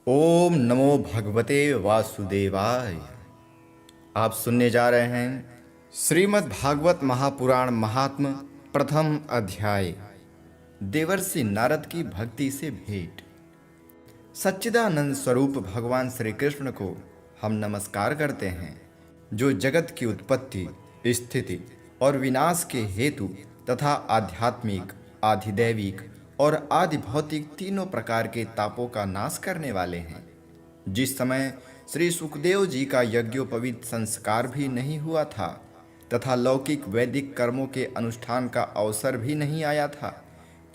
ओम नमो भगवते वासुदेवाय। आप सुनने जा रहे हैं श्रीमद् भागवत महापुराण महात्म प्रथम अध्याय, देवर्षि नारद की भक्ति से भेंट। सच्चिदानंद स्वरूप भगवान श्री कृष्ण को हम नमस्कार करते हैं, जो जगत की उत्पत्ति, स्थिति और विनाश के हेतु तथा आध्यात्मिक, आधिदैविक और आदि भौतिक तीनों प्रकार के तापों का नाश करने वाले हैं। जिस समय श्री सुखदेव जी का यज्ञोपवीत संस्कार भी नहीं हुआ था तथा लौकिक वैदिक कर्मों के अनुष्ठान का अवसर भी नहीं आया था,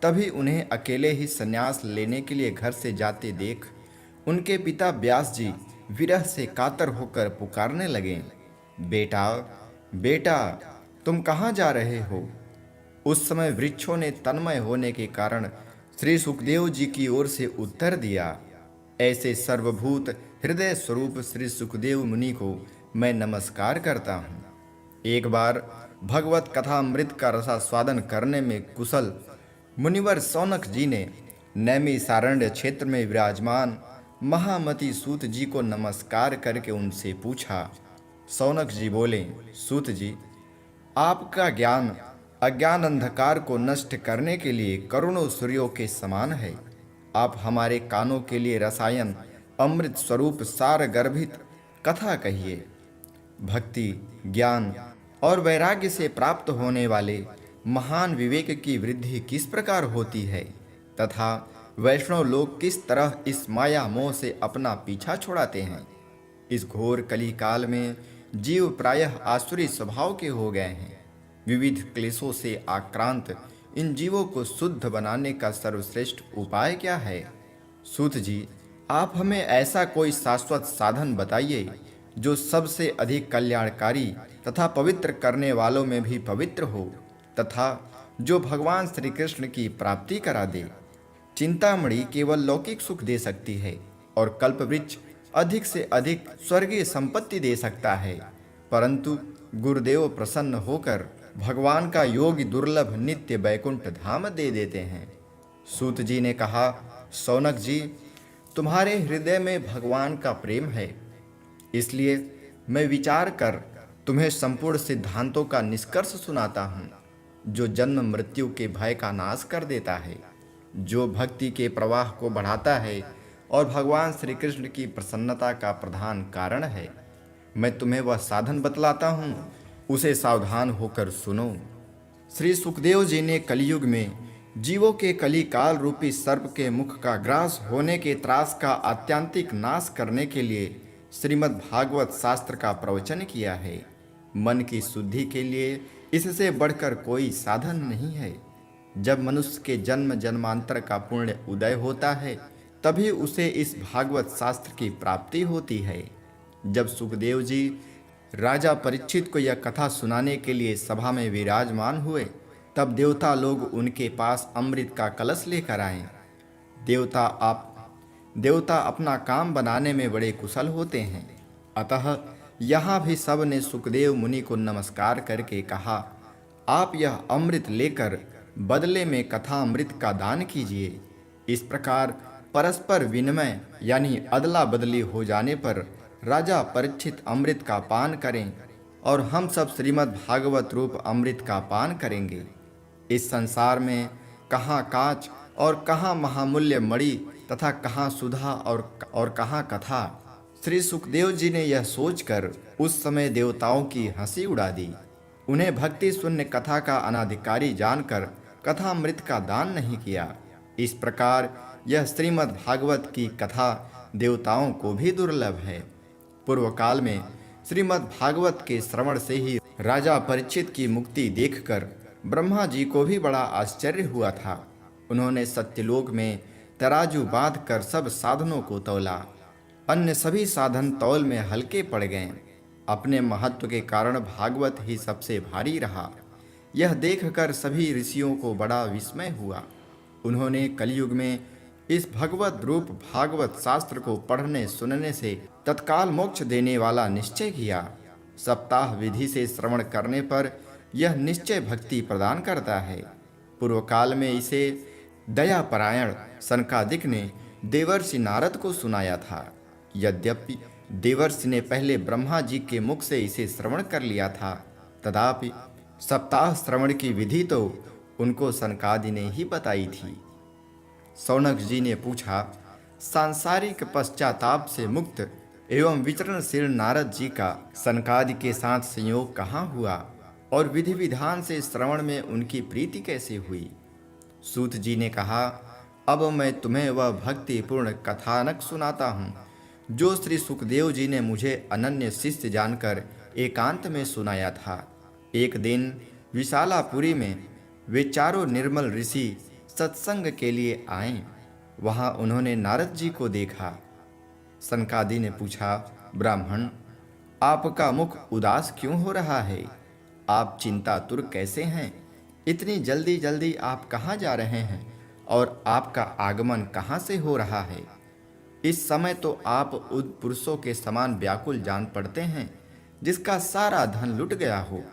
तभी उन्हें अकेले ही संन्यास लेने के लिए घर से जाते देख उनके पिता व्यास जी विरह से कातर होकर पुकारने लगे, बेटा बेटा, तुम कहाँ जा रहे हो? उस समय वृक्षों ने तन्मय होने के कारण श्री सुखदेव जी की ओर से उत्तर दिया, ऐसे सर्वभूत हृदय स्वरूप श्री सुखदेव मुनि को मैं नमस्कार करता हूँ। एक बार भगवत कथा अमृत का रसास्वादन करने में कुशल मुनिवर सौनक जी ने नैमिषारण्य क्षेत्र में विराजमान महामति सूत जी को नमस्कार करके उनसे पूछा। सौनक जी बोले, सूत जी, आपका ज्ञान अज्ञान अंधकार को नष्ट करने के लिए करोड़ों सूर्यों के समान है। आप हमारे कानों के लिए रसायन अमृत स्वरूप सार गर्भित कथा कहिए। भक्ति, ज्ञान और वैराग्य से प्राप्त होने वाले महान विवेक की वृद्धि किस प्रकार होती है तथा वैष्णव लोग किस तरह इस माया मोह से अपना पीछा छुड़ाते हैं। इस घोर कली काल में जीव प्रायः आसुरी स्वभाव के हो गए हैं। विविध क्लेशों से आक्रांत इन जीवों को शुद्ध बनाने का सर्वश्रेष्ठ उपाय क्या है? सूत जी, आप हमें ऐसा कोई शाश्वत साधन बताइए जो सबसे अधिक कल्याणकारी तथा पवित्र करने वालों में भी पवित्र हो तथा जो भगवान श्री कृष्ण की प्राप्ति करा दे। चिंतामणि केवल लौकिक सुख दे सकती है और कल्पवृक्ष अधिक से अधिक स्वर्गीय संपत्ति दे सकता है, परंतु गुरुदेव प्रसन्न होकर भगवान का योगी दुर्लभ नित्य बैकुंठ धाम दे देते हैं। सूत जी ने कहा, सौनक जी, तुम्हारे हृदय में भगवान का प्रेम है, इसलिए मैं विचार कर तुम्हें संपूर्ण सिद्धांतों का निष्कर्ष सुनाता हूँ, जो जन्म मृत्यु के भय का नाश कर देता है, जो भक्ति के प्रवाह को बढ़ाता है और भगवान श्री कृष्ण की प्रसन्नता का प्रधान कारण है। मैं तुम्हें वह साधन बतलाता हूँ, उसे सावधान होकर सुनो। श्री सुखदेव जी ने कलयुग में जीवों के कली काल रूपी सर्प के मुख का ग्रास होने के त्रास का आत्यंतिक नाश करने के लिए श्रीमद् भागवत शास्त्र का प्रवचन किया है। मन की शुद्धि के लिए इससे बढ़कर कोई साधन नहीं है। जब मनुष्य के जन्म जन्मांतर का पुण्य उदय होता है, तभी उसे इस भागवत शास्त्र की प्राप्ति होती है। जब सुखदेव जी राजा परीक्षित को यह कथा सुनाने के लिए सभा में विराजमान हुए, तब देवता लोग उनके पास अमृत का कलश लेकर आए। देवता अपना काम बनाने में बड़े कुशल होते हैं, अतः यहाँ भी सब ने सुखदेव मुनि को नमस्कार करके कहा, आप यह अमृत लेकर बदले में कथा अमृत का दान कीजिए। इस प्रकार परस्पर विनिमय यानी अदला बदली हो जाने पर राजा परीक्षित अमृत का पान करें और हम सब श्रीमद् भागवत रूप अमृत का पान करेंगे। इस संसार में कहाँ कांच और कहाँ महामूल्य मणि तथा कहाँ सुधा और कहाँ कथा। श्री सुखदेव जी ने यह सोचकर उस समय देवताओं की हंसी उड़ा दी। उन्हें भक्ति शून्य कथा का अनाधिकारी जानकर कथा अमृत का दान नहीं किया। इस प्रकार यह श्रीमद् भागवत की कथा देवताओं को भी दुर्लभ है। पूर्व काल में श्रीमद् भागवत के श्रवण से ही राजा परीक्षित की मुक्ति देखकर ब्रह्मा जी को भी बड़ा आश्चर्य हुआ था। उन्होंने सत्यलोक में तराजू बांध कर सब साधनों को तौला। अन्य सभी साधन तौल में हल्के पड़ गए। अपने महत्व के कारण भागवत ही सबसे भारी रहा। यह देखकर सभी ऋषियों को बड़ा विस्मय हुआ। उन्होंने कलयुग में इस भगवत रूप भागवत शास्त्र को पढ़ने सुनने से तत्काल मोक्ष देने वाला निश्चय किया। सप्ताह विधि से श्रवण करने पर यह निश्चय भक्ति प्रदान करता है। पूर्व काल में इसे दयापरायण सनकादिक ने देवर्षि नारद को सुनाया था। यद्यपि देवर्षि ने पहले ब्रह्मा जी के मुख से इसे श्रवण कर लिया था, तथापि सप्ताह श्रवण की विधि तो उनको सनकादि ने ही बताई थी। शौनक जी ने पूछा, सांसारिक पश्चाताप से मुक्त एवं विचरणशील नारद जी का सनकादि के साथ संयोग कहाँ हुआ और विधि विधान से श्रवण में उनकी प्रीति कैसे हुई? सूत जी ने कहा, अब मैं तुम्हें वह भक्तिपूर्ण कथानक सुनाता हूँ जो श्री सुखदेव जी ने मुझे अनन्य शिष्य जानकर एकांत में सुनाया था। एक दिन विशालापुरी में वे चारों निर्मल ऋषि सत्संग के लिए आए। वहां उन्होंने नारद जी को देखा। सनकादि ने पूछा, ब्राह्मण, आपका मुख उदास क्यों हो रहा है? आप चिंतातुर कैसे हैं? इतनी जल्दी जल्दी आप कहाँ जा रहे हैं और आपका आगमन कहाँ से हो रहा है? इस समय तो आप उन पुरुषों के समान व्याकुल जान पड़ते हैं जिसका सारा धन लुट गया हो।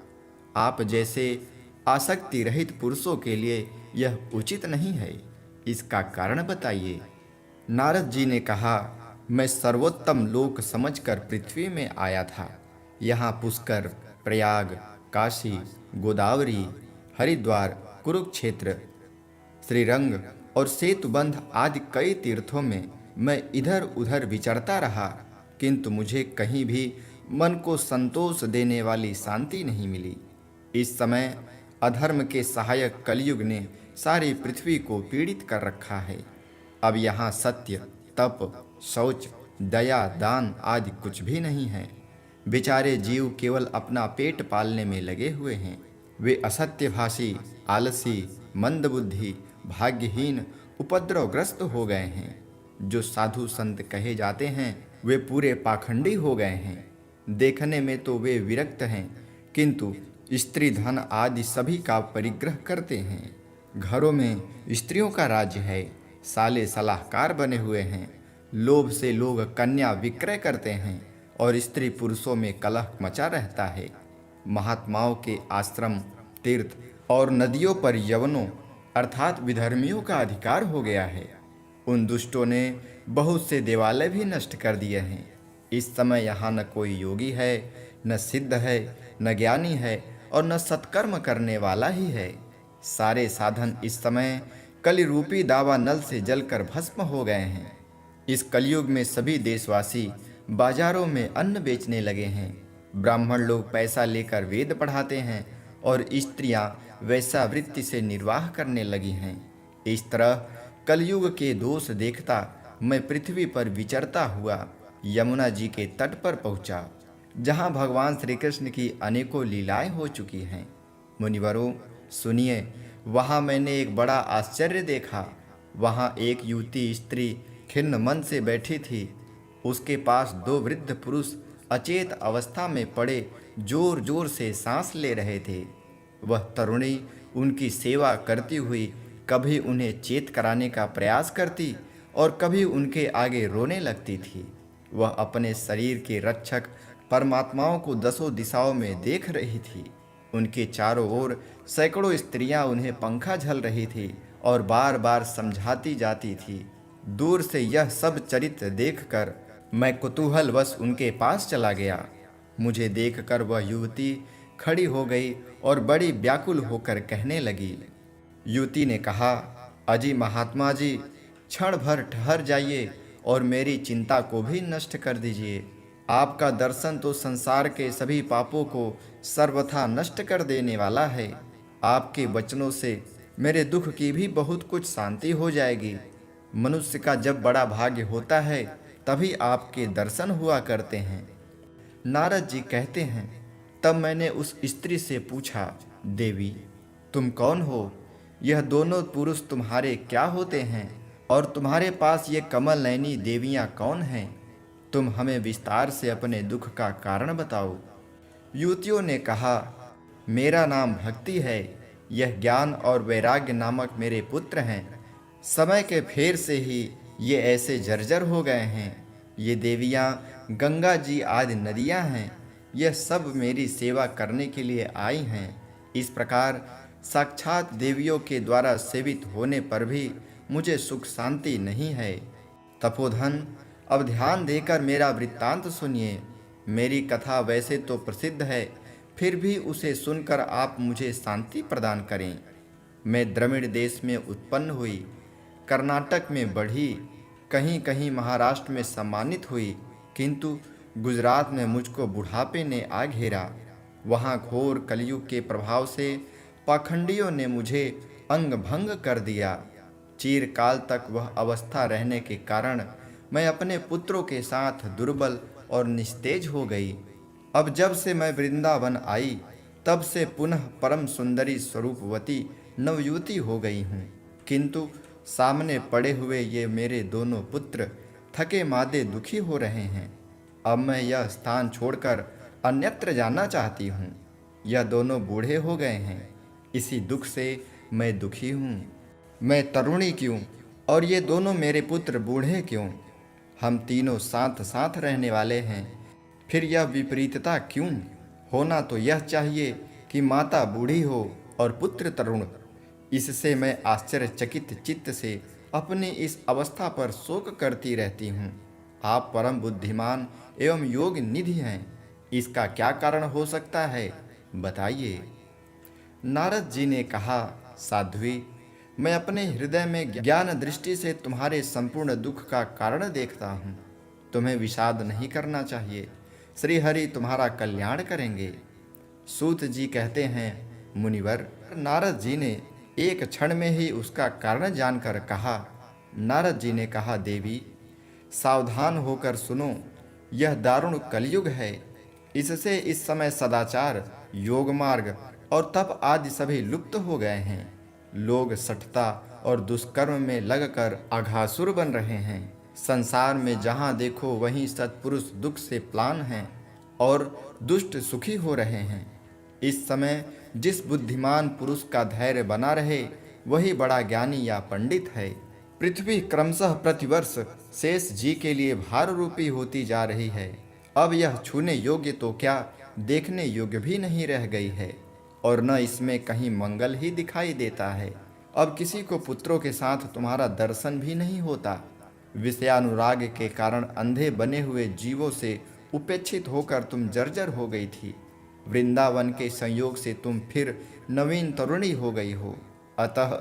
आप जैसे आसक्ति रहित पुरुषों के लिए यह उचित नहीं है। इसका कारण बताइए। नारद जी ने कहा, मैं सर्वोत्तम लोक समझकर पृथ्वी में आया था। यहाँ पुष्कर, प्रयाग, काशी, गोदावरी, हरिद्वार, कुरुक्षेत्र, श्रीरंग और सेतुबंध आदि कई तीर्थों में मैं इधर उधर विचरता रहा, किंतु मुझे कहीं भी मन को संतोष देने वाली शांति नहीं मिली। इस समय अधर्म के सहायक कलयुग ने सारी पृथ्वी को पीड़ित कर रखा है। अब यहाँ सत्य, तप, शौच, दया, दान आदि कुछ भी नहीं है। बेचारे जीव केवल अपना पेट पालने में लगे हुए हैं। वे असत्यभाषी, आलसी, मंदबुद्धि, भाग्यहीन, उपद्रवग्रस्त हो गए हैं। जो साधु संत कहे जाते हैं वे पूरे पाखंडी हो गए हैं। देखने में तो वे विरक्त हैं, किंतु स्त्री धन आदि सभी का परिग्रह करते हैं। घरों में स्त्रियों का राज्य है। साले सलाहकार बने हुए हैं। लोभ से लोग कन्या विक्रय करते हैं और स्त्री पुरुषों में कलह मचा रहता है। महात्माओं के आश्रम, तीर्थ और नदियों पर यवनों अर्थात विधर्मियों का अधिकार हो गया है। उन दुष्टों ने बहुत से देवालय भी नष्ट कर दिए हैं। इस समय यहाँ न कोई योगी है, न सिद्ध है, न ज्ञानी है और न सत्कर्म करने वाला ही है। सारे साधन इस समय कलि रूपी दावा नल से जलकर भस्म हो गए हैं। इस कलयुग में सभी देशवासी बाजारों में अन्न बेचने लगे हैं। ब्राह्मण लोग पैसा लेकर वेद पढ़ाते हैं और स्त्रियां वैश्यावृत्ति से निर्वाह करने लगी हैं। इस तरह कलयुग के दोष देखता मैं पृथ्वी पर विचरता हुआ यमुना जी के तट पर पहुंचा, जहां भगवान श्री कृष्ण की अनेकों लीलाएं हो चुकी हैं। मुनिवरों, सुनिए, वहां मैंने एक बड़ा आश्चर्य देखा। वहां एक युवती स्त्री खिन्न मन से बैठी थी। उसके पास दो वृद्ध पुरुष अचेत अवस्था में पड़े जोर जोर से सांस ले रहे थे। वह तरुणी उनकी सेवा करती हुई कभी उन्हें चेत कराने का प्रयास करती और कभी उनके आगे रोने लगती थी। वह अपने शरीर के रक्षक परमात्माओं को दसों दिशाओं में देख रही थी। उनके चारों ओर सैकड़ों स्त्रियां उन्हें पंखा झल रही थी और बार बार समझाती जाती थी। दूर से यह सब चरित्र देखकर मैं कुतूहलवश उनके पास चला गया। मुझे देखकर वह युवती खड़ी हो गई और बड़ी व्याकुल होकर कहने लगी। युवती ने कहा, अजी महात्मा जी, क्षण भर ठहर जाइए और मेरी चिंता को भी नष्ट कर दीजिए। आपका दर्शन तो संसार के सभी पापों को सर्वथा नष्ट कर देने वाला है। आपके वचनों से मेरे दुख की भी बहुत कुछ शांति हो जाएगी। मनुष्य का जब बड़ा भाग्य होता है तभी आपके दर्शन हुआ करते हैं। नारद जी कहते हैं, तब मैंने उस स्त्री से पूछा, देवी, तुम कौन हो? यह दोनों पुरुष तुम्हारे क्या होते हैं और तुम्हारे पास ये कमल नयनी देवियां कौन हैं? तुम हमें विस्तार से अपने दुख का कारण बताओ। युवतियों ने कहा, मेरा नाम भक्ति है। यह ज्ञान और वैराग्य नामक मेरे पुत्र हैं। समय के फेर से ही ये ऐसे जर्जर हो गए हैं। ये देवियां गंगा जी आदि नदियां हैं। यह सब मेरी सेवा करने के लिए आई हैं। इस प्रकार साक्षात देवियों के द्वारा सेवित होने पर भी मुझे सुख शांति नहीं है। तपोधन, अब ध्यान देकर मेरा वृत्तांत सुनिए। मेरी कथा वैसे तो प्रसिद्ध है, फिर भी उसे सुनकर आप मुझे शांति प्रदान करें। मैं द्रविड़ देश में उत्पन्न हुई, कर्नाटक में बढ़ी, कहीं कहीं महाराष्ट्र में सम्मानित हुई, किंतु गुजरात में मुझको बुढ़ापे ने आ घेरा। वहाँ घोर कलयुग के प्रभाव से पाखंडियों ने मुझे अंग भंग कर दिया। चिरकाल तक वह अवस्था रहने के कारण मैं अपने पुत्रों के साथ दुर्बल और निस्तेज हो गई। अब जब से मैं वृंदावन आई, तब से पुनः परम सुंदरी स्वरूपवती नवयुवती हो गई हूँ, किंतु सामने पड़े हुए ये मेरे दोनों पुत्र थके मादे दुखी हो रहे हैं। अब मैं यह स्थान छोड़कर अन्यत्र जाना चाहती हूँ। यह दोनों बूढ़े हो गए हैं, इसी दुख से मैं दुखी हूँ। मैं तरुणी क्यों और ये दोनों मेरे पुत्र बूढ़े क्यों? हम तीनों साथ साथ रहने वाले हैं, फिर यह विपरीतता क्यों? होना तो यह चाहिए कि माता बूढ़ी हो और पुत्र तरुण। इससे मैं आश्चर्यचकित चित्त से अपनी इस अवस्था पर शोक करती रहती हूँ। आप परम बुद्धिमान एवं योग निधि हैं, इसका क्या कारण हो सकता है, बताइए। नारद जी ने कहा, साध्वी, मैं अपने हृदय में ज्ञान दृष्टि से तुम्हारे संपूर्ण दुख का कारण देखता हूँ। तुम्हें विषाद नहीं करना चाहिए, श्री हरि तुम्हारा कल्याण करेंगे। सूत जी कहते हैं, मुनिवर, नारद जी ने एक क्षण में ही उसका कारण जानकर कहा। नारद जी ने कहा, देवी, सावधान होकर सुनो, यह दारुण कलयुग है। इससे इस समय सदाचार, योग मार्ग और तप आदि सभी लुप्त हो गए हैं। लोग सठता और दुष्कर्म में लगकर अघासुर बन रहे हैं। संसार में जहाँ देखो वहीं सत्पुरुष दुख से प्लान हैं और दुष्ट सुखी हो रहे हैं। इस समय जिस बुद्धिमान पुरुष का धैर्य बना रहे, वही बड़ा ज्ञानी या पंडित है। पृथ्वी क्रमशः प्रतिवर्ष शेष जी के लिए भार रूपी होती जा रही है। अब यह छूने योग्य तो क्या, देखने योग्य भी नहीं रह गई है, और न इसमें कहीं मंगल ही दिखाई देता है। अब किसी को पुत्रों के साथ तुम्हारा दर्शन भी नहीं होता। विषयानुराग के कारण अंधे बने हुए जीवों से उपेक्षित होकर तुम जर्जर हो गई थी। वृंदावन के संयोग से तुम फिर नवीन तरुणी हो गई हो। अतः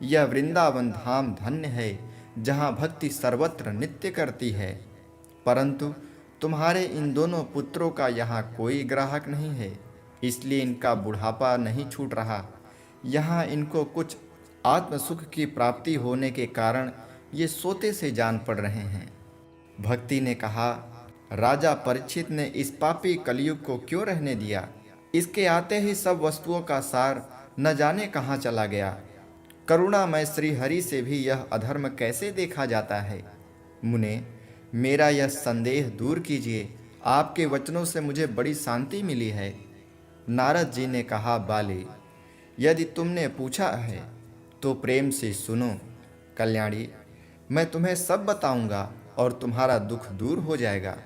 यह वृंदावन धाम धन्य है, जहाँ भक्ति सर्वत्र नित्य करती है। परंतु तुम्हारे इन दोनों पुत्रों का यहाँ कोई ग्राहक नहीं है, इसलिए इनका बुढ़ापा नहीं छूट रहा। यहाँ इनको कुछ आत्म सुख की प्राप्ति होने के कारण ये सोते से जान पड़ रहे हैं। भक्ति ने कहा, राजा परीक्षित ने इस पापी कलयुग को क्यों रहने दिया? इसके आते ही सब वस्तुओं का सार न जाने कहाँ चला गया। करुणामय श्री हरि से भी यह अधर्म कैसे देखा जाता है? मुने, मेरा यह संदेह दूर कीजिए। आपके वचनों से मुझे बड़ी शांति मिली है। नारद जी ने कहा, बाली, यदि तुमने पूछा है तो प्रेम से सुनो। कल्याणी, मैं तुम्हें सब बताऊंगा और तुम्हारा दुख दूर हो जाएगा।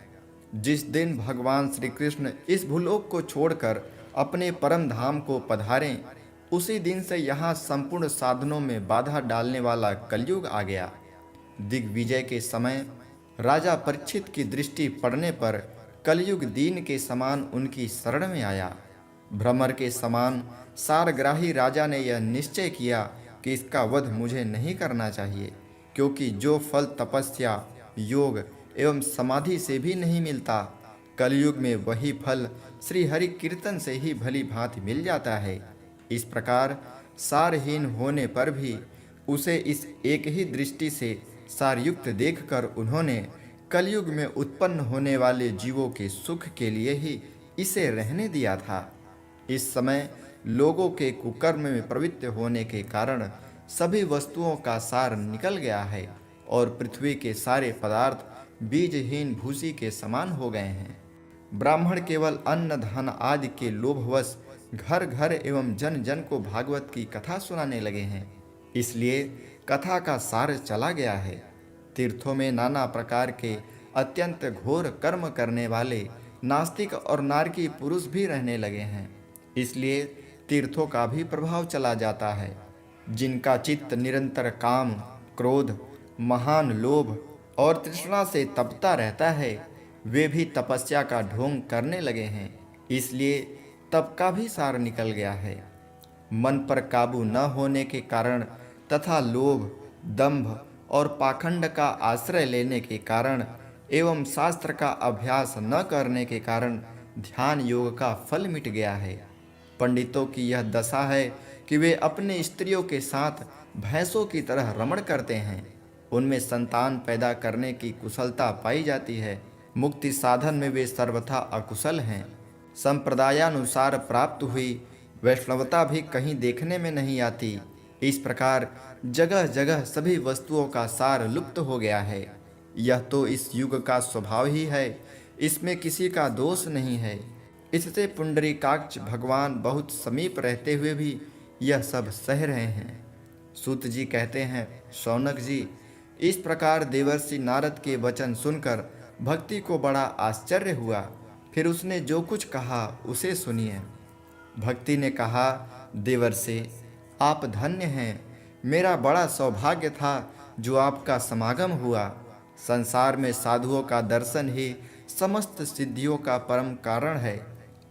जिस दिन भगवान श्री कृष्ण इस भूलोक को छोड़कर अपने परम धाम को पधारें, उसी दिन से यहाँ संपूर्ण साधनों में बाधा डालने वाला कलयुग आ गया। दिग्विजय के समय राजा परीक्षित की दृष्टि पड़ने पर कलयुग दीन के समान उनकी शरण में आया। भ्रमर के समान सारग्राही राजा ने यह निश्चय किया कि इसका वध मुझे नहीं करना चाहिए, क्योंकि जो फल तपस्या, योग एवं समाधि से भी नहीं मिलता, कलयुग में वही फल श्री हरि कीर्तन से ही भली भांति मिल जाता है। इस प्रकार सारहीन होने पर भी उसे इस एक ही दृष्टि से सारयुक्त देखकर उन्होंने कलयुग में उत्पन्न होने वाले जीवों के सुख के लिए ही इसे रहने दिया था। इस समय लोगों के कुकर्म में प्रवृत्त होने के कारण सभी वस्तुओं का सार निकल गया है और पृथ्वी के सारे पदार्थ बीजहीन भूसी के समान हो गए हैं। ब्राह्मण केवल अन्न धन आदि के लोभवश घर घर एवं जन जन को भागवत की कथा सुनाने लगे हैं, इसलिए कथा का सार चला गया है। तीर्थों में नाना प्रकार के अत्यंत घोर कर्म करने वाले नास्तिक और नारकी पुरुष भी रहने लगे हैं, इसलिए तीर्थों का भी प्रभाव चला जाता है। जिनका चित्त निरंतर काम, क्रोध, महान लोभ और तृष्णा से तपता रहता है, वे भी तपस्या का ढोंग करने लगे हैं, इसलिए तप का भी सार निकल गया है। मन पर काबू न होने के कारण तथा लोभ, दंभ और पाखंड का आश्रय लेने के कारण एवं शास्त्र का अभ्यास न करने के कारण ध्यान योग का फल मिट गया है। पंडितों की यह दशा है कि वे अपने स्त्रियों के साथ भैंसों की तरह रमण करते हैं। उनमें संतान पैदा करने की कुशलता पाई जाती है। मुक्ति साधन में वे सर्वथा अकुशल हैं। संप्रदायानुसार प्राप्त हुई वैष्णवता भी कहीं देखने में नहीं आती। इस प्रकार जगह जगह सभी वस्तुओं का सार लुप्त हो गया है। यह तो इस युग का स्वभाव ही है, इसमें किसी का दोष नहीं है। इससे पुंडरीकाक्ष भगवान बहुत समीप रहते हुए भी यह सब सह रहे हैं। सूत जी कहते हैं, शौनक जी, इस प्रकार देवर्षि नारद के वचन सुनकर भक्ति को बड़ा आश्चर्य हुआ। फिर उसने जो कुछ कहा उसे सुनिए। भक्ति ने कहा, देवर्षि, आप धन्य हैं। मेरा बड़ा सौभाग्य था जो आपका समागम हुआ। संसार में साधुओं का दर्शन ही समस्त सिद्धियों का परम कारण है।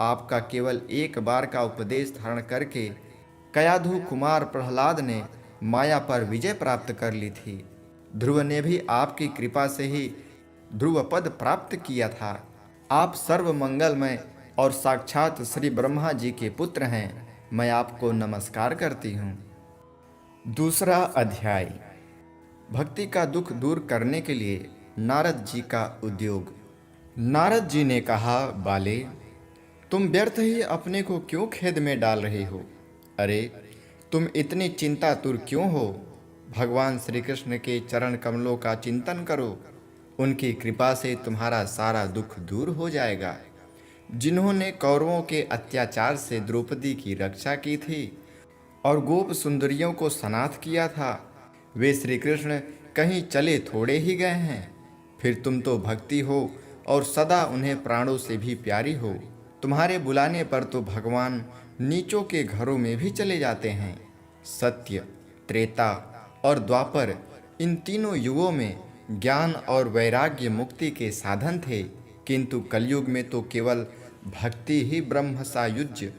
आपका केवल एक बार का उपदेश धारण करके कयाधु कुमार प्रहलाद ने माया पर विजय प्राप्त कर ली थी। ध्रुव ने भी आपकी कृपा से ही ध्रुव पद प्राप्त किया था। आप सर्व मंगलमय और साक्षात श्री ब्रह्मा जी के पुत्र हैं। मैं आपको नमस्कार करती हूँ। दूसरा अध्याय, भक्ति का दुख दूर करने के लिए नारद जी का उद्योग। नारद जी ने कहा, बाले, तुम व्यर्थ ही अपने को क्यों खेद में डाल रहे हो? अरे, तुम इतनी चिंतातुर क्यों हो? भगवान श्री कृष्ण के चरण कमलों का चिंतन करो। उनकी कृपा से तुम्हारा सारा दुख दूर हो जाएगा। जिन्होंने कौरवों के अत्याचार से द्रौपदी की रक्षा की थी और गोप सुंदरियों को सनाथ किया था, वे श्री कृष्ण कहीं चले थोड़े ही गए हैं। फिर तुम तो भक्ति हो और सदा उन्हें प्राणों से भी प्यारी हो। तुम्हारे बुलाने पर तो भगवान नीचों के घरों में भी चले जाते हैं। सत्य, त्रेता और द्वापर, इन तीनों युगों में ज्ञान और वैराग्य मुक्ति के साधन थे, किंतु कलयुग में तो केवल भक्ति ही ब्रह्म सायुज्य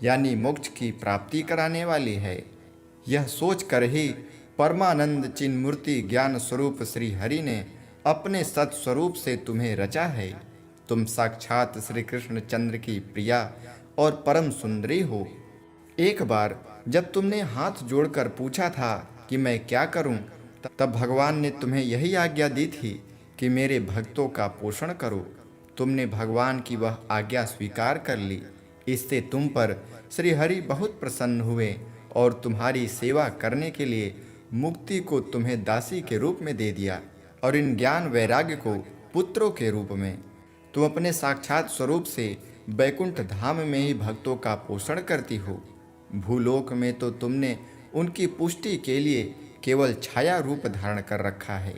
यानी मोक्ष की प्राप्ति कराने वाली है। यह सोचकर ही परमानंद चिन्मूर्ति ज्ञान स्वरूप श्री हरि ने अपने सत्स्वरूप से तुम्हें रचा है। तुम साक्षात श्री कृष्ण चंद्र की प्रिया और परम सुंदरी हो। एक बार जब तुमने हाथ जोड़कर पूछा था कि मैं क्या करूं, तब भगवान ने तुम्हें यही आज्ञा दी थी कि मेरे भक्तों का पोषण करो। तुमने भगवान की वह आज्ञा स्वीकार कर ली। इससे तुम पर श्री हरि बहुत प्रसन्न हुए और तुम्हारी सेवा करने के लिए मुक्ति को तुम्हें दासी के रूप में दे दिया और इन ज्ञान वैराग्य को पुत्रों के रूप में। तुम अपने साक्षात स्वरूप से बैकुंठ धाम में ही भक्तों का पोषण करती हो। भूलोक में तो तुमने उनकी पुष्टि के लिए केवल छाया रूप धारण कर रखा है।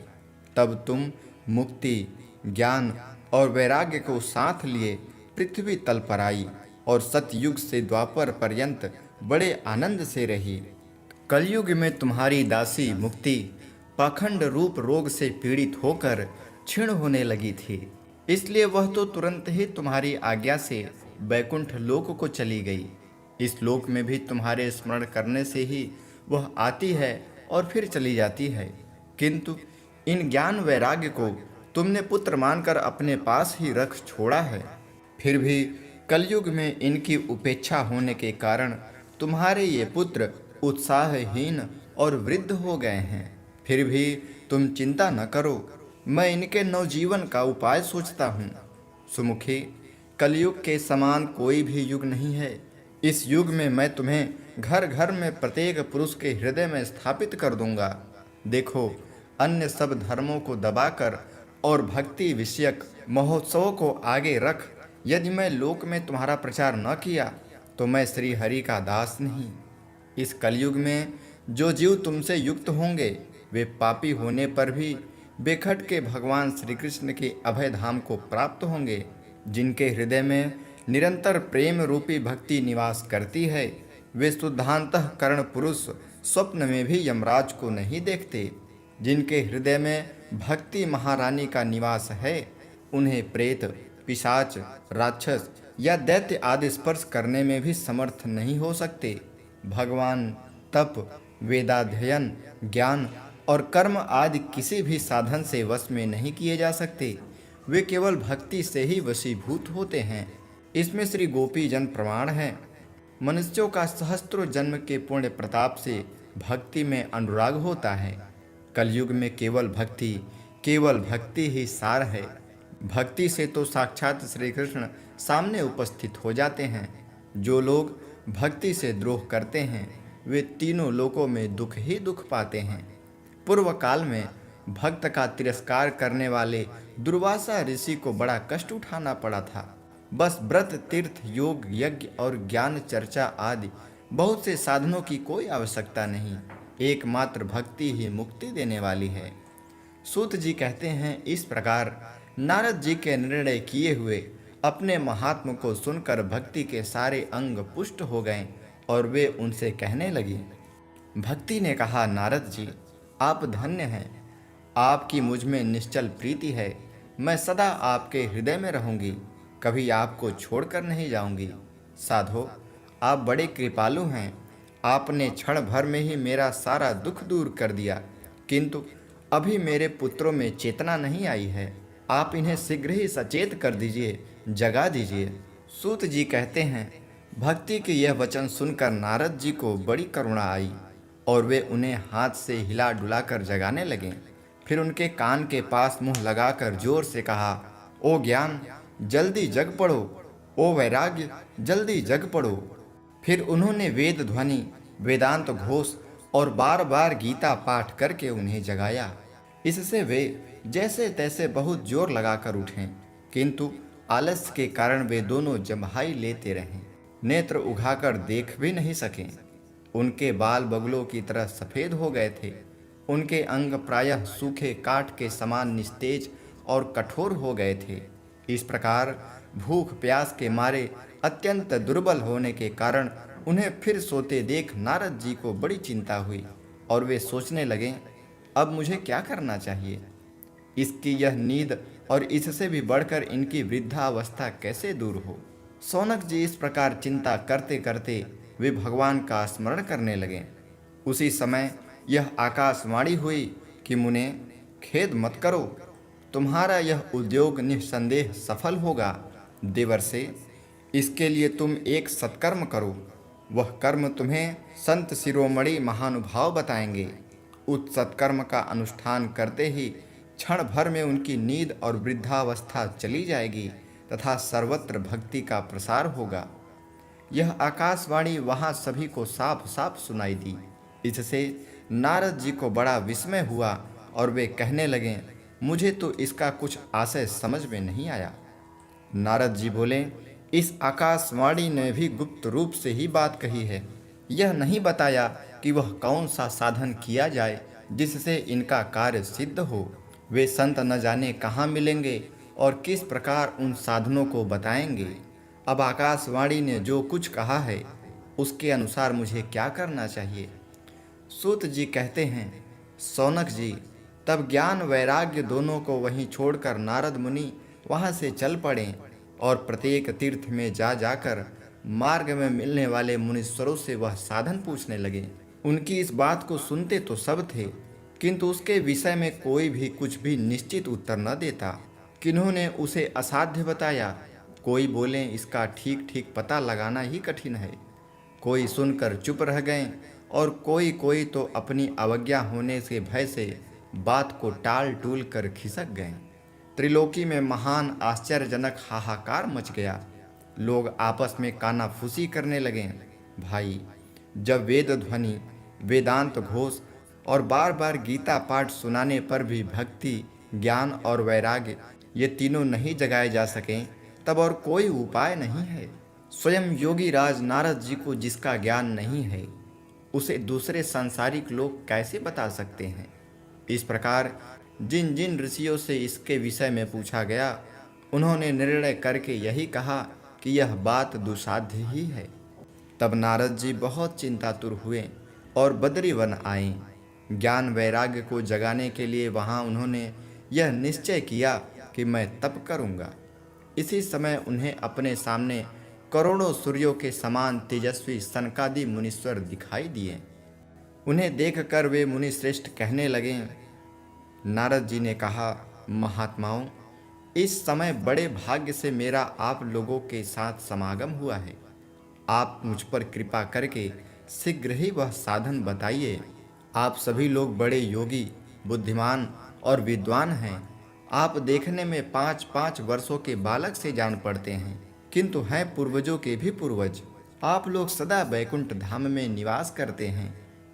तब तुम मुक्ति, ज्ञान और वैराग्य को साथ लिए पृथ्वी तल पर आई और सतयुग से द्वापर पर्यंत बड़े आनंद से रही। कलयुग में तुम्हारी दासी मुक्ति पाखंड रूप रोग से पीड़ित होकर क्षीण होने लगी थी, इसलिए वह तो तुरंत ही तुम्हारी आज्ञा से बैकुंठ लोक को चली गई। इस लोक में भी तुम्हारे स्मरण करने से ही वह आती है और फिर चली जाती है, किंतु इन ज्ञान वैराग्य को तुमने पुत्र मानकर अपने पास ही रख छोड़ा है। फिर भी कलयुग में इनकी उपेक्षा होने के कारण तुम्हारे ये पुत्र उत्साहहीन और वृद्ध हो गए हैं। फिर भी तुम चिंता न करो, मैं इनके नवजीवन का उपाय सोचता हूँ। सुमुखी, कलयुग के समान कोई भी युग नहीं है। इस युग में मैं तुम्हें घर घर में प्रत्येक पुरुष के हृदय में स्थापित कर दूंगा। देखो, अन्य सब धर्मों को दबाकर और भक्ति विषयक महोत्सवों को आगे रख यदि मैं लोक में तुम्हारा प्रचार न किया तो मैं श्री हरि का दास नहीं। इस कलयुग में जो जीव तुमसे युक्त होंगे वे पापी होने पर भी बेखट के भगवान श्री कृष्ण के अभय धाम को प्राप्त होंगे। जिनके हृदय में निरंतर प्रेम रूपी भक्ति निवास करती है, वे शुद्धांतःकरण पुरुष स्वप्न में भी यमराज को नहीं देखते। जिनके हृदय में भक्ति महारानी का निवास है, उन्हें प्रेत, पिशाच, राक्षस या दैत्य आदि स्पर्श करने में भी समर्थ नहीं हो सकते। भगवान तप, वेदाध्ययन, ज्ञान और कर्म आदि किसी भी साधन से वश में नहीं किए जा सकते। वे केवल भक्ति से ही वशीभूत होते हैं। इसमें श्री गोपी जन प्रमाण है। मनुष्यों का सहस्त्रों जन्म के पुण्य प्रताप से भक्ति में अनुराग होता है। कलयुग में केवल भक्ति ही सार है। भक्ति से तो साक्षात श्री कृष्ण सामने उपस्थित हो जाते हैं। जो लोग भक्ति से द्रोह करते हैं वे तीनों लोकों में दुख ही दुख पाते हैं। पूर्व काल में भक्त का तिरस्कार करने वाले दुर्वासा ऋषि को बड़ा कष्ट उठाना पड़ा था। बस व्रत, तीर्थ, योग, यज्ञ और ज्ञान चर्चा आदि बहुत से साधनों की कोई आवश्यकता नहीं। एकमात्र भक्ति ही मुक्ति देने वाली है। सूत जी कहते हैं, इस प्रकार नारद जी के निर्णय किए हुए अपने महात्म को सुनकर भक्ति के सारे अंग पुष्ट हो गए और वे उनसे कहने लगी। भक्ति ने कहा, नारद जी आप धन्य हैं। आपकी मुझ में निश्चल प्रीति है। मैं सदा आपके हृदय में रहूंगी, कभी आपको छोड़कर नहीं जाऊंगी। साधो, आप बड़े कृपालु हैं। आपने क्षण भर में ही मेरा सारा दुख दूर कर दिया, किंतु अभी मेरे पुत्रों में चेतना नहीं आई है। आप इन्हें शीघ्र ही सचेत कर दीजिए, जगा दीजिए। सूत जी कहते हैं, भक्ति के यह वचन सुनकर नारद जी को बड़ी करुणा आई और वे उन्हें हाथ से हिला डुलाकर जगाने लगे। फिर उनके कान के पास मुंह लगाकर जोर से कहा, ओ ज्ञान, जल्दी जग पड़ो। ओ वैराग्य, जल्दी जग पड़ो। फिर उन्होंने वेद ध्वनि, वेदांत घोष और बार बार गीता पाठ करके उन्हें जगाया। इससे वे जैसे तैसे बहुत जोर लगाकर उठे, किंतु आलस्य के कारण वे दोनों जम्हाई लेते रहे। नेत्र उघाकर देख भी नहीं सके। उनके बाल बगुलों की तरह सफ़ेद हो गए थे। उनके अंग प्रायः सूखे काठ के समान निस्तेज और कठोर हो गए थे। इस प्रकार भूख प्यास के मारे अत्यंत दुर्बल होने के कारण उन्हें फिर सोते देख नारद जी को बड़ी चिंता हुई और वे सोचने लगे, अब मुझे क्या करना चाहिए। इसकी यह नींद और इससे भी बढ़कर इनकी वृद्धावस्था कैसे दूर हो। शौनक जी इस प्रकार चिंता करते करते वे भगवान का स्मरण करने लगे। उसी समय यह आकाशवाणी हुई कि मुने, खेद मत करो, तुम्हारा यह उद्योग निस्संदेह सफल होगा। देवर्षे, इसके लिए तुम एक सत्कर्म करो। वह कर्म तुम्हें संत शिरोमणि महानुभाव बताएंगे। उस सत्कर्म का अनुष्ठान करते ही क्षण भर में उनकी नींद और वृद्धावस्था चली जाएगी तथा सर्वत्र भक्ति का प्रसार होगा। यह आकाशवाणी वहाँ सभी को साफ साफ सुनाई दी। इससे नारद जी को बड़ा विस्मय हुआ और वे कहने लगे, मुझे तो इसका कुछ आशय समझ में नहीं आया। नारद जी बोले, इस आकाशवाणी ने भी गुप्त रूप से ही बात कही है। यह नहीं बताया कि वह कौन सा साधन किया जाए जिससे इनका कार्य सिद्ध हो। वे संत न जाने कहाँ मिलेंगे और किस प्रकार उन साधनों को बताएंगे। अब आकाशवाणी ने जो कुछ कहा है उसके अनुसार मुझे क्या करना चाहिए। सूत जी कहते हैं, शौनक जी, तब ज्ञान वैराग्य दोनों को वहीं छोड़कर नारद मुनि वहाँ से चल पड़े और प्रत्येक तीर्थ में जा जाकर मार्ग में मिलने वाले मुनीश्वरों से वह साधन पूछने लगे। उनकी इस बात को सुनते तो सब थे, किंतु उसके विषय में कोई भी कुछ भी निश्चित उत्तर न देता। किन्होंने उसे असाध्य बताया, कोई बोले इसका ठीक ठीक पता लगाना ही कठिन है। कोई सुनकर चुप रह गए और कोई तो अपनी अवज्ञा होने से भय से बात को टाल टूल कर खिसक गए। त्रिलोकी में महान आश्चर्यजनक हाहाकार मच गया। लोग आपस में कानाफूसी करने लगे। भाई, जब वेद ध्वनि, वेदांत घोष और बार बार गीता पाठ सुनाने पर भी भक्ति, ज्ञान और वैराग्य ये तीनों नहीं जगाए जा सकें, तब और कोई उपाय नहीं है। स्वयं योगी राज नारद जी को जिसका ज्ञान नहीं है, उसे दूसरे सांसारिक लोग कैसे बता सकते हैं। इस प्रकार जिन जिन ऋषियों से इसके विषय में पूछा गया, उन्होंने निर्णय करके यही कहा कि यह बात दुसाध्य ही है। तब नारद जी बहुत चिंतातुर हुए और बद्रीवन आए। ज्ञान वैराग्य को जगाने के लिए वहाँ उन्होंने यह निश्चय किया कि मैं तप करूँगा। इसी समय उन्हें अपने सामने करोड़ों सूर्यों के समान तेजस्वी सनकादि मुनीश्वर दिखाई दिए। उन्हें देखकर वे मुनि श्रेष्ठ कहने लगे। नारद जी ने कहा, महात्माओं, इस समय बड़े भाग्य से मेरा आप लोगों के साथ समागम हुआ है। आप मुझ पर कृपा करके शीघ्र ही वह साधन बताइए। आप सभी लोग बड़े योगी, बुद्धिमान और विद्वान हैं। आप देखने में 5-5 वर्षों के बालक से जान पड़ते हैं, किंतु हैं पूर्वजों के भी पूर्वज। आप लोग सदा बैकुंठ धाम में निवास करते हैं,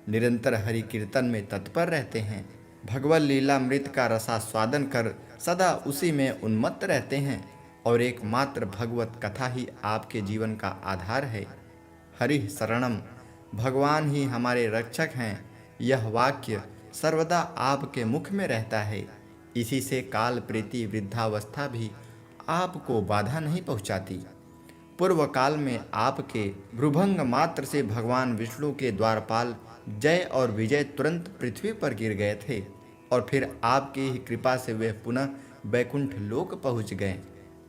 निरंतर हरि कीर्तन में तत्पर रहते हैं, भगवत लीलामृत का रसास्वादन कर सदा उसी में उन्मत्त रहते हैं और एकमात्र भगवत कथा ही आपके जीवन का आधार है। हरि शरणम, भगवान ही हमारे रक्षक हैं, यह वाक्य सर्वदा आपके मुख में रहता है। इसी से काल प्रीति वृद्धावस्था भी आपको बाधा नहीं पहुंचाती। पूर्व काल में आपके भ्रुभंग मात्र से भगवान विष्णु के द्वारपाल जय और विजय तुरंत पृथ्वी पर गिर गए थे और फिर आपकी ही कृपा से वे पुनः बैकुंठ लोक पहुंच गए।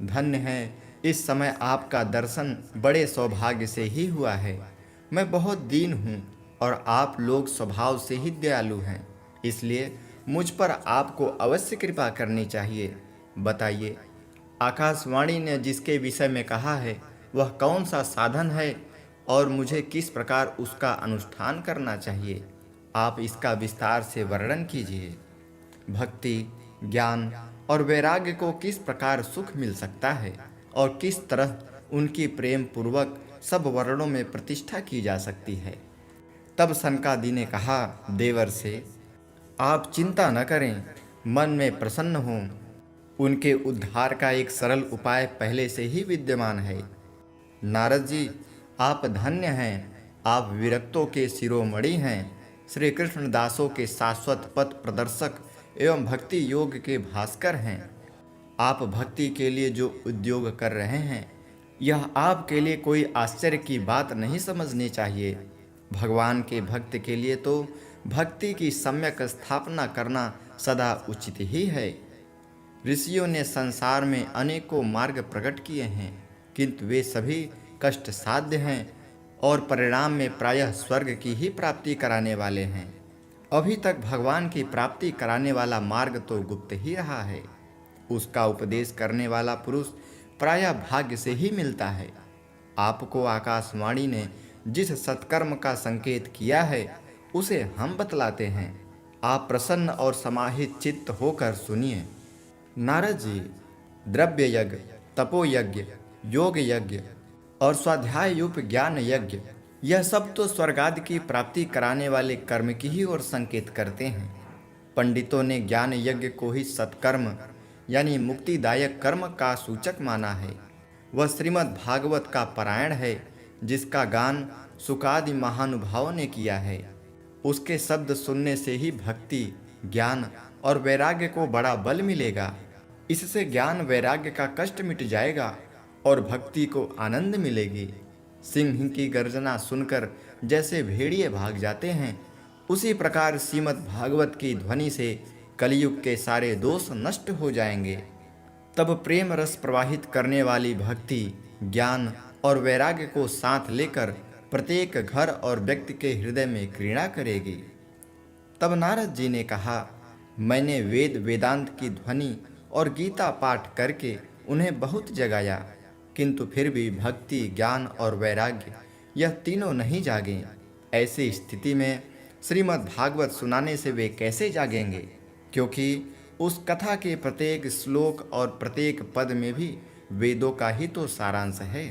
धन्य है, इस समय आपका दर्शन बड़े सौभाग्य से ही हुआ है। मैं बहुत दीन हूँ और आप लोग स्वभाव से ही दयालु हैं, इसलिए मुझ पर आपको अवश्य कृपा करनी चाहिए। बताइए, आकाशवाणी ने जिसके विषय में कहा है वह कौन सा साधन है और मुझे किस प्रकार उसका अनुष्ठान करना चाहिए? आप इसका विस्तार से वर्णन कीजिए। भक्ति, ज्ञान और वैराग्य को किस प्रकार सुख मिल सकता है और किस तरह उनकी प्रेम पूर्वक सब वर्णों में प्रतिष्ठा की जा सकती है। तब सनकादि ने कहा देवर से, आप चिंता न करें, मन में प्रसन्न हों। उनके उद्धार का एक सरल उपाय पहले से ही विद्यमान है। नारद जी, आप धन्य हैं, आप विरक्तों के शिरोमणि हैं, श्री कृष्ण दासों के शाश्वत पथ प्रदर्शक एवं भक्ति योग के भास्कर हैं। आप भक्ति के लिए जो उद्योग कर रहे हैं, यह आपके लिए कोई आश्चर्य की बात नहीं समझनी चाहिए। भगवान के भक्त के लिए तो भक्ति की सम्यक स्थापना करना सदा उचित ही है। ऋषियों ने संसार में अनेकों मार्ग प्रकट किए हैं, किंतु वे सभी कष्ट साध्य हैं और परिणाम में प्रायः स्वर्ग की ही प्राप्ति कराने वाले हैं। अभी तक भगवान की प्राप्ति कराने वाला मार्ग तो गुप्त ही रहा है। उसका उपदेश करने वाला पुरुष प्रायः भाग्य से ही मिलता है। आपको आकाशवाणी ने जिस सत्कर्म का संकेत किया है उसे हम बतलाते हैं। आप प्रसन्न और समाहित चित्त होकर सुनिए। नारद जी, द्रव्य यज्ञ, तपो यज्ञ, योग यज्ञ और स्वाध्याय युप ज्ञान यज्ञ, यह सब तो स्वर्गादि की प्राप्ति कराने वाले कर्म की ही ओर संकेत करते हैं। पंडितों ने ज्ञान यज्ञ को ही सत्कर्म यानी मुक्तिदायक कर्म का सूचक माना है। वह श्रीमद् भागवत का पारायण है, जिसका गान सुकादि महानुभावों ने किया है। उसके शब्द सुनने से ही भक्ति, ज्ञान और वैराग्य को बड़ा बल मिलेगा। इससे ज्ञान वैराग्य का कष्ट मिट जाएगा और भक्ति को आनंद मिलेगी। सिंह की गर्जना सुनकर जैसे भेड़िए भाग जाते हैं, उसी प्रकार श्रीमद् भागवत की ध्वनि से कलयुग के सारे दोष नष्ट हो जाएंगे। तब प्रेम रस प्रवाहित करने वाली भक्ति, ज्ञान और वैराग्य को साथ लेकर प्रत्येक घर और व्यक्ति के हृदय में क्रीड़ा करेगी। तब नारद जी ने कहा, मैंने वेद वेदांत की ध्वनि और गीता पाठ करके उन्हें बहुत जगाया, किंतु फिर भी भक्ति, ज्ञान और वैराग्य यह तीनों नहीं जागे। ऐसी स्थिति में श्रीमद् भागवत सुनाने से वे कैसे जागेंगे? क्योंकि उस कथा के प्रत्येक श्लोक और प्रत्येक पद में भी वेदों का ही तो सारांश है।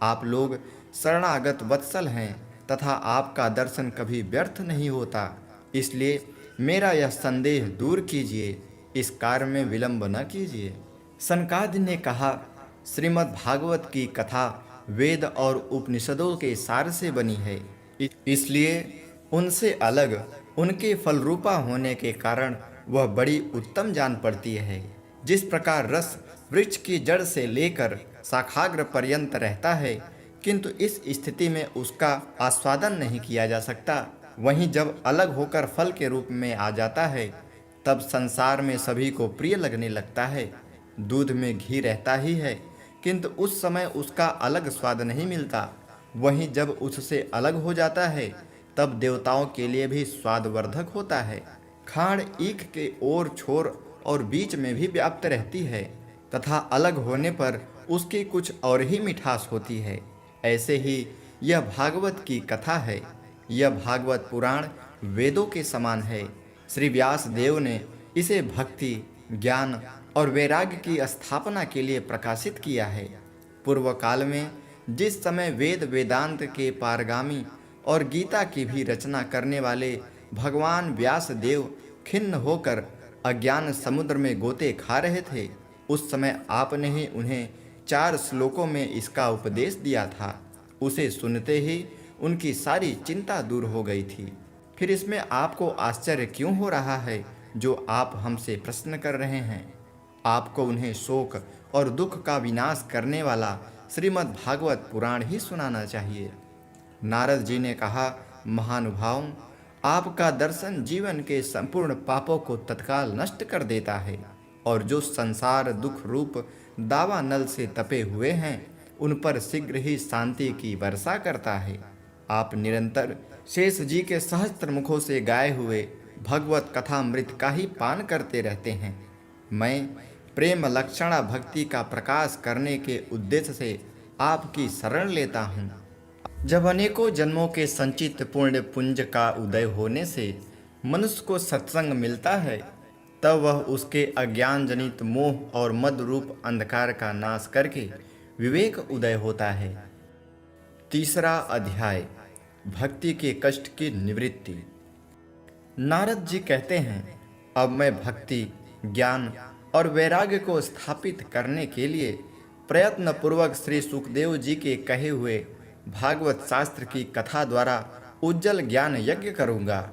आप लोग शरणागत वत्सल हैं तथा आपका दर्शन कभी व्यर्थ नहीं होता, इसलिए मेरा यह संदेह दूर कीजिए, इस कार्य में विलंब न कीजिए। सनकादि ने कहा, श्रीमद् भागवत की कथा वेद और उपनिषदों के सार से बनी है, इसलिए उनसे अलग उनके फलरूपा होने के कारण वह बड़ी उत्तम जान पड़ती है। जिस प्रकार रस वृक्ष की जड़ से लेकर शाखाग्र पर्यंत रहता है, किंतु इस स्थिति में उसका आस्वादन नहीं किया जा सकता, वहीं जब अलग होकर फल के रूप में आ जाता है तब संसार में सभी को प्रिय लगने लगता है। दूध में घी रहता ही है, किंतु उस समय उसका अलग स्वाद नहीं मिलता। वहीं जब उससे अलग हो जाता है तब देवताओं के लिए भी स्वादवर्धक होता है। खांड ईख के ओर छोर और बीच में भी व्याप्त रहती है तथा अलग होने पर उसकी कुछ और ही मिठास होती है। ऐसे ही यह भागवत की कथा है। यह भागवत पुराण वेदों के समान है। श्री व्यास देव ने इसे भक्ति, ज्ञान और वैराग्य की स्थापना के लिए प्रकाशित किया है। पूर्व काल में जिस समय वेद वेदांत के पारगामी और गीता की भी रचना करने वाले भगवान व्यास देव खिन्न होकर अज्ञान समुद्र में गोते खा रहे थे, उस समय आपने ही उन्हें 4 श्लोकों में इसका उपदेश दिया था। उसे सुनते ही उनकी सारी चिंता दूर हो गई थी। फिर इसमें आपको आश्चर्य क्यों हो रहा है जो आप हमसे प्रश्न कर रहे हैं? आपको उन्हें शोक और दुख का विनाश करने वाला श्रीमद् भागवत पुराण ही सुनाना चाहिए। नारद जी ने कहा, महानुभाव, आपका दर्शन जीवन के संपूर्ण पापों को तत्काल नष्ट कर देता है और जो संसार दुख रूप दावा नल से तपे हुए हैं उन पर शीघ्र ही शांति की वर्षा करता है। आप निरंतर शेष जी के सहस्त्र मुखों से गाए हुए भगवत कथामृत का ही पान करते रहते हैं। मैं प्रेम लक्षणा भक्ति का प्रकाश करने के उद्देश्य से आपकी शरण लेता हूँ। जब अनेकों जन्मों के संचित पुण्य पुंज का उदय होने से मनुष्य को सत्संग मिलता है, तब वह उसके अज्ञान जनित मोह और मद रूप अंधकार का नाश करके विवेक उदय होता है। तीसरा अध्याय, भक्ति के कष्ट की निवृत्ति। नारद जी कहते हैं, अब मैं भक्ति, ज्ञान और वैराग्य को स्थापित करने के लिए प्रयत्न पूर्वक श्री सुखदेव जी के कहे हुए भागवत शास्त्र की कथा द्वारा उज्जवल ज्ञान यज्ञ करूंगा।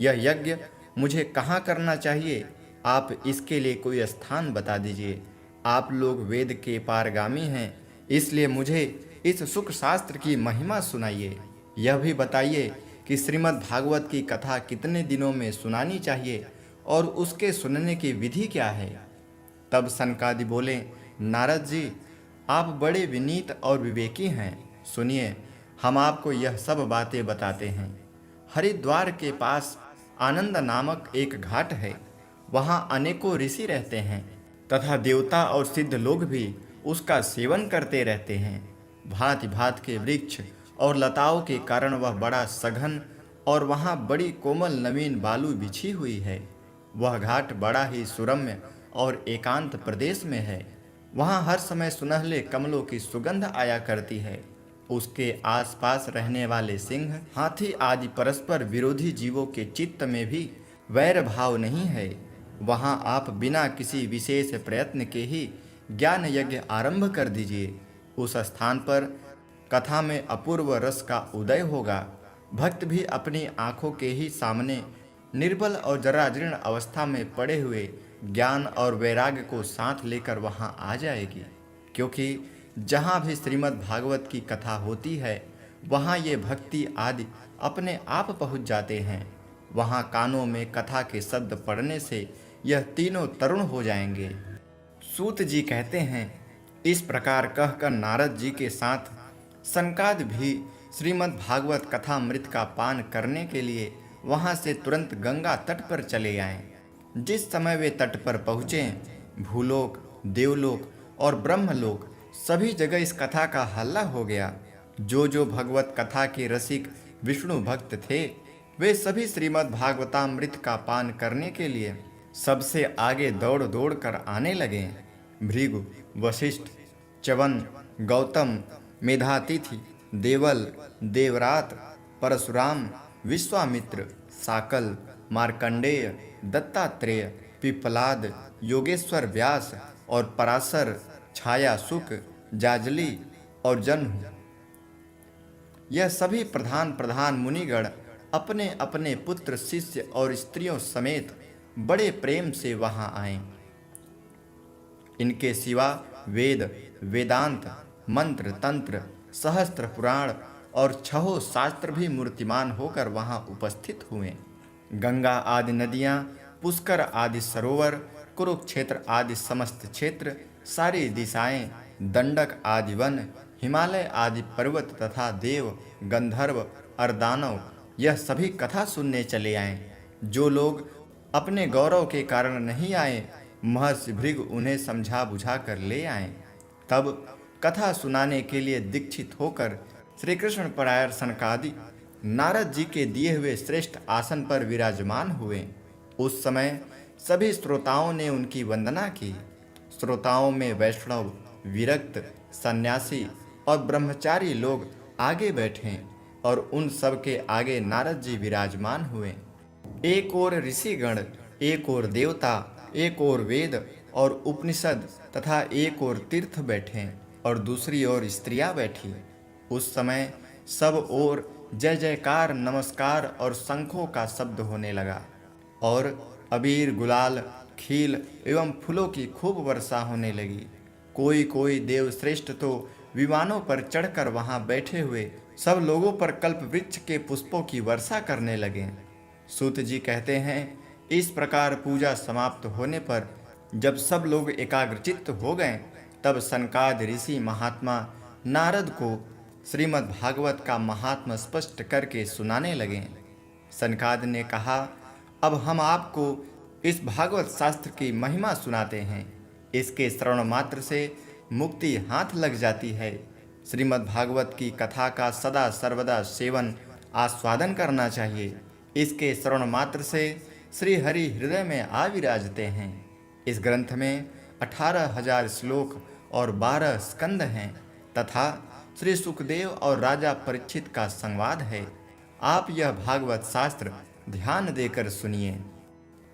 यह यज्ञ मुझे कहाँ करना चाहिए? आप इसके लिए कोई स्थान बता दीजिए। आप लोग वेद के पारगामी हैं, इसलिए मुझे इस सुख शास्त्र की महिमा सुनाइए। यह भी बताइए कि श्रीमद् भागवत की कथा कितने दिनों में सुनानी चाहिए और उसके सुनने की विधि क्या है? तब सनकादि बोले, नारद जी, आप बड़े विनीत और विवेकी हैं। सुनिए, हम आपको यह सब बातें बताते हैं। हरिद्वार के पास आनंद नामक एक घाट है। वहाँ अनेकों ऋषि रहते हैं तथा देवता और सिद्ध लोग भी उसका सेवन करते रहते हैं। भांति भांति के वृक्ष और लताओं के कारण वह बड़ा सघन और वहाँ बड़ी कोमल नवीन बालू बिछी हुई है। वह घाट बड़ा ही सुरम्य और एकांत प्रदेश में है। वहाँ हर समय सुनहले कमलों की सुगंध आया करती है। उसके आसपास रहने वाले सिंह, हाथी आदि परस्पर विरोधी जीवों के चित्त में भी वैर भाव नहीं है। वहाँ आप बिना किसी विशेष प्रयत्न के ही ज्ञान यज्ञ आरंभ कर दीजिए। उस स्थान पर कथा में अपूर्व रस का उदय होगा। भक्त भी अपनी आंखों के ही सामने निर्बल और जराजीर्ण अवस्था में पड़े हुए ज्ञान और वैराग्य को साथ लेकर वहाँ आ जाएगी। क्योंकि जहाँ भी श्रीमद् भागवत की कथा होती है वहाँ ये भक्ति आदि अपने आप पहुँच जाते हैं। वहाँ कानों में कथा के शब्द पढ़ने से यह तीनों तरुण हो जाएंगे। सूत जी कहते हैं, इस प्रकार कहकर नारद जी के साथ सनकादि भी श्रीमद् भागवत कथामृत का पान करने के लिए वहाँ से तुरंत गंगा तट पर चले आए। जिस समय वे तट पर पहुँचे, भूलोक, देवलोक और ब्रह्मलोक सभी जगह इस कथा का हल्ला हो गया। जो भगवत कथा के रसिक विष्णु भक्त थे, वे सभी श्रीमद् भागवतामृत का पान करने के लिए सबसे आगे दौड़ दौड़ कर आने लगे। भृगु, वशिष्ठ, च्यवन, गौतम, मेधातिथि, देवल, देवरात, परशुराम, विश्वामित्र, साकल, मार्कंडेय, दत्तात्रेय, पिप्पलाद, योगेश्वर व्यास और पराशर, छाया सुक, जाजली और जन्म, यह सभी प्रधान प्रधान मुनिगण अपने अपने पुत्र, शिष्य और स्त्रियों समेत बड़े प्रेम से वहां आए। इनके सिवा वेद, वेदांत, मंत्र, तंत्र, सहस्त्र पुराण और छहों शास्त्र भी मूर्तिमान होकर वहां उपस्थित हुए। गंगा आदि नदियां, पुष्कर आदि सरोवर, कुरुक्षेत्र आदि समस्त क्षेत्र, सारी दिशाएं, दंडक आदि वन, हिमालय आदि पर्वत तथा देव, गंधर्व और दानव, यह सभी कथा सुनने चले आए। जो लोग अपने गौरव के कारण नहीं आए, महर्षि भृगु उन्हें समझा बुझा कर ले आए। तब कथा सुनाने के लिए दीक्षित होकर श्री कृष्ण परायर सनकादि नारद जी के दिए हुए श्रेष्ठ आसन पर विराजमान हुए। उस समय सभी श्रोताओं ने उनकी वंदना की। श्रोताओं में वैष्णव, विरक्त, सन्यासी और ब्रह्मचारी लोग आगे बैठे और उन सब के आगे नारद जी विराजमान हुए। एक ओर ऋषिगण, एक ओर देवता, एक ओर वेद और उपनिषद तथा एक ओर तीर्थ बैठे और दूसरी ओर स्त्रियां बैठी। उस समय सब ओर जय जयकार, नमस्कार और शंखों का शब्द होने लगा और अबीर, गुलाल, खील एवं फूलों की खूब वर्षा होने लगी। कोई कोई देव श्रेष्ठ तो विमानों पर चढ़कर वहां बैठे हुए सब लोगों पर कल्प वृक्ष के पुष्पों की वर्षा करने लगे। सूत जी कहते हैं, इस प्रकार पूजा समाप्त होने पर जब सब लोग एकाग्रचित्त हो गए, तब सनकादि ऋषि महात्मा नारद को श्रीमद् भागवत का महात्म्य स्पष्ट करके सुनाने लगे। सनकादि ने कहा, अब हम आपको इस भागवत शास्त्र की महिमा सुनाते हैं। इसके श्रवण मात्र से मुक्ति हाथ लग जाती है। श्रीमद् भागवत की कथा का सदा सर्वदा सेवन, आस्वादन करना चाहिए। इसके श्रवण मात्र से श्री हरि हृदय में आ विराजते हैं। इस ग्रंथ में 18,000 श्लोक और 12 स्कंद हैं तथा श्री सुखदेव और राजा परीक्षित का संवाद है। आप यह भागवत शास्त्र ध्यान देकर सुनिए।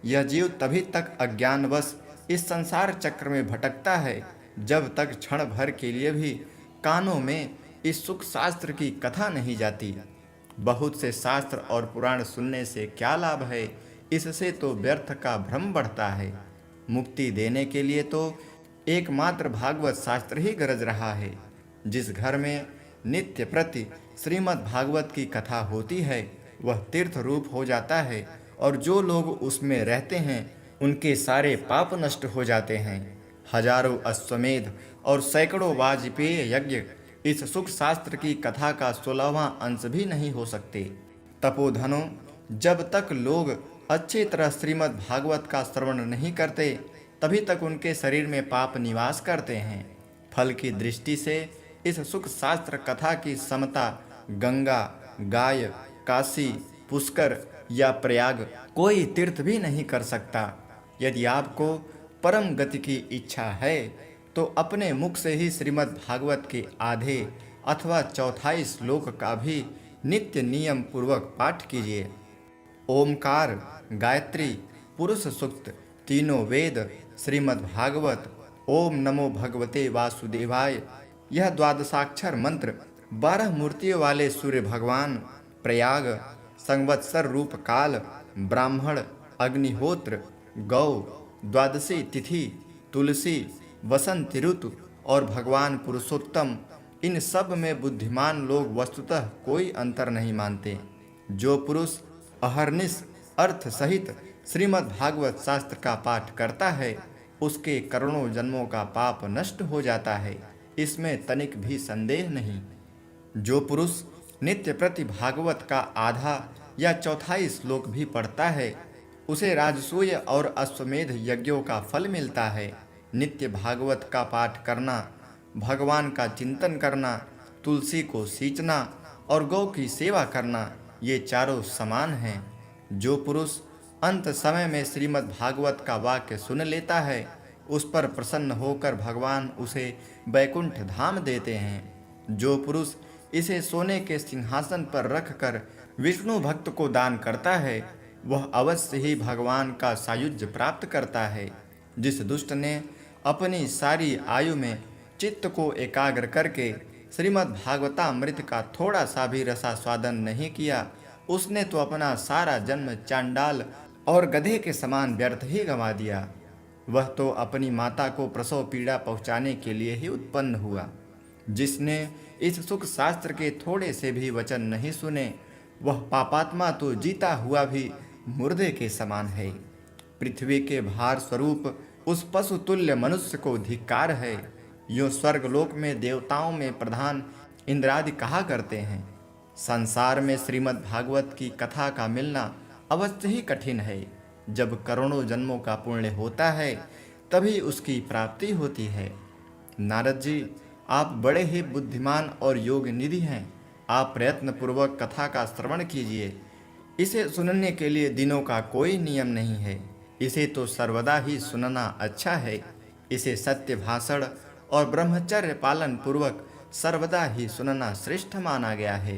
यह जीव तभी तक अज्ञानवश इस संसार चक्र में भटकता है जब तक क्षण भर के लिए भी कानों में इस सुख शास्त्र की कथा नहीं जाती। बहुत से शास्त्र और पुराण सुनने से क्या लाभ है, इससे तो व्यर्थ का भ्रम बढ़ता है। मुक्ति देने के लिए तो एकमात्र भागवत शास्त्र ही गरज रहा है। जिस घर में नित्य प्रति श्रीमद् भागवत की कथा होती है, वह तीर्थ रूप हो जाता है और जो लोग उसमें रहते हैं उनके सारे पाप नष्ट हो जाते हैं। हजारों अश्वमेध और सैकड़ों वाजपेय यज्ञ इस सुख शास्त्र की कथा का 16वां अंश भी नहीं हो सकते। तपोधनों, जब तक लोग अच्छी तरह श्रीमद् भागवत का श्रवण नहीं करते, तभी तक उनके शरीर में पाप निवास करते हैं। फल की दृष्टि से इस सुख शास्त्र कथा की समता गंगा, गाय, काशी, पुष्कर या प्रयाग कोई तीर्थ भी नहीं कर सकता। यदि आपको परम गति की इच्छा है तो अपने मुख से ही श्रीमद् भागवत के आधे अथवा चौथाई श्लोक का भी नित्य नियम पूर्वक पाठ कीजिए। ओमकार, गायत्री, पुरुष सूक्त, तीनों वेद, श्रीमद् भागवत, ओम नमो भगवते वासुदेवाय, यह द्वादशाक्षर मंत्र 12 मूर्तियों वाले सूर्य भगवान, प्रयाग, संवत्सर रूप काल, ब्राह्मण, अग्निहोत्र, गौ, द्वादशी तिथि, तुलसी, वसंत ऋतु और भगवान पुरुषोत्तम, इन सब में बुद्धिमान लोग वस्तुतः कोई अंतर नहीं मानते। जो पुरुष अहर्निश अर्थ सहित श्रीमद् भागवत शास्त्र का पाठ करता है, उसके करोड़ों जन्मों का पाप नष्ट हो जाता है, इसमें तनिक भी संदेह नहीं। जो पुरुष नित्य प्रति भागवत का आधा या चौथाई श्लोक भी पढ़ता है, उसे राजसूय और अश्वमेध यज्ञों का फल मिलता है। नित्य भागवत का पाठ करना, भगवान का चिंतन करना, तुलसी को सींचना और गौ की सेवा करना, ये चारों समान हैं। जो पुरुष अंत समय में श्रीमद् भागवत का वाक्य सुन लेता है, उस पर प्रसन्न होकर भगवान उसे वैकुंठ धाम देते हैं। जो पुरुष इसे सोने के सिंहासन पर रखकर विष्णु भक्त को दान करता है, वह अवश्य ही भगवान का सायुज्य प्राप्त करता है। जिस दुष्ट ने अपनी सारी आयु में चित्त को एकाग्र करके श्रीमद् भागवतामृत का थोड़ा सा भी रसास्वादन नहीं किया, उसने तो अपना सारा जन्म चांडाल और गधे के समान व्यर्थ ही गंवा दिया। वह तो अपनी माता को प्रसव पीड़ा पहुंचाने के लिए ही उत्पन्न हुआ। जिसने इस सुख शास्त्र के थोड़े से भी वचन नहीं सुने, वह पापात्मा तो जीता हुआ भी मुर्दे के समान है। पृथ्वी के भार स्वरूप उस पशु तुल्य मनुष्य को धिक्कार है। यो स्वर्गलोक में देवताओं में प्रधान इंद्रादि कहा करते हैं। संसार में श्रीमद् भागवत की कथा का मिलना अवश्य ही कठिन है। जब करोड़ों जन्मों का पुण्य होता है तभी उसकी प्राप्ति होती है। नारद जी, आप बड़े ही बुद्धिमान और योग निधि हैं। आप प्रयत्न पूर्वक कथा का श्रवण कीजिए। इसे सुनने के लिए दिनों का कोई नियम नहीं है। इसे तो सर्वदा ही सुनना अच्छा है। इसे सत्य भाषण और ब्रह्मचर्य पालन पूर्वक सर्वदा ही सुनना श्रेष्ठ माना गया है।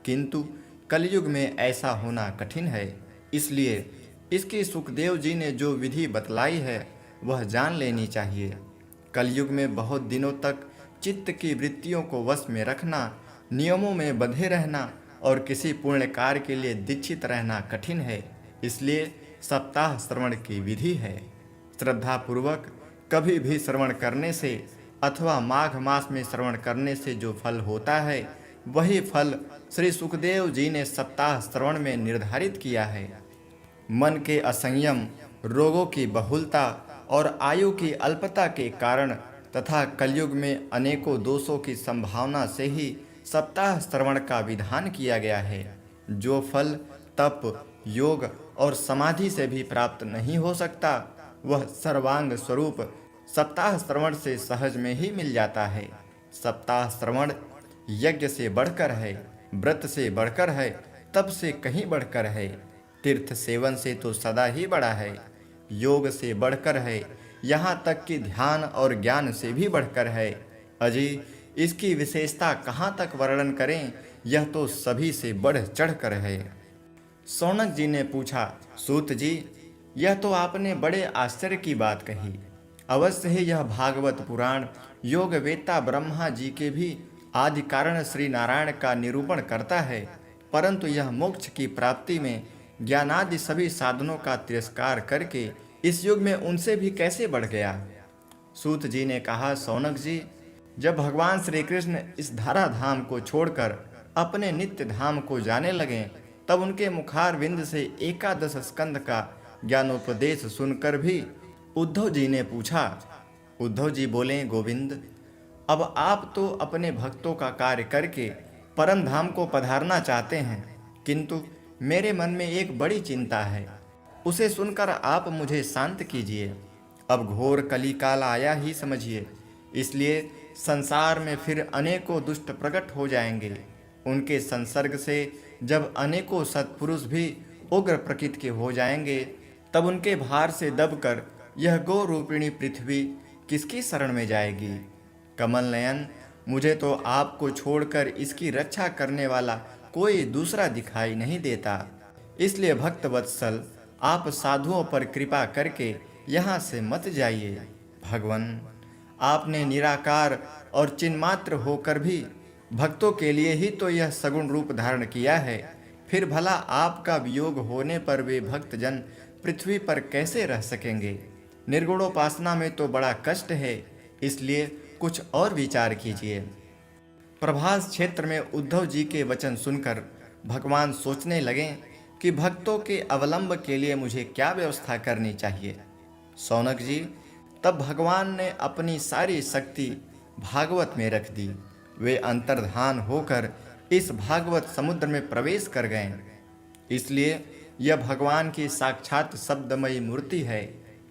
किंतु कलयुग में ऐसा होना कठिन है। इसलिए इसकी सुखदेव जी ने जो विधि बतलाई है वह जान लेनी चाहिए। कलयुग में बहुत दिनों तक चित्त की वृत्तियों को वश में रखना, नियमों में बंधे रहना और किसी पुण्य कार्य के लिए दीक्षित रहना कठिन है। इसलिए सप्ताह श्रवण की विधि है। श्रद्धा पूर्वक कभी भी श्रवण करने से अथवा माघ मास में श्रवण करने से जो फल होता है वही फल श्री सुखदेव जी ने सप्ताह श्रवण में निर्धारित किया है। मन के असंयम, रोगों की बहुलता और आयु की अल्पता के कारण तथा कलयुग में अनेकों दोषों की संभावना से ही सप्ताह श्रवण का विधान किया गया है। जो फल तप, योग और समाधि से भी प्राप्त नहीं हो सकता, वह सर्वांग स्वरूप सप्ताह श्रवण से सहज में ही मिल जाता है। सप्ताह श्रवण यज्ञ से बढ़कर है, व्रत से बढ़कर है, तप से कहीं बढ़कर है, तीर्थ सेवन से तो सदा ही बड़ा है, योग से बढ़कर है, यहाँ तक कि ध्यान और ज्ञान से भी बढ़कर है। अजी, इसकी विशेषता कहाँ तक वर्णन करें, यह तो सभी से बढ़ चढ़ कर है। शौनक जी ने पूछा, सूत जी, यह तो आपने बड़े आश्चर्य की बात कही। अवश्य ही यह भागवत पुराण योग वेत्ता ब्रह्मा जी के भी आदि कारण श्री नारायण का निरूपण करता है, परंतु यह मोक्ष की प्राप्ति में ज्ञानादि सभी साधनों का तिरस्कार करके इस युग में उनसे भी कैसे बढ़ गया। सूत जी ने कहा, शौनक जी, जब भगवान श्री कृष्ण इस धरा धाम को छोड़कर अपने नित्य धाम को जाने लगे, तब उनके मुखार विंद से एकादश स्कंद का ज्ञानोपदेश सुनकर भी उद्धव जी ने पूछा। उद्धव जी बोले, गोविंद, अब आप तो अपने भक्तों का कार्य करके परम धाम को पधारना चाहते हैं, किंतु मेरे मन में एक बड़ी चिंता है। उसे सुनकर आप मुझे शांत कीजिए। अब घोर कलिकाल आया ही समझिए। इसलिए संसार में फिर अनेकों दुष्ट प्रकट हो जाएंगे। उनके संसर्ग से जब अनेकों सत्पुरुष भी उग्र प्रकृति के हो जाएंगे, तब उनके भार से दबकर यह गो रूपिणी पृथ्वी किसकी शरण में जाएगी। कमल नयन, मुझे तो आपको छोड़कर इसकी रक्षा करने वाला कोई दूसरा दिखाई नहीं देता। इसलिए भक्त वत्सल, आप साधुओं पर कृपा करके यहाँ से मत जाइए। भगवान, आपने निराकार और चिन्मात्र होकर भी भक्तों के लिए ही तो यह सगुण रूप धारण किया है। फिर भला आपका वियोग होने पर वे भक्तजन पृथ्वी पर कैसे रह सकेंगे। निर्गुणोपासना में तो बड़ा कष्ट है, इसलिए कुछ और विचार कीजिए। प्रभास क्षेत्र में उद्धव जी के वचन सुनकर भगवान सोचने लगे कि भक्तों के अवलंब के लिए मुझे क्या व्यवस्था करनी चाहिए। शौनक जी, तब भगवान ने अपनी सारी शक्ति भागवत में रख दी। वे अंतर्धान होकर इस भागवत समुद्र में प्रवेश कर गए। इसलिए यह भगवान की साक्षात शब्दमयी मूर्ति है।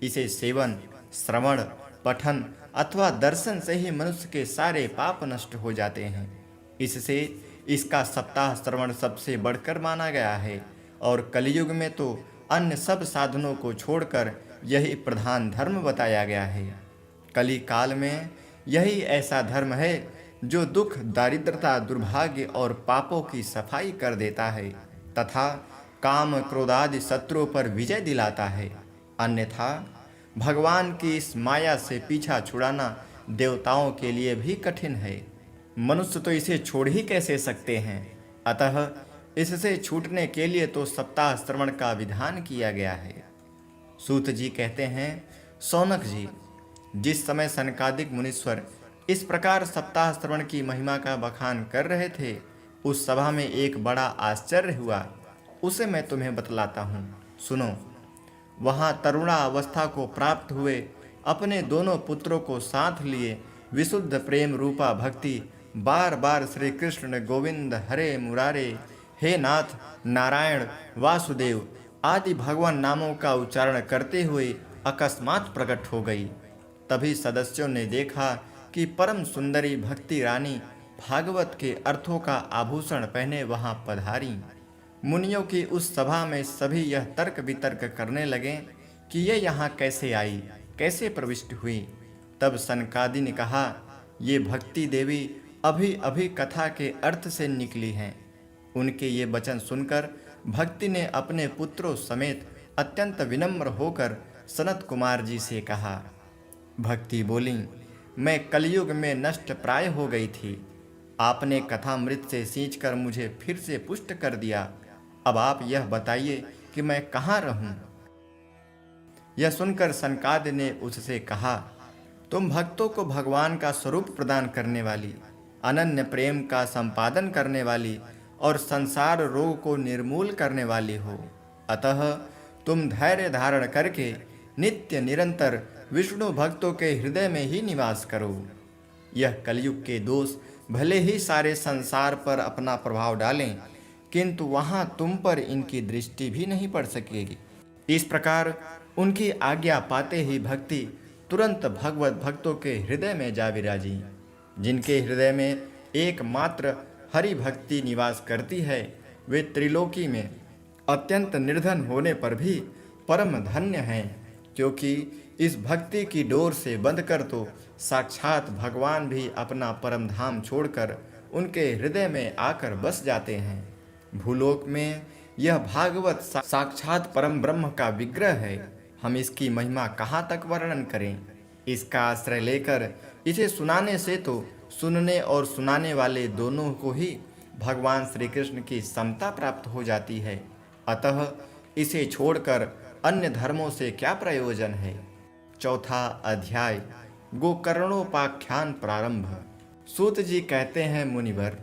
इसे सेवन, श्रवण, पठन अथवा दर्शन से ही मनुष्य के सारे पाप नष्ट हो जाते हैं। इससे इसका सप्ताह श्रवण सबसे बढ़कर माना गया है और कलयुग में तो अन्य सब साधनों को छोड़कर यही प्रधान धर्म बताया गया है। कली काल में यही ऐसा धर्म है जो दुख, दारिद्रता, दुर्भाग्य और पापों की सफाई कर देता है तथा काम, क्रोधादि शत्रुओं पर विजय दिलाता है। अन्यथा भगवान की इस माया से पीछा छुड़ाना देवताओं के लिए भी कठिन है। मनुष्य तो इसे छोड़ ही कैसे सकते हैं। अतः इससे छूटने के लिए तो सप्ताह श्रवण का विधान किया गया है। सूत जी कहते हैं, शौनक जी, जिस समय सनकादिक मुनीश्वर इस प्रकार सप्ताह श्रवण की महिमा का बखान कर रहे थे। उस सभा में एक बड़ा आश्चर्य हुआ, उसे मैं तुम्हें बतलाता हूँ, सुनो। वहाँ तरुणावस्था को प्राप्त हुए अपने दोनों पुत्रों को साथ लिए विशुद्ध प्रेम रूपा भक्ति बार बार श्री कृष्ण गोविंद हरे मुरारे, हे नाथ नारायण वासुदेव आदि भगवान नामों का उच्चारण करते हुए अकस्मात प्रकट हो गई। तभी सदस्यों ने देखा कि परम सुंदरी भक्ति रानी भागवत के अर्थों का आभूषण पहने वहां पधारी। मुनियों की उस सभा में सभी यह तर्क वितर्क करने लगे कि ये यहाँ कैसे आई, कैसे प्रविष्ट हुई। तब सनकादि ने कहा, ये भक्ति देवी अभी अभी कथा के अर्थ से निकली हैं। उनके ये वचन सुनकर भक्ति ने अपने पुत्रों समेत अत्यंत विनम्र होकर सनत कुमार जी से कहा। भक्ति बोली, मैं कलयुग में नष्ट प्राय हो गई थी। आपने कथामृत से सींचकर मुझे फिर से पुष्ट कर दिया। अब आप यह बताइए कि मैं कहाँ रहूं। यह सुनकर सनकादि ने उससे कहा, तुम भक्तों को भगवान का स्वरूप प्रदान करने वाली, अनन्य प्रेम का संपादन करने वाली और संसार रोग को निर्मूल करने वाली हो। अतः तुम धैर्य धारण करके नित्य निरंतर विष्णु भक्तों के हृदय में ही निवास करो। यह कलयुग के दोष भले ही सारे संसार पर अपना प्रभाव डालें, किंतु वहां तुम पर इनकी दृष्टि भी नहीं पड़ सकेगी। इस प्रकार उनकी आज्ञा पाते ही भक्ति तुरंत भगवत भक्तों के हृदय में जा विराजी। जिनके हृदय में एकमात्र हरि भक्ति निवास करती है, वे त्रिलोकी में अत्यंत निर्धन होने पर भी परम धन्य हैं, क्योंकि इस भक्ति की डोर से बंधकर तो साक्षात भगवान भी अपना परम धाम छोड़कर उनके हृदय में आकर बस जाते हैं। भूलोक में यह भागवत साक्षात परम ब्रह्म का विग्रह है। हम इसकी महिमा कहाँ तक वर्णन करें। इसका आश्रय लेकर इसे सुनाने से तो सुनने और सुनाने वाले दोनों को ही भगवान श्री कृष्ण की समता प्राप्त हो जाती है। अतः इसे छोड़कर अन्य धर्मों से क्या प्रयोजन है। चौथा अध्याय गोकर्णोपाख्यान प्रारंभ। सूत जी कहते हैं, मुनिवर,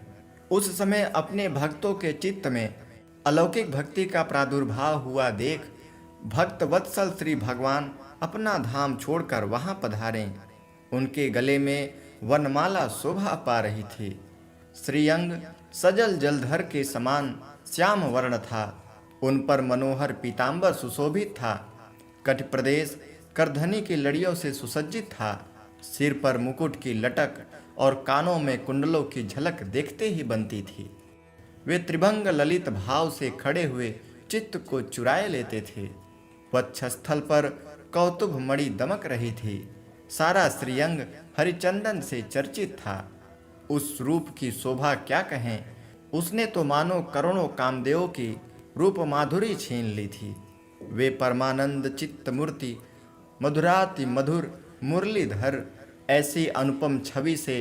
उस समय अपने भक्तों के चित्त में अलौकिक भक्ति का प्रादुर्भाव हुआ देख भक्त वत्सल श्री भगवान अपना धाम छोड़कर वहां पधारे। उनके गले में वनमाला शोभा पा रही थी। श्रीअंग सजल जलधर के समान श्याम वर्ण था। उन पर मनोहर पीतांबर सुशोभित था। कठ प्रदेश करधनी की लड़ियों से सुसज्जित था। सिर पर मुकुट की लटक और कानों में कुंडलों की झलक देखते ही बनती थी। वे त्रिभंग ललित भाव से खड़े हुए चित्त को चुराए लेते थे। वक्षस्थल पर कौतुभ मणि दमक रही थी। सारा श्रीअंग हरिचंदन से चर्चित था। उस रूप की शोभा क्या कहें। उसने तो मानो करोड़ों कामदेवों की रूप माधुरी छीन ली थी। वे परमानंद चित्त मूर्ति मधुराति मधुर मुरलीधर ऐसी अनुपम छवि से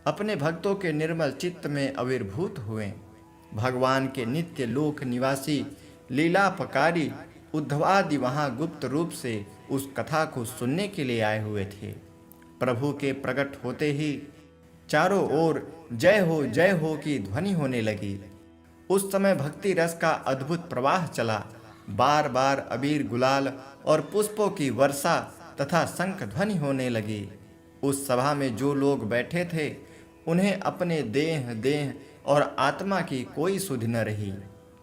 अपने भक्तों के निर्मल चित्त में आविर्भूत हुए। भगवान के नित्य लोक निवासी लीलापकारी उद्धवादि वहां गुप्त रूप से उस कथा को सुनने के लिए आए हुए थे। प्रभु के प्रकट होते ही चारों ओर जय हो की ध्वनि होने लगी। उस समय भक्ति रस का अद्भुत प्रवाह चला। बार बार अबीर गुलाल और पुष्पों की वर्षा तथा शंख ध्वनि होने लगी। उस सभा में जो लोग बैठे थे उन्हें अपने देह और आत्मा की कोई सुध न रही।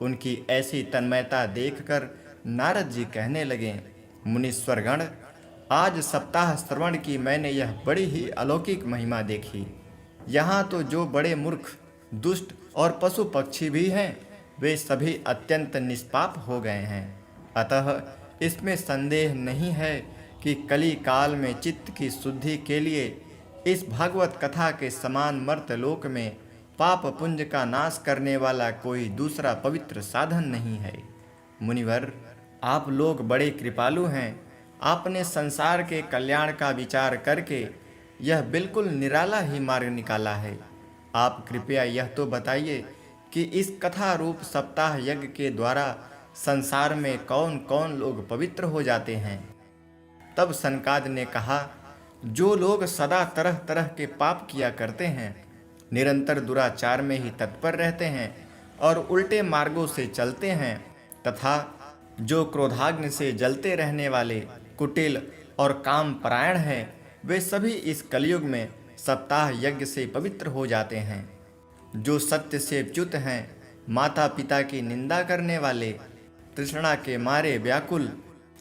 उनकी ऐसी तन्मयता देखकर नारद जी कहने लगे, मुनीश्वरगण, आज सप्ताह श्रवण की मैंने यह बड़ी ही अलौकिक महिमा देखी। यहाँ तो जो बड़े मूर्ख दुष्ट और पशु पक्षी भी हैं, वे सभी अत्यंत निष्पाप हो गए हैं। अतः इसमें संदेह नहीं है कि कली काल में चित्त की शुद्धि के लिए इस भागवत कथा के समान मर्त्यलोक में पाप पुंज का नाश करने वाला कोई दूसरा पवित्र साधन नहीं है। मुनिवर, आप लोग बड़े कृपालु हैं। आपने संसार के कल्याण का विचार करके यह बिल्कुल निराला ही मार्ग निकाला है। आप कृपया यह तो बताइए कि इस कथा रूप सप्ताह यज्ञ के द्वारा संसार में कौन कौन लोग पवित्र हो जाते हैं। तब सनकाद ने कहा, जो लोग सदा तरह तरह के पाप किया करते हैं, निरंतर दुराचार में ही तत्पर रहते हैं और उल्टे मार्गों से चलते हैं, तथा जो क्रोधाग्नि से जलते रहने वाले कुटिल और काम परायण हैं, वे सभी इस कलयुग में सप्ताह यज्ञ से पवित्र हो जाते हैं। जो सत्य से च्युत हैं, माता पिता की निंदा करने वाले, तृष्णा के मारे व्याकुल,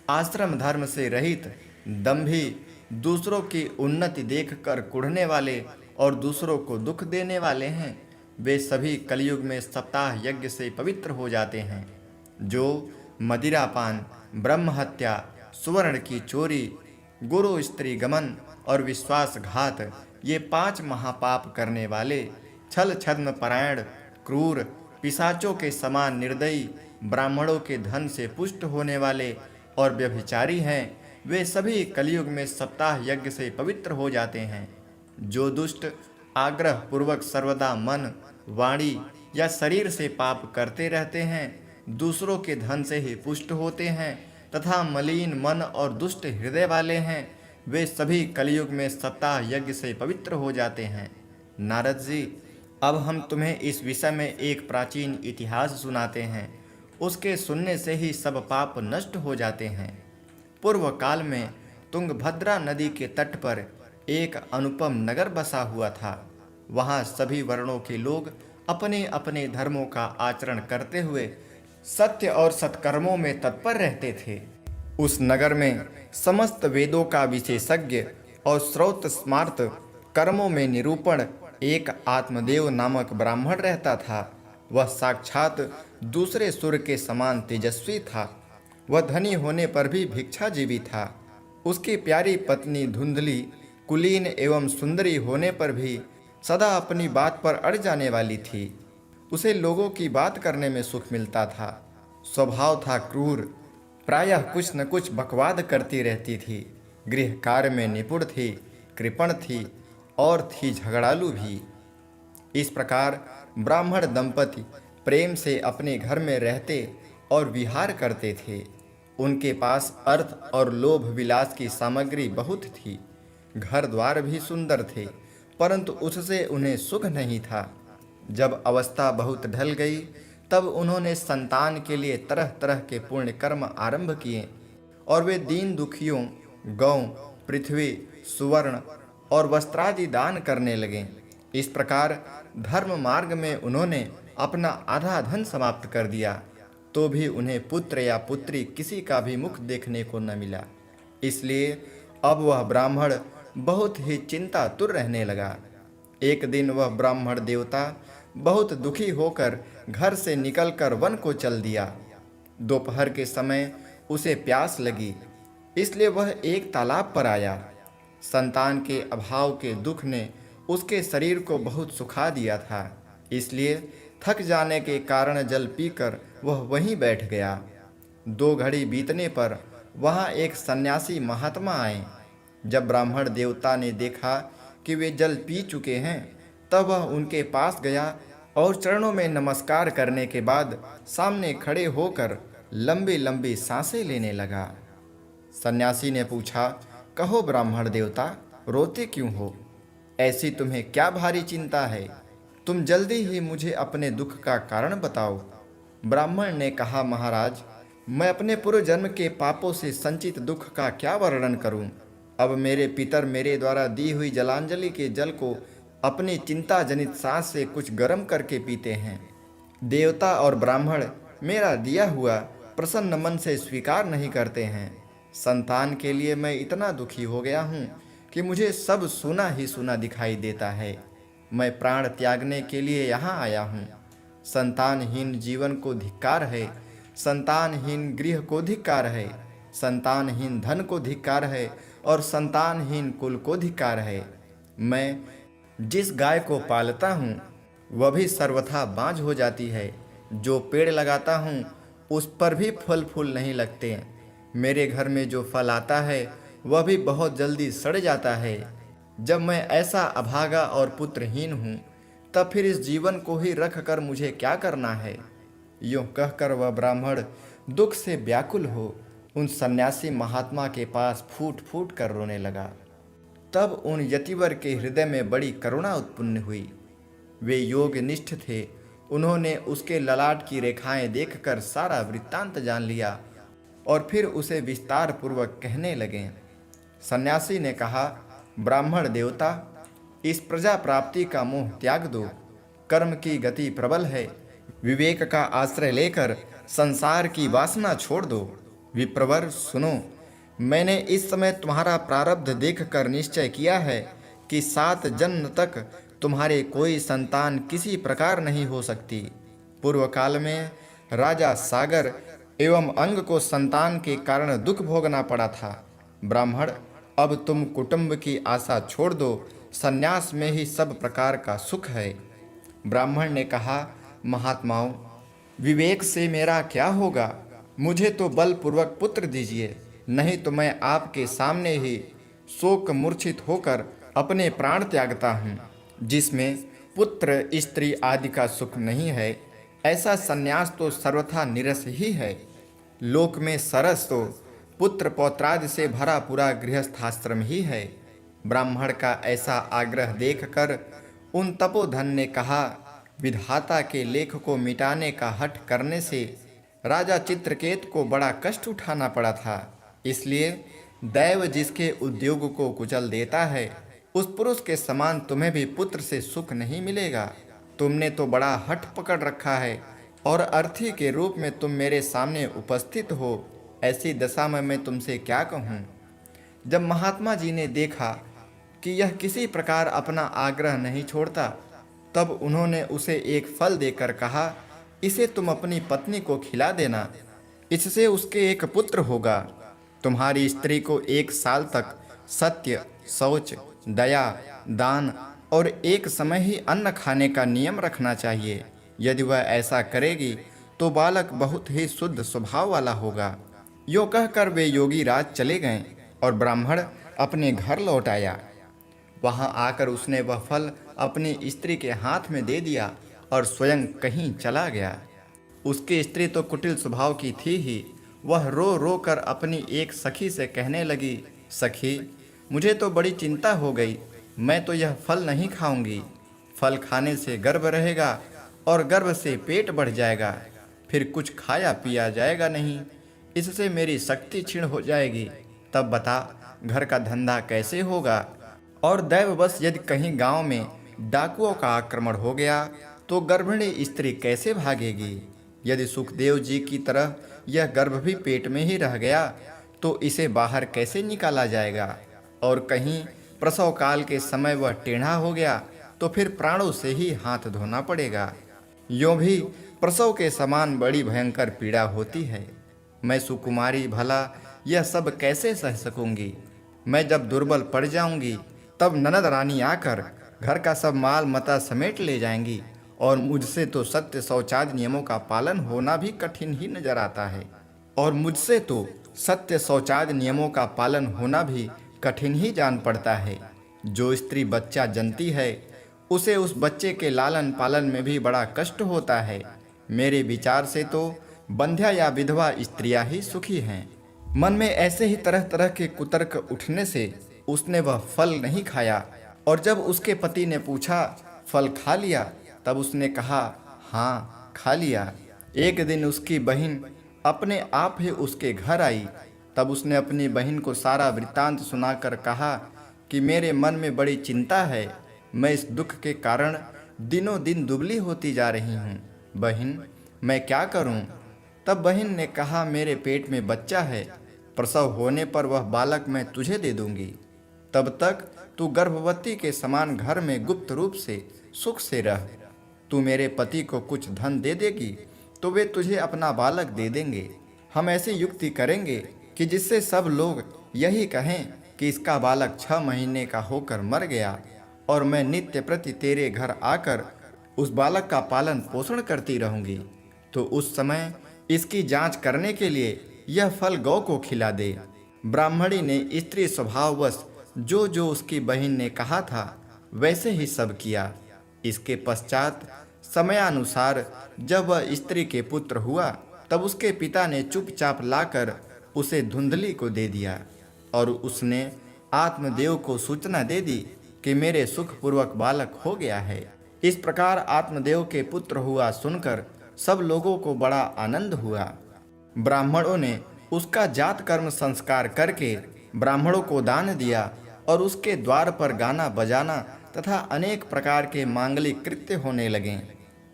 आश्रम धर्म से रहित, दंभी, दूसरों की उन्नति देखकर कुढ़ने वाले और दूसरों को दुख देने वाले हैं, वे सभी कलयुग में सप्ताह यज्ञ से पवित्र हो जाते हैं। जो मदिरापान, ब्रह्म हत्या, सुवर्ण की चोरी, गुरु स्त्री गमन और विश्वासघात, ये 5 महापाप करने वाले, छल छद्म परायण, क्रूर, पिशाचों के समान निर्दयी, ब्राह्मणों के धन से पुष्ट होने वाले और व्यभिचारी हैं, वे सभी कलयुग में सप्ताह यज्ञ से पवित्र हो जाते हैं। जो दुष्ट आग्रह पूर्वक सर्वदा मन, वाणी या शरीर से पाप करते रहते हैं, दूसरों के धन से ही पुष्ट होते हैं तथा मलिन मन और दुष्ट हृदय वाले हैं, वे सभी कलयुग में सप्ताह यज्ञ से पवित्र हो जाते हैं। नारद जी, अब हम तुम्हें इस विषय में एक प्राचीन इतिहास सुनाते हैं। उसके सुनने से ही सब पाप नष्ट हो जाते हैं। पूर्व काल में तुंगभद्रा नदी के तट पर एक अनुपम नगर बसा हुआ था। वहाँ सभी वर्णों के लोग अपने अपने धर्मों का आचरण करते हुए सत्य और सत्कर्मों में तत्पर रहते थे। उस नगर में समस्त वेदों का विशेषज्ञ और श्रौत स्मार्त कर्मों में निरूपण एक आत्मदेव नामक ब्राह्मण रहता था। वह साक्षात दूसरे सूर्य के समान तेजस्वी था। वह धनी होने पर भी भिक्षाजीवी था। उसकी प्यारी पत्नी धुंधली, कुलीन एवं सुंदरी होने पर भी सदा अपनी बात पर अड़ जाने वाली थी। उसे लोगों की बात करने में सुख मिलता था। स्वभाव था क्रूर, प्रायः कुछ न कुछ बकवाद करती रहती थी। गृह कार्य में निपुण थी, कृपण थी और थी झगड़ालू भी। इस प्रकार ब्राह्मण दंपति प्रेम से अपने घर में रहते और विहार करते थे। उनके पास अर्थ और लोभ विलास की सामग्री बहुत थी। घर द्वार भी सुंदर थे, परंतु उससे उन्हें सुख नहीं था। जब अवस्था बहुत ढल गई, तब उन्होंने संतान के लिए तरह तरह के पुण्य कर्म आरंभ किए और वे दीन दुखियों, गौ, पृथ्वी, सुवर्ण और वस्त्रादि दान करने लगे। इस प्रकार धर्म मार्ग में उन्होंने अपना आधा धन समाप्त कर दिया, तो भी उन्हें पुत्र या पुत्री किसी का भी मुख देखने को न मिला। इसलिए अब वह ब्राह्मण बहुत ही चिंतातुर रहने लगा। एक दिन वह ब्राह्मण देवता बहुत दुखी होकर घर से निकलकर वन को चल दिया। दोपहर के समय उसे प्यास लगी, इसलिए वह एक तालाब पर आया। संतान के अभाव के दुख ने उसके शरीर को बहुत सुखा दिया था, इसलिए थक जाने के कारण जल पीकर वह वहीं बैठ गया। 2 घड़ी बीतने पर वहाँ एक सन्यासी महात्मा आए। जब ब्राह्मण देवता ने देखा कि वे जल पी चुके हैं, तब वह उनके पास गया और चरणों में नमस्कार करने के बाद सामने खड़े होकर लंबी लंबी सांसें लेने लगा। सन्यासी ने पूछा, कहो ब्राह्मण देवता, रोते क्यों हो? ऐसी तुम्हें क्या भारी चिंता है? तुम जल्दी ही मुझे अपने दुख का कारण बताओ। ब्राह्मण ने कहा, महाराज, मैं अपने पूर्व जन्म के पापों से संचित दुख का क्या वर्णन करूं? अब मेरे पितर मेरे द्वारा दी हुई जलांजलि के जल को अपनी चिंता जनित सांस से कुछ गर्म करके पीते हैं। देवता और ब्राह्मण मेरा दिया हुआ प्रसन्न मन से स्वीकार नहीं करते हैं। संतान के लिए मैं इतना दुखी हो गया हूँ कि मुझे सब सुना ही सुना दिखाई देता है। मैं प्राण त्यागने के लिए यहाँ आया हूँ। संतानहीन जीवन को धिक्कार है, संतानहीन गृह को धिक्कार है, संतानहीन धन को धिक्कार है और संतानहीन कुल को धिक्कार है। मैं जिस गाय को पालता हूँ वह भी सर्वथा बाँझ हो जाती है। जो पेड़ लगाता हूँ उस पर भी फल फूल नहीं लगते। मेरे घर में जो फल आता है वह भी बहुत जल्दी सड़ जाता है। जब मैं ऐसा अभागा और पुत्रहीन हूँ, तब फिर इस जीवन को ही रख कर मुझे क्या करना है? यूँ कहकर वह ब्राह्मण दुख से व्याकुल हो उन सन्यासी महात्मा के पास फूट फूट कर रोने लगा। तब उन यतिवर के हृदय में बड़ी करुणा उत्पन्न हुई। वे योगनिष्ठ थे। उन्होंने उसके ललाट की रेखाएं देखकर सारा वृत्तांत जान लिया और फिर उसे विस्तार पूर्वक कहने लगे। सन्यासी ने कहा, ब्राह्मण देवता, इस प्रजा प्राप्ति का मोह त्याग दो। कर्म की गति प्रबल है। विवेक का आश्रय लेकर संसार की वासना छोड़ दो। विप्रवर सुनो, मैंने इस समय तुम्हारा प्रारब्ध देखकर निश्चय किया है कि 7 जन्म तक तुम्हारे कोई संतान किसी प्रकार नहीं हो सकती। पूर्व काल में राजा सागर एवं अंग को संतान के कारण दुख भोगना पड़ा था। ब्राह्मण, अब तुम कुटुंब की आशा छोड़ दो। संन्यास में ही सब प्रकार का सुख है। ब्राह्मण ने कहा, महात्माओं, विवेक से मेरा क्या होगा? मुझे तो बलपूर्वक पुत्र दीजिए, नहीं तो मैं आपके सामने ही शोक मूर्छित होकर अपने प्राण त्यागता हूँ। जिसमें पुत्र स्त्री आदि का सुख नहीं है, ऐसा संन्यास तो सर्वथा निरस ही है। लोक में सरस तो पुत्र पौत्रादि से भरा पूरा गृहस्थाश्रम ही है। ब्राह्मण का ऐसा आग्रह देखकर उन तपोधन ने कहा, विधाता के लेख को मिटाने का हठ करने से राजा चित्रकेत को बड़ा कष्ट उठाना पड़ा था। इसलिए दैव जिसके उद्योग को कुचल देता है, उस पुरुष के समान तुम्हें भी पुत्र से सुख नहीं मिलेगा। तुमने तो बड़ा हठ पकड़ रखा है और अर्थी के रूप में तुम मेरे सामने उपस्थित हो। ऐसी दशा में मैं तुमसे क्या कहूँ? जब महात्मा जी ने देखा कि यह किसी प्रकार अपना आग्रह नहीं छोड़ता, तब उन्होंने उसे एक फल देकर कहा, इसे तुम अपनी पत्नी को खिला देना, इससे उसके एक पुत्र होगा। तुम्हारी स्त्री को 1 साल तक सत्य, शौच, दया, दान और एक समय ही अन्न खाने का नियम रखना चाहिए। यदि वह ऐसा करेगी तो बालक बहुत ही शुद्ध स्वभाव वाला होगा। यो कहकर वे योगी राज चले गए और ब्राह्मण अपने घर लौट आया। वहां आकर उसने वह फल अपनी स्त्री के हाथ में दे दिया और स्वयं कहीं चला गया। उसकी स्त्री तो कुटिल स्वभाव की थी ही। वह रो रो कर अपनी एक सखी से कहने लगी, सखी, मुझे तो बड़ी चिंता हो गई। मैं तो यह फल नहीं खाऊंगी। फल खाने से गर्भ रहेगा और गर्भ से पेट बढ़ जाएगा, फिर कुछ खाया पिया जाएगा नहीं। इससे मेरी शक्ति क्षीण हो जाएगी। तब बता, घर का धंधा कैसे होगा? और दैववश यदि कहीं गांव में डाकुओं का आक्रमण हो गया तो गर्भिणी स्त्री कैसे भागेगी? यदि सुखदेव जी की तरह यह गर्भ भी पेट में ही रह गया तो इसे बाहर कैसे निकाला जाएगा? और कहीं प्रसव काल के समय वह टेढ़ा हो गया तो फिर प्राणों से ही हाथ धोना पड़ेगा। यों भी प्रसव के समान बड़ी भयंकर पीड़ा होती है। मैं सुकुमारी भला यह सब कैसे सह सकूंगी? मैं जब दुर्बल पड़ जाऊंगी तब ननद रानी आकर घर का सब माल मता समेट ले जाएंगी और मुझसे तो सत्य शौचादि नियमों का पालन होना भी कठिन ही नजर आता है। कठिन ही जान पड़ता है। जो स्त्री बच्चा जनती है उसे उस बच्चे के लालन पालन में भी बड़ा कष्ट होता है। मेरे विचार से तो बंध्या या विधवा स्त्रियां ही सुखी हैं। मन में ऐसे ही तरह तरह के कुतर्क उठने से उसने वह फल नहीं खाया और जब उसके पति ने पूछा, फल खा लिया? तब उसने कहा, हाँ, खा लिया। एक दिन उसकी बहन अपने आप ही उसके घर आई। तब उसने अपनी बहन को सारा वृत्तांत सुनाकर कहा कि मेरे मन में बड़ी चिंता है। मैं इस दुख के कारण दिनों दिन दुबली होती जा रही हूँ। बहन, मैं क्या करूँ? तब बहन ने कहा, मेरे पेट में बच्चा है। प्रसव होने पर वह बालक मैं तुझे दे दूंगी। तब तक तू गर्भवती के समान घर में गुप्त रूप से सुख से रह। तू मेरे पति को कुछ धन दे देगी तो वे तुझे अपना बालक दे देंगे। हम ऐसी युक्ति करेंगे कि जिससे सब लोग यही कहें कि इसका बालक 6 महीने का होकर मर गया और मैं नित्य प्रति तेरे घर आकर उस बालक का पालन पोषण करती रहूंगी। तो उस समय इसकी जांच करने के लिए यह फल गौ को खिला दे। ब्राह्मणी ने स्त्री स्वभाववश जो जो उसकी बहन ने कहा था वैसे ही सब किया। इसके पश्चात समयानुसार जब वह स्त्री के पुत्र हुआ तब उसके पिता ने चुपचाप लाकर उसे धुंधली को दे दिया और उसने आत्मदेव को सूचना दे दी कि मेरे सुखपूर्वक बालक हो गया है। इस प्रकार आत्मदेव के पुत्र हुआ सुनकर सब लोगों को बड़ा आनंद हुआ। ब्राह्मणों ने उसका जात कर्म संस्कार करके ब्राह्मणों को दान दिया और उसके द्वार पर गाना बजाना तथा अनेक प्रकार के मांगलिक कृत्य होने लगे।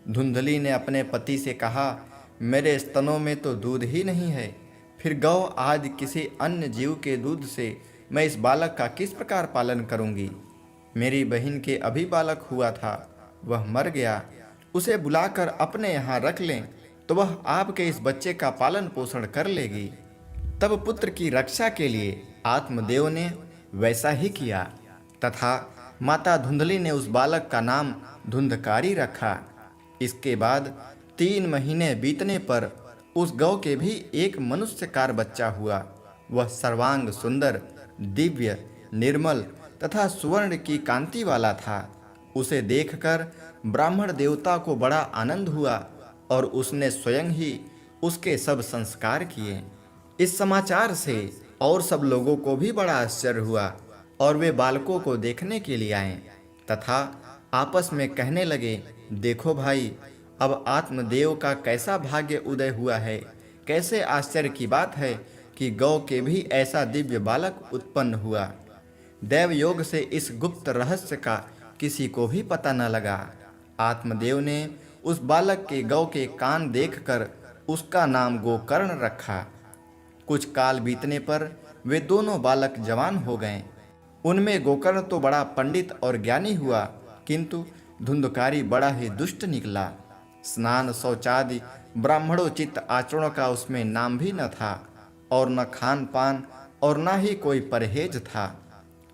धुंधली ने अपने पति से कहा, मेरे स्तनों में तो दूध ही नहीं है, फिर गौ आदि किसी अन्य जीव के दूध से मैं इस बालक का किस प्रकार पालन करूंगी। मेरी बहन के अभी बालक हुआ था, वह मर गया, उसे बुलाकर अपने यहाँ रख लें तो वह आपके इस बच्चे का पालन पोषण कर लेगी। तब पुत्र की रक्षा के लिए आत्मदेव ने वैसा ही किया तथा माता धुंधली ने उस बालक का नाम धुंधकारी रखा। इसके बाद 3 महीने बीतने पर उस गौ के भी एक मनुष्यकार बच्चा हुआ। वह सर्वांग सुंदर, दिव्य, निर्मल तथा सुवर्ण की कांति वाला था। उसे देखकर ब्राह्मण देवता को बड़ा आनंद हुआ और उसने स्वयं ही उसके सब संस्कार किए। इस समाचार से और सब लोगों को भी बड़ा आश्चर्य हुआ और वे बालकों को देखने के लिए आए तथा आपस में कहने लगे, देखो भाई, अब आत्मदेव का कैसा भाग्य उदय हुआ है। कैसे आश्चर्य की बात है कि गौ के भी ऐसा दिव्य बालक उत्पन्न हुआ। दैव योग से इस गुप्त रहस्य का किसी को भी पता न लगा। आत्मदेव ने उस बालक के गौ के कान देखकर उसका नाम गोकर्ण रखा। कुछ काल बीतने पर वे दोनों बालक जवान हो गए। उनमें गोकर्ण तो बड़ा पंडित और ज्ञानी हुआ, किंतु धुंधकारी बड़ा ही दुष्ट निकला। स्नान शौचादि ब्राह्मणोचित आचरणों का उसमें नाम भी न था और न खान पान और न ही कोई परहेज था।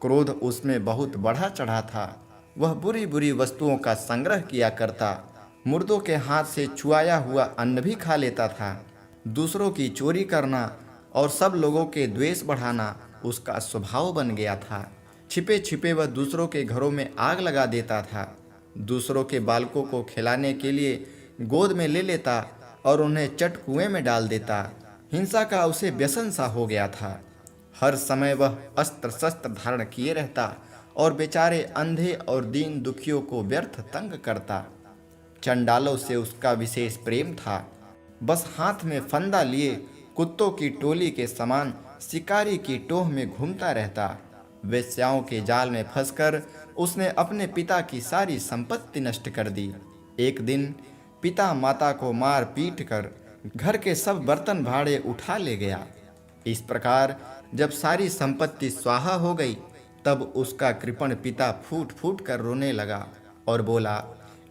क्रोध उसमें बहुत बढ़ा चढ़ा था। वह बुरी बुरी वस्तुओं का संग्रह किया करता, मुर्दों के हाथ से छुआया हुआ अन्न भी खा लेता था। दूसरों की चोरी करना और सब लोगों के द्वेष बढ़ाना उसका स्वभाव बन गया था। छिपे छिपे वह दूसरों के घरों में आग लगा देता था। दूसरों के बालकों को खिलाने के लिए गोद में ले लेता और उन्हें चट कुएं में डाल देता। हिंसा का उसे व्यसन सा हो गया था। हर समय वह अस्त्र शस्त्र धारण किए रहता और बेचारे अंधे और दीन दुखियों को व्यर्थ तंग करता। चंडालों से उसका विशेष प्रेम था। बस हाथ में फंदा लिए कुत्तों की टोली के समान शिकारी की टोह में घूमता रहता। वेश्याओं के जाल में फंसकर उसने अपने पिता की सारी संपत्ति नष्ट कर दी। एक दिन पिता माता को मार पीट कर घर के सब बर्तन भाड़े उठा ले गया। इस प्रकार जब सारी संपत्ति स्वाहा हो गई, तब उसका कृपण पिता फूट फूट कर रोने लगा और बोला,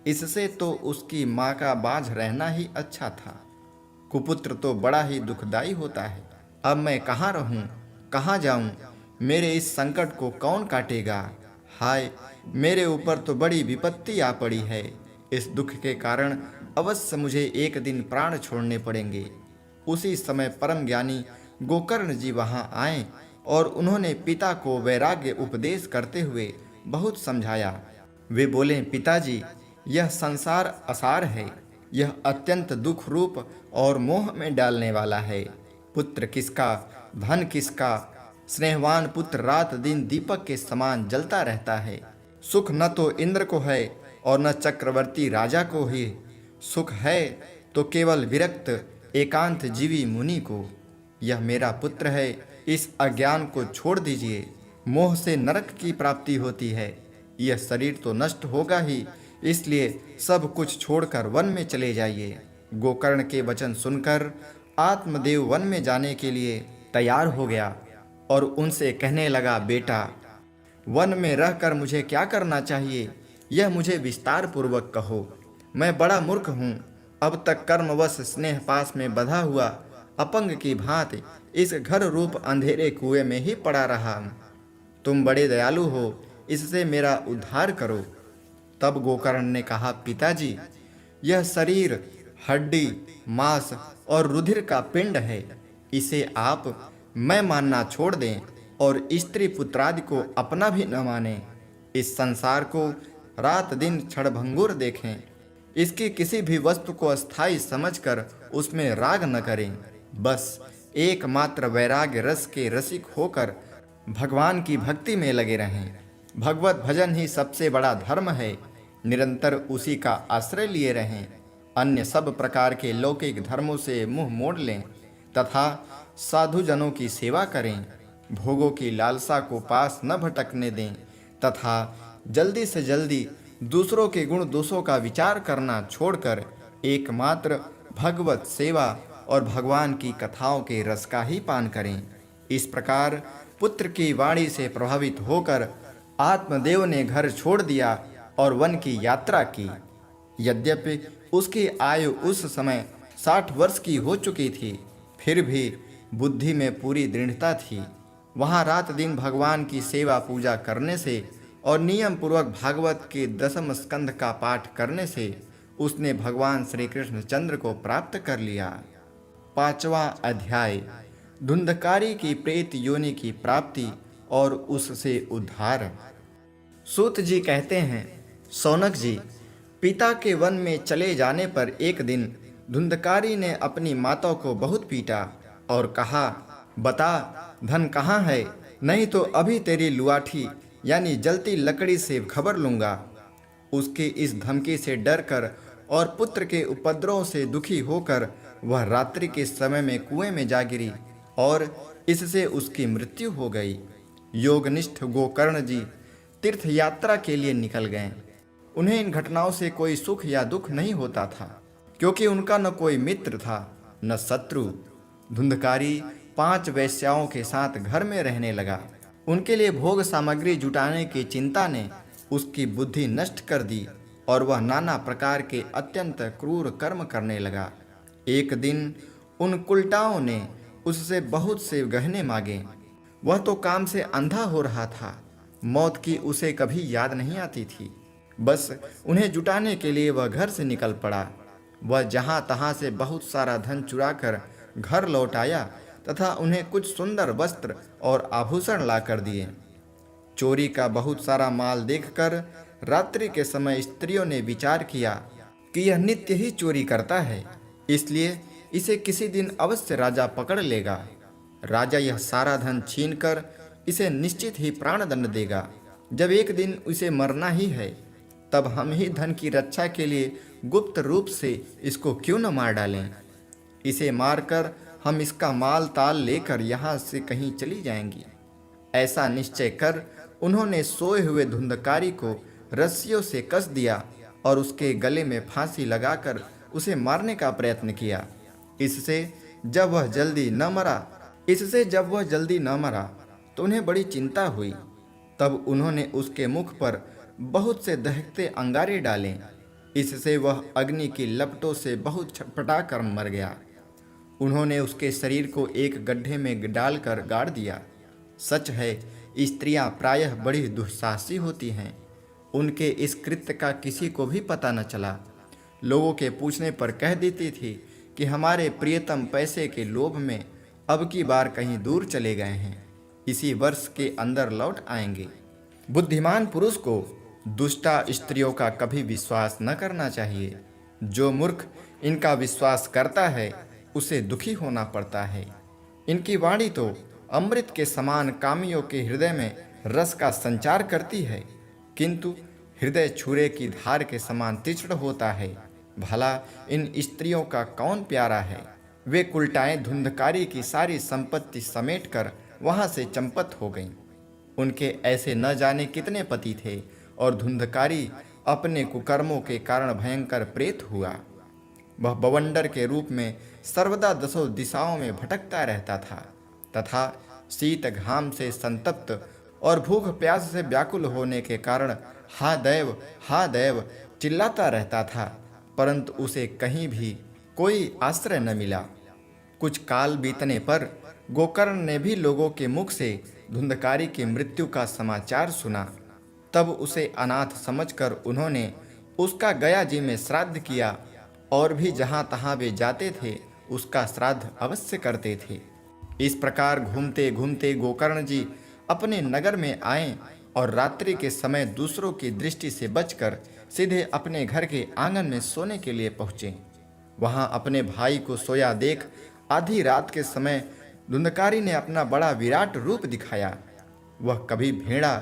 इससे तो उसकी माँ का बाझ रहना ही अच्छा था। कुपुत्र तो बड़ा ही दुखदाई होता है। अब मैं कहाँ रहूं, कहाँ जाऊं? मेरे इस संकट को कौन काटेगा? हाय, मेरे ऊपर तो बड़ी विपत्ति आ पड़ी है। इस दुख के कारण अवश्य मुझे एक दिन प्राण छोड़ने पड़ेंगे। उसी समय परम ज्ञानी गोकर्ण जी वहाँ आए और उन्होंने पिता को वैराग्य उपदेश करते हुए बहुत समझाया। वे बोले, पिताजी, यह संसार असार है। यह अत्यंत दुख रूप और मोह में डालने वाला है। पुत्र किसका, धन किसका? स्नेहवान पुत्र रात दिन दीपक के समान जलता रहता है। सुख न तो इंद्र को है और न चक्रवर्ती राजा को ही। सुख है तो केवल विरक्त एकांत जीवी मुनि को। यह मेरा पुत्र है, इस अज्ञान को छोड़ दीजिए। मोह से नरक की प्राप्ति होती है। यह शरीर तो नष्ट होगा ही, इसलिए सब कुछ छोड़कर वन में चले जाइए। गोकर्ण के वचन सुनकर आत्मदेव वन में जाने के लिए तैयार हो गया और उनसे कहने लगा, बेटा, वन में रहकर मुझे क्या करना चाहिए, यह मुझे विस्तार पूर्वक कहो। मैं बड़ा मूर्ख हूँ। अब तक कर्मवश स्नेह पास में बंधा हुआ अपंग की भांति इस घर रूप अंधेरे कुएं में ही पड़ा रहा। तुम बड़े दयालु हो, इससे मेरा उद्धार करो। तब गोकर्ण ने कहा, पिताजी, यह शरीर हड्डी, मांस और रुधिर का पिंड है। इसे आप मैं मानना छोड़ दें और स्त्री पुत्रादि को अपना भी न मानें। इस संसार को रात दिन क्षणभंगुर देखें। इसकी किसी भी वस्तु को अस्थायी समझकर उसमें राग न करें। बस एकमात्र वैराग्य रस के रसिक होकर भगवान की भक्ति में लगे रहें। भगवत भजन ही सबसे बड़ा धर्म है। निरंतर उसी का आश्रय लिए रहें। अन्य सब प्रकार के लौकिक धर्मों से मुंह मोड़ लें तथा साधुजनों की सेवा करें। भोगों की लालसा को पास न भटकने दें तथा जल्दी से जल्दी दूसरों के गुण दोषों का विचार करना छोड़कर एकमात्र भगवत सेवा और भगवान की कथाओं के रस का ही पान करें। इस प्रकार पुत्र की वाणी से प्रभावित होकर आत्मदेव ने घर छोड़ दिया और वन की यात्रा की। यद्यपि उसकी आयु उस समय 60 वर्ष की हो चुकी थी, फिर भी बुद्धि में पूरी दृढ़ता थी। वहाँ रात दिन भगवान की सेवा पूजा करने से और नियम पूर्वक भागवत के 10वें स्कंध का पाठ करने से उसने भगवान श्री कृष्णचंद्र को प्राप्त कर लिया। 5वां अध्याय, धुंधकारी की प्रेत योनि की प्राप्ति और उससे उद्धार। सूत जी कहते हैं, सौनक जी, पिता के वन में चले जाने पर एक दिन धुंधकारी ने अपनी माता को बहुत पीटा और कहा, बता धन कहाँ है, नहीं तो अभी तेरी लुआठी यानी जलती लकड़ी से खबर लूँगा। उसकी इस धमकी से डरकर और पुत्र के उपद्रव से दुखी होकर वह रात्रि के समय में कुएं में जा गिरी और इससे उसकी मृत्यु हो गई। योगनिष्ठ गोकर्ण जी तीर्थ यात्रा के लिए निकल गए। उन्हें इन घटनाओं से कोई सुख या दुख नहीं होता था, क्योंकि उनका न कोई मित्र था न शत्रु। धुंधकारी 5 वेश्याओं के साथ घर में रहने लगा। उनके लिए भोग सामग्री जुटाने की चिंता ने उसकी बुद्धि नष्ट कर दी और वह नाना प्रकार के अत्यंत क्रूर कर्म करने लगा। एक दिन उन कुलटाओं ने उससे बहुत से गहने मांगे। वह तो काम से अंधा हो रहा था। मौत की उसे कभी याद नहीं आती थी। बस उन्हें जुटाने के लिए वह घर से निकल पड़ा। वह जहाँ तहाँ से बहुत सारा धन चुराकर घर लौट आया तथा उन्हें कुछ सुंदर वस्त्र और आभूषण ला कर दिए। चोरी का बहुत सारा माल देखकर रात्रि के समय स्त्रियों ने विचार किया कि यह नित्य ही चोरी करता है, इसलिए इसे किसी दिन अवश्य राजा पकड़ लेगा। राजा यह सारा धन छीनकर इसे निश्चित ही प्राणदंड देगा। जब एक दिन उसे मरना ही है, तब हम ही धन की रक्षा के लिए गुप्त रूप से इसको क्यों न मार डालें। इसे मारकर हम इसका माल ताल लेकर यहाँ से कहीं चली जाएंगी। ऐसा निश्चय कर उन्होंने सोए हुए धुंधकारी को रस्सियों से कस दिया और उसके गले में फांसी लगाकर उसे मारने का प्रयत्न किया। इससे जब वह जल्दी न मरा तो उन्हें बड़ी चिंता हुई। तब उन्होंने उसके मुख पर बहुत से दहकते अंगारे डाले। इससे वह अग्नि की लपटों से बहुत छटपटा कर मर गया। उन्होंने उसके शरीर को एक गड्ढे में डालकर गाड़ दिया। सच है, स्त्रियां प्रायः बड़ी दुस्साहसी होती हैं। उनके इस कृत्य का किसी को भी पता न चला। लोगों के पूछने पर कह देती थी कि हमारे प्रियतम पैसे के लोभ में अब की बार कहीं दूर चले गए हैं, इसी वर्ष के अंदर लौट आएंगे। बुद्धिमान पुरुष को दुष्टा स्त्रियों का कभी विश्वास न करना चाहिए। जो मूर्ख इनका विश्वास करता है उसे दुखी होना पड़ता है। इनकी वाणी तो अमृत के समान कामियों के हृदय में रस का संचार करती है, किंतु हृदय छुरे की धार के समान तीक्ष्ण होता है। भला इन स्त्रियों का कौन प्यारा है। वे कुलटाएं धुंधकारी की सारी संपत्ति समेटकर वहां से चंपत हो गईं। उनके ऐसे न जाने कितने पति थे और धुंधकारी अपने कुकर्मों के कारण भयंकर प्रेत हुआ। वह बवंडर के रूप में सर्वदा 10 दिशाओं में भटकता रहता था तथा शीत घाम से संतप्त और भूख प्यास से व्याकुल होने के कारण हा दैव चिल्लाता रहता था, परंतु उसे कहीं भी कोई आश्रय न मिला। कुछ काल बीतने पर गोकर्ण ने भी लोगों के मुख से धुंधकारी की मृत्यु का समाचार सुना। तब उसे अनाथ समझकर उन्होंने उसका गया जी में श्राद्ध किया और भी जहाँ तहाँ वे जाते थे उसका श्राद्ध अवश्य करते थे। इस प्रकार घूमते घूमते गोकर्ण जी अपने नगर में आए और रात्रि के समय दूसरों की दृष्टि से बचकर सीधे अपने घर के आंगन में सोने के लिए पहुँचे। वहाँ अपने भाई को सोया देख आधी रात के समय धुंधकारी ने अपना बड़ा विराट रूप दिखाया। वह कभी भेड़ा,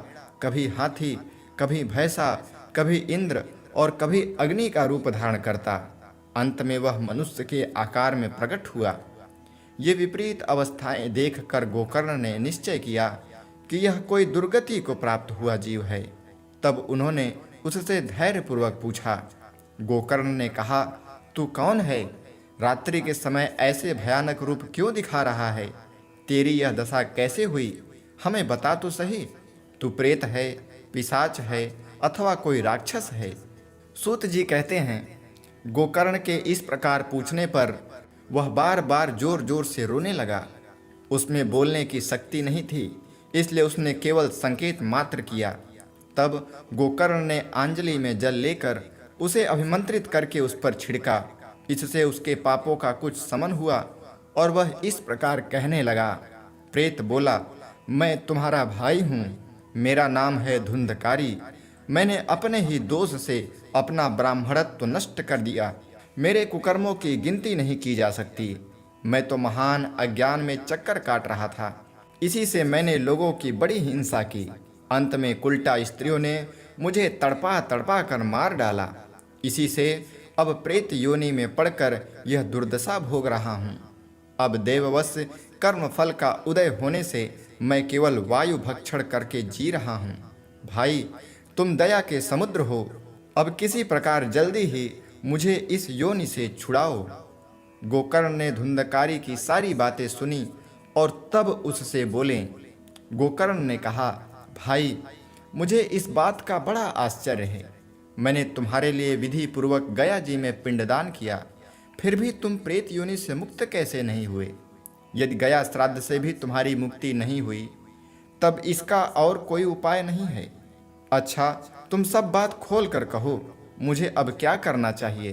कभी हाथी, कभी भैंसा, कभी इंद्र और कभी अग्नि का रूप धारण करता। अंत में वह मनुष्य के आकार में प्रकट हुआ। ये विपरीत अवस्थाएं देखकर गोकर्ण ने निश्चय किया कि यह कोई दुर्गति को प्राप्त हुआ जीव है। तब उन्होंने उससे धैर्यपूर्वक पूछा। गोकर्ण ने कहा, तू कौन है? रात्रि के समय ऐसे भयानक रूप क्यों दिखा रहा है? तेरी यह दशा कैसे हुई? हमें बता तो सही। तू प्रेत है, पिशाच है अथवा कोई राक्षस है? सूत जी कहते हैं, गोकर्ण के इस प्रकार पूछने पर वह बार बार जोर जोर से रोने लगा। उसमें बोलने की शक्ति नहीं थी, इसलिए उसने केवल संकेत मात्र किया। तब गोकर्ण ने अंजलि में जल लेकर उसे अभिमंत्रित करके उस पर छिड़का। इससे उसके पापों का कुछ शमन हुआ और वह इस प्रकार कहने लगा। प्रेत बोला, मैं तुम्हारा भाई हूँ, मेरा नाम है धुंधकारी। मैंने अपने ही दोष से अपना ब्राह्मणत्व नष्ट कर दिया। मेरे कुकर्मों की गिनती नहीं की जा सकती। मैं तो महान अज्ञान में चक्कर काट रहा था, इसी से मैंने लोगों की बड़ी हिंसा की। अंत में कुल्टा स्त्रियों ने मुझे तड़पा तड़पा कर मार डाला। इसी से अब प्रेत योनि में पड़कर यह दुर्दशा भोग रहा हूँ। अब देववश कर्म फल का उदय होने से मैं केवल वायु भक्षण करके जी रहा हूँ। भाई, तुम दया के समुद्र हो, अब किसी प्रकार जल्दी ही मुझे इस योनि से छुड़ाओ। गोकर्ण ने धुंधकारी की सारी बातें सुनी और तब उससे बोले। गोकर्ण ने कहा, भाई, मुझे इस बात का बड़ा आश्चर्य है। मैंने तुम्हारे लिए विधि पूर्वक गया जी में पिंडदान किया, फिर भी तुम प्रेत योनि से मुक्त कैसे नहीं हुए? यदि गया श्राद्ध से भी तुम्हारी मुक्ति नहीं हुई, तब इसका और कोई उपाय नहीं है। अच्छा, तुम सब बात खोल कर कहो, मुझे अब क्या करना चाहिए?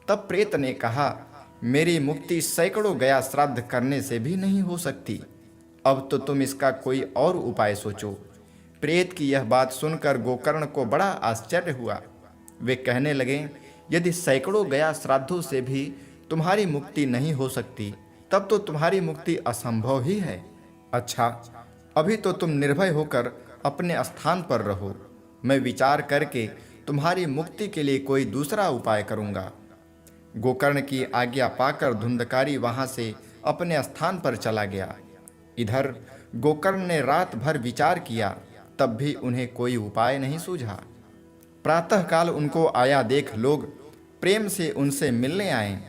तब प्रेत ने कहा, मेरी मुक्ति सैकड़ों गया श्राद्ध करने से भी नहीं हो सकती। अब तो तुम इसका कोई और उपाय सोचो। प्रेत की यह बात सुनकर गोकर्ण को बड़ा आश्चर्य हुआ। वे कहने लगे, यदि सैकड़ों गया श्राद्धों से भी तुम्हारी मुक्ति नहीं हो सकती, तब तो तुम्हारी मुक्ति असंभव ही है। अच्छा, अभी तो तुम निर्भय होकर अपने स्थान पर रहो। मैं विचार करके तुम्हारी मुक्ति के लिए कोई दूसरा उपाय करूंगा। गोकर्ण की आज्ञा पाकर धुंधकारी वहां से अपने स्थान पर चला गया। इधर गोकर्ण ने रात भर विचार किया, तब भी उन्हें कोई उपाय नहीं सूझा। प्रातःकाल उनको आया देख लोग प्रेम से उनसे मिलने आए।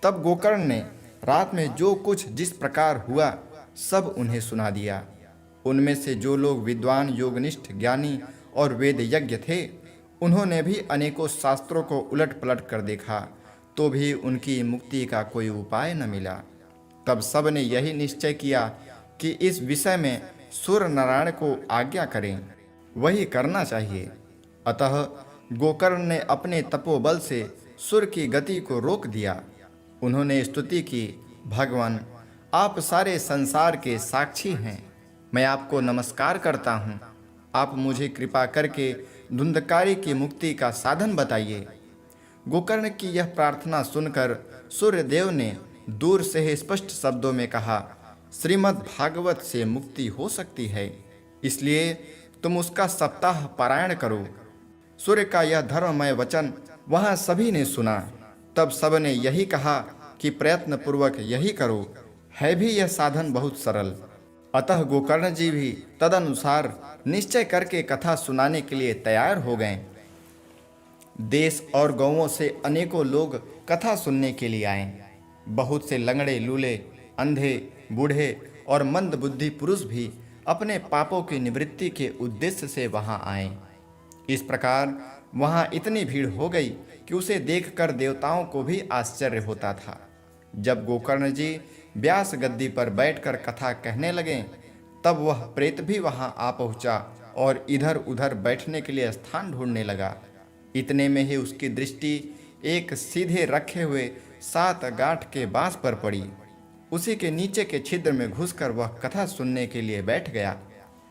तब गोकर्ण ने रात में जो कुछ जिस प्रकार हुआ सब उन्हें सुना दिया। उनमें से जो लोग विद्वान, योगनिष्ठ, ज्ञानी और वेद यज्ञ थे, उन्होंने भी अनेकों शास्त्रों को उलट पलट कर देखा, तो भी उनकी मुक्ति का कोई उपाय न मिला। तब सब ने यही निश्चय किया कि इस विषय में सूर्य नारायण को आज्ञा करें, वही करना चाहिए। अतः गोकर्ण ने अपने तपोबल से सूर्य की गति को रोक दिया। उन्होंने स्तुति की, भगवान, आप सारे संसार के साक्षी हैं, मैं आपको नमस्कार करता हूँ। आप मुझे कृपा करके धुंधकारी की मुक्ति का साधन बताइए। गोकर्ण की यह प्रार्थना सुनकर सूर्यदेव ने दूर से ही स्पष्ट शब्दों में कहा, श्रीमद् भागवत से मुक्ति हो सकती है, इसलिए तुम उसका सप्ताह पारायण करो। सूर्य का यह धर्ममय वचन वहां सभी ने सुना। तब सब ने यही कहा कि प्रयत्न पूर्वक यही करो, है भी यह साधन बहुत सरल। अतः गोकर्ण जी भी तदनुसार निश्चय करके कथा सुनाने के लिए तैयार हो गए। देश और गांवों से अनेकों लोग कथा सुनने के लिए आए। बहुत से लंगड़े, लूले, अंधे, बूढ़े और मंद बुद्धि पुरुष भी अपने पापों की निवृत्ति के उद्देश्य से वहां आए। इस प्रकार वहां इतनी भीड़ हो गई कि उसे देखकर देवताओं को भी आश्चर्य होता था। जब गोकर्ण जी व्यास गद्दी पर बैठकर कथा कहने लगे, तब वह प्रेत भी वहां आ पहुंचा और इधर उधर बैठने के लिए स्थान ढूंढने लगा। इतने में ही उसकी दृष्टि एक सीधे रखे हुए 7 गांठ के बांस पर पड़ी। उसी के नीचे के छिद्र में घुसकर वह कथा सुनने के लिए बैठ गया।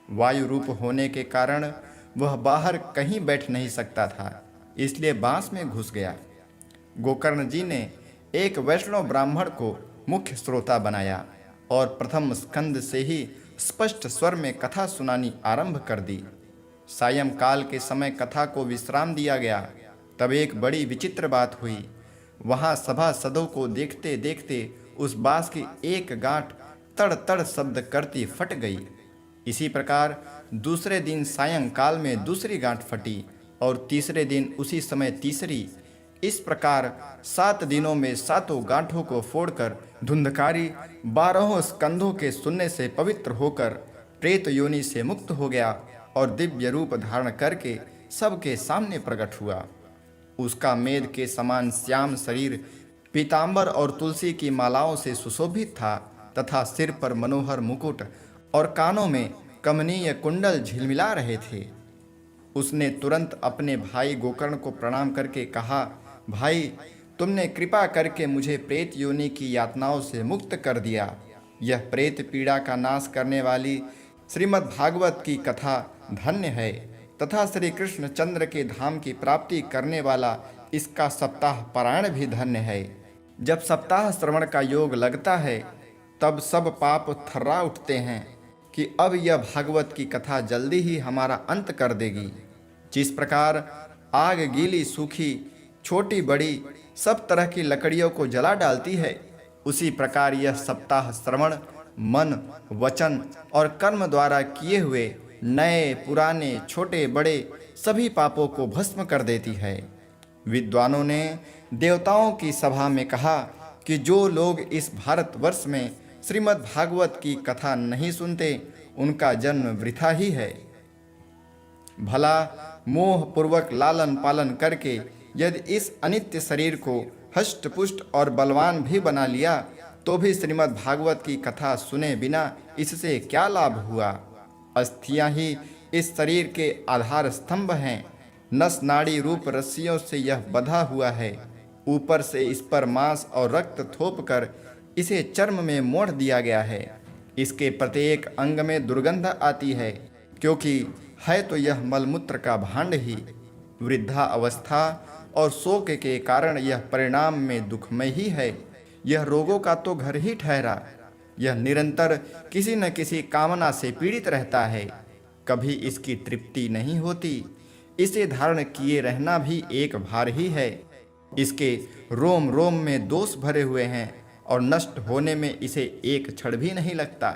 वायु रूप होने के कारण वह बाहर कहीं बैठ नहीं सकता था, इसलिए बांस में घुस गया। गोकर्ण जी ने एक वैष्णव ब्राह्मण को मुख्य श्रोता बनाया और प्रथम स्कंद से ही स्पष्ट स्वर में कथा सुनानी आरंभ कर दी। सायंकाल के समय कथा को विश्राम दिया गया। तब एक बड़ी विचित्र बात हुई। वहां सभासदों को देखते देखते उस बांस की एक गांठ तड़ तड़ शब्द करती फट गई। इसी प्रकार दूसरे दिन सायंकाल में दूसरी गांठ फटी और तीसरे दिन उसी समय तीसरी। इस प्रकार 7 दिनों में 7 गांठों को फोड़कर धुंधकारी 12 स्कंधों के सुनने से पवित्र होकर प्रेत योनि से मुक्त हो गया और दिव्य रूप धारण करके सबके सामने प्रकट हुआ। उसका मेद के समान श्याम शरीर पीतांबर और तुलसी की मालाओं से सुशोभित था तथा सिर पर मनोहर मुकुट और कानों में कमनीय कुंडल झिलमिला रहे थे। उसने तुरंत अपने भाई गोकर्ण को प्रणाम करके कहा, भाई, तुमने कृपा करके मुझे प्रेत योनि की यातनाओं से मुक्त कर दिया। यह प्रेत पीड़ा का नाश करने वाली श्रीमद् भागवत की कथा धन्य है तथा श्री कृष्ण चंद्र के धाम की प्राप्ति करने वाला इसका सप्ताह पारायण भी धन्य है। जब सप्ताह श्रवण का योग लगता है तब सब पाप थर्रा उठते हैं कि अब यह भागवत की कथा जल्दी ही हमारा अंत कर देगी। जिस प्रकार आग गीली सूखी छोटी बड़ी सब तरह की लकड़ियों को जला डालती है, उसी प्रकार यह सप्ताह श्रवण मन वचन और कर्म द्वारा किए हुए नए पुराने छोटे बड़े सभी पापों को भस्म कर देती है। विद्वानों ने देवताओं की सभा में कहा कि जो लोग इस भारतवर्ष में श्रीमद् भागवत की कथा नहीं सुनते उनका जन्म वृथा ही है। भला मोह पूर्वक लालन पालन करके यदि इस अनित्य शरीर को हष्ट पुष्ट और बलवान भी बना लिया तो भी श्रीमद् भागवत की कथा सुने बिना इससे क्या लाभ हुआ। अस्थियां ही इस शरीर के आधार स्तंभ हैं। नस नाड़ी रूप रस्सियों से यह बंधा हुआ है। ऊपर से इस पर मांस और रक्त थोप कर इसे चर्म में मोड़ दिया गया है। इसके प्रत्येक अंग में दुर्गंध आती है क्योंकि है तो यह मलमूत्र का भांड ही। वृद्धा अवस्था और शोक के कारण यह परिणाम में दुखमय ही है। यह रोगों का तो घर ही ठहरा। यह निरंतर किसी न किसी कामना से पीड़ित रहता है, कभी इसकी तृप्ति नहीं होती। इसे धारण किए रहना भी एक भार ही है। इसके रोम रोम में दोष भरे हुए हैं और नष्ट होने में इसे एक क्षण भी नहीं लगता।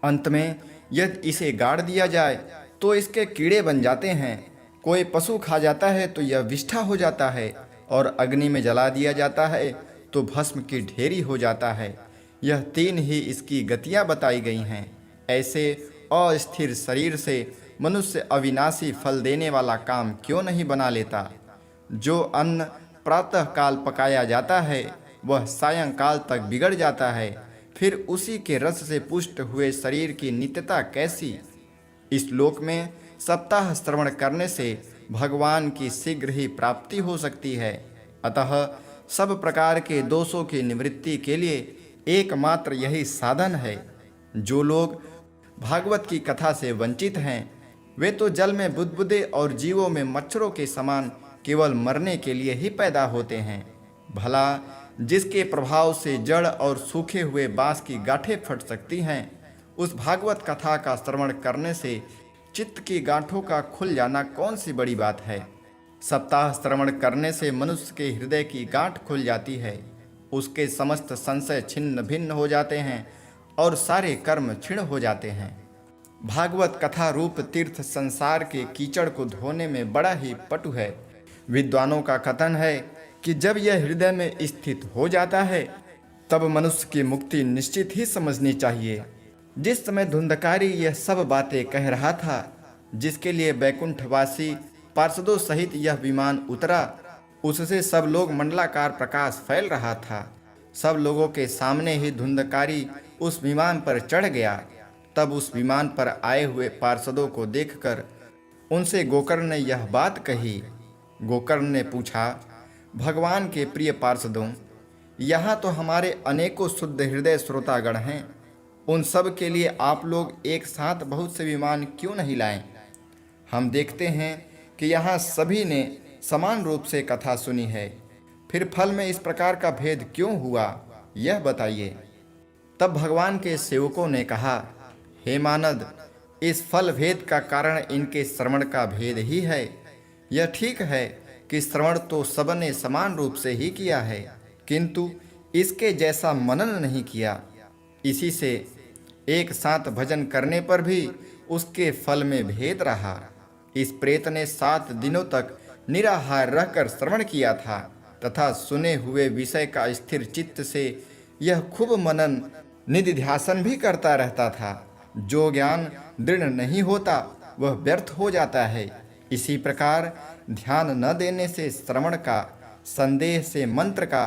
अंत में यदि इसे गाड़ दिया जाए तो इसके कीड़े बन जाते हैं। कोई पशु खा जाता है तो यह विष्ठा हो जाता है और अग्नि में जला दिया जाता है तो भस्म की ढेरी हो जाता है। यह 3 ही इसकी गतियां बताई गई हैं। ऐसे अस्थिर शरीर से मनुष्य अविनाशी फल देने वाला काम क्यों नहीं बना लेता। जो अन्न प्रातः काल पकाया जाता है वह सायंकाल तक बिगड़ जाता है, फिर उसी के रस से पुष्ट हुए शरीर की नित्यता कैसी। इस लोक में सप्ताह श्रवण करने से भगवान की शीघ्र ही प्राप्ति हो सकती है। अतः सब प्रकार के दोषों की निवृत्ति के लिए एकमात्र यही साधन है। जो लोग भागवत की कथा से वंचित हैं वे तो जल में बुदबुदे और जीवों में मच्छरों के समान केवल मरने के लिए ही पैदा होते हैं। भला जिसके प्रभाव से जड़ और सूखे हुए बांस की गांठें फट सकती हैं, उस भागवत कथा का श्रवण करने से चित्त की गांठों का खुल जाना कौन सी बड़ी बात है। सप्ताह श्रवण करने से मनुष्य के हृदय की गांठ खुल जाती है। उसके समस्त संशय छिन्न भिन्न हो जाते हैं और सारे कर्म क्षीण हो जाते हैं। भागवत कथा रूप तीर्थ संसार के कीचड़ को धोने में बड़ा ही पटु है। विद्वानों का कथन है कि जब यह हृदय में स्थित हो जाता है तब मनुष्य की मुक्ति निश्चित ही समझनी चाहिए। जिस समय धुंधकारी यह सब बातें कह रहा था, जिसके लिए बैकुंठवासी पार्षदों सहित यह विमान उतरा, उससे सब लोग मंडलाकार प्रकाश फैल रहा था। सब लोगों के सामने ही धुंधकारी उस विमान पर चढ़ गया। तब उस विमान पर आए हुए पार्षदों को देखकर उनसे गोकर्ण ने यह बात कही। गोकर्ण ने पूछा, भगवान के प्रिय पार्षदों, यहाँ तो हमारे अनेकों शुद्ध हृदय श्रोतागण हैं। उन सब के लिए आप लोग एक साथ बहुत से विमान क्यों नहीं लाएं? हम देखते हैं कि यहाँ सभी ने समान रूप से कथा सुनी है, फिर फल में इस प्रकार का भेद क्यों हुआ, यह बताइए। तब भगवान के सेवकों ने कहा, हे मानद, इस फल भेद का कारण इनके श्रवण का भेद ही है। यह ठीक है कि श्रवण तो सबने समान रूप से ही किया है, किंतु इसके जैसा मनन नहीं किया। इसी से एक साथ भजन करने पर भी उसके फल में भेद रहा। इस प्रेत ने 7 दिनों तक निराहार रहकर श्रवण किया था तथा सुने हुए विषय का स्थिर चित्त से यह खूब मनन निधिध्यासन भी करता रहता था। जो ज्ञान दृढ़ नहीं होता वह व्यर्थ हो जाता है। इसी प्रकार ध्यान न देने से श्रवण का, संदेह से मंत्र का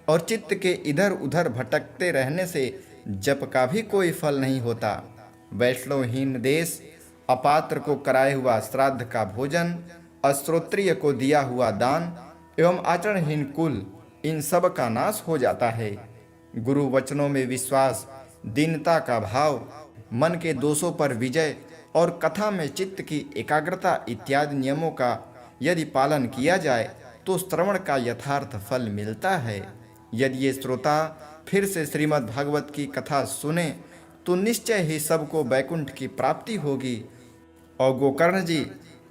और चित्त के इधर उधर भटकते रहने से जप का भी कोई फल नहीं होता। वैष्णवहीन देश, अपात्र को कराए हुआ श्राद्ध का भोजन, अश्रोत्रिय को दिया हुआ दान एवं आचरणहीन कुल, इन सब का नाश हो जाता है। गुरु वचनों में विश्वास, दीनता का भाव, मन के दोषों पर विजय और कथा में चित्त की एकाग्रता इत्यादि नियमों का यदि पालन किया जाए तो श्रवण का यथार्थ फल मिलता है। यदि ये श्रोता फिर से श्रीमद् भागवत की कथा सुने तो निश्चय ही सबको वैकुंठ की प्राप्ति होगी। और गोकर्ण जी,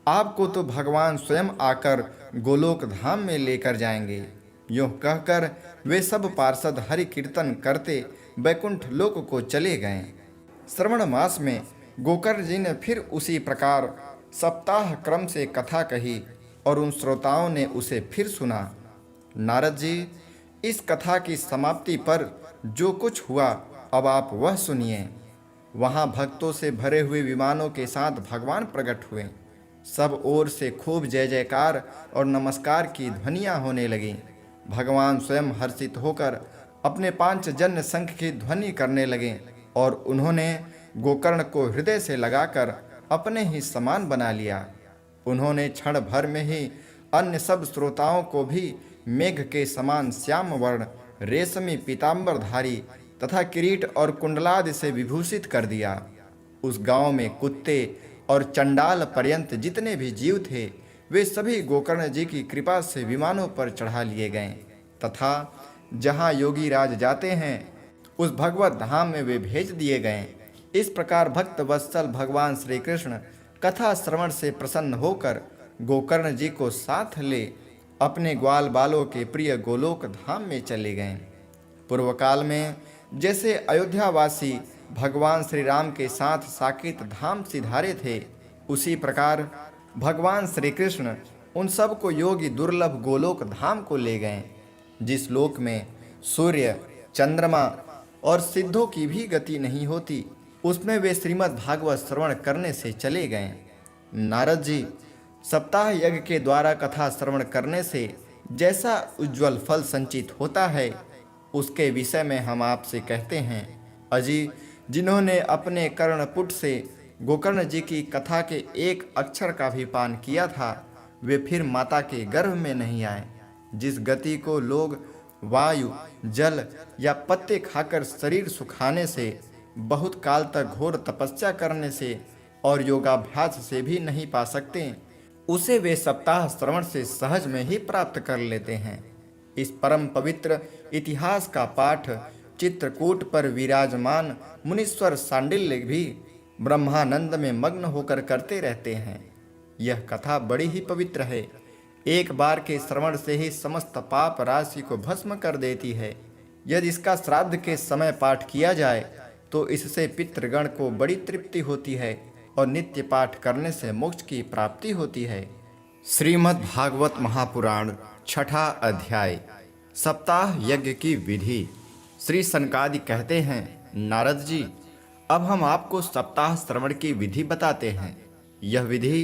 आपको तो भगवान स्वयं आकर गोलोक धाम में लेकर जाएंगे। यूँ कहकर वे सब पार्षद हरि कीर्तन करते वैकुंठ लोक को चले गए। श्रवण मास में गोकर्ण जी ने फिर उसी प्रकार सप्ताह क्रम से कथा कही और उन श्रोताओं ने उसे फिर सुना। नारद जी, इस कथा की समाप्ति पर जो कुछ हुआ अब आप वह सुनिए। वहाँ भक्तों से भरे हुए विमानों के साथ भगवान प्रकट हुए। सब ओर से खूब जय जयकार और नमस्कार की ध्वनियाँ होने लगीं। भगवान स्वयं हर्षित होकर अपने 5 जन्य शंख की ध्वनि करने लगे और उन्होंने गोकर्ण को हृदय से लगाकर अपने ही समान बना लिया। उन्होंने क्षण भर में ही अन्य सब श्रोताओं को भी मेघ के समान श्याम वर्ण, रेशमी पीताम्बरधारी तथा किरीट और कुंडलादि से विभूषित कर दिया। उस गांव में कुत्ते और चंडाल पर्यंत जितने भी जीव थे वे सभी गोकर्ण जी की कृपा से विमानों पर चढ़ा लिए गए तथा जहां योगी राज जाते हैं उस भगवत धाम में वे भेज दिए गए। इस प्रकार भक्त वत्सल भगवान श्री कृष्ण कथा श्रवण से प्रसन्न होकर गोकर्ण जी को साथ ले अपने ग्वाल बालों के प्रिय गोलोक धाम में चले गए। पूर्व काल में जैसे अयोध्यावासी भगवान श्री राम के साथ साकेत धाम सिधारे थे, उसी प्रकार भगवान श्री कृष्ण उन सब को योगी दुर्लभ गोलोक धाम को ले गए, जिस लोक में सूर्य, चंद्रमा और सिद्धों की भी गति नहीं होती। उसमें वे श्रीमद् भागवत श्रवण करने से चले गए। नारद जी, सप्ताह यज्ञ के द्वारा कथा श्रवण करने से जैसा उज्ज्वल फल संचित होता है उसके विषय में हम आपसे कहते हैं। अजी, जिन्होंने अपने कर्णपुट से गोकर्ण जी की कथा के एक अक्षर का भी पान किया था वे फिर माता के गर्भ में नहीं आए। जिस गति को लोग वायु, जल या पत्ते खाकर शरीर सुखाने से, बहुत काल तक घोर तपस्या करने से और योगाभ्यास से भी नहीं पा सकते, उसे वे सप्ताह श्रवण से सहज में ही प्राप्त कर लेते हैं। इस परम पवित्र इतिहास का पाठ चित्रकूट पर विराजमान मुनीश्वर सांडिल्य भी ब्रह्मानंद में मग्न होकर करते रहते हैं। यह कथा बड़ी ही पवित्र है। एक बार के श्रवण से ही समस्त पाप राशि को भस्म कर देती है। यदि इसका श्राद्ध के समय पाठ किया जाए तो इससे पितृगण को बड़ी तृप्ति होती है और नित्य पाठ करने से मोक्ष की प्राप्ति होती है। श्रीमद् भागवत महापुराण छठा अध्याय, सप्ताह यज्ञ की विधि। श्री सनकादि कहते हैं, नारद जी, अब हम आपको सप्ताह श्रवण की विधि बताते हैं। यह विधि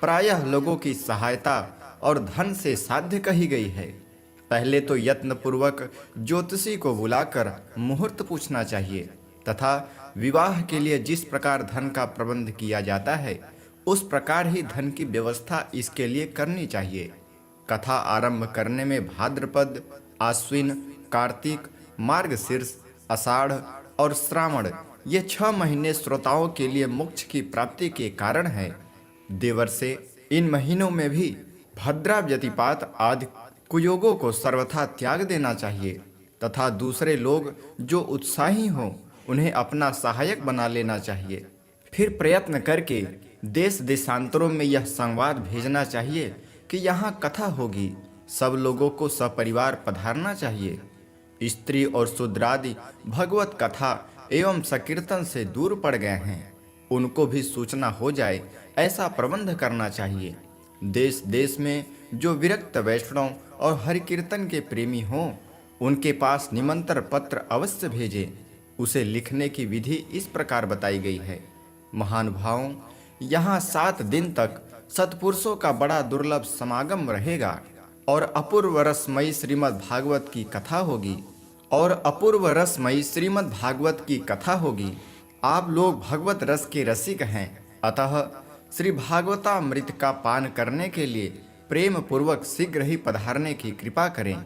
प्रायः लोगों की सहायता और धन से साध्य कही गई है। पहले तो यत्न पूर्वक ज्योतिषी को बुलाकर मुहूर्त पूछना चाहिए तथा विवाह के लिए जिस प्रकार धन का प्रबंध किया जाता है उस प्रकार ही धन की व्यवस्था इसके लिए करनी चाहिए। कथा आरंभ करने में भाद्रपद, आश्विन, कार्तिक, मार्गशीर्ष, आषाढ़ और श्रावण ये 6 महीने श्रोताओं के लिए मोक्ष की प्राप्ति के कारण है। देवर से इन महीनों में भी भद्रा व्यतिपात आदि कुयोगों को सर्वथा त्याग देना चाहिए तथा दूसरे लोग जो उत्साही हों उन्हें अपना सहायक बना लेना चाहिए। फिर प्रयत्न करके देश देशांतरों में यह संवाद भेजना चाहिए कि यहाँ कथा होगी, सब लोगों को सपरिवार पधारना चाहिए। स्त्री और शूद्रादि भगवत कथा एवं संकीर्तन से दूर पड़ गए हैं, उनको भी सूचना हो जाए, ऐसा प्रबंध करना चाहिए। देश देश में जो विरक्त वैष्णव और हरि कीर्तन के प्रेमी हों, उनके पास निमंत्रण पत्र अवश्य भेजें। उसे लिखने की विधि इस प्रकार बताई गई है। महानुभावों, यहाँ 7 दिन तक सत्पुरुषों का बड़ा दुर्लभ समागम रहेगा और अपूर्व रसमयी श्रीमद् भागवत की कथा होगी। आप लोग भगवत रस के रसिक हैं, अतः श्री भागवतामृत का पान करने के लिए प्रेम पूर्वक शीघ्र ही पधारने की कृपा करें।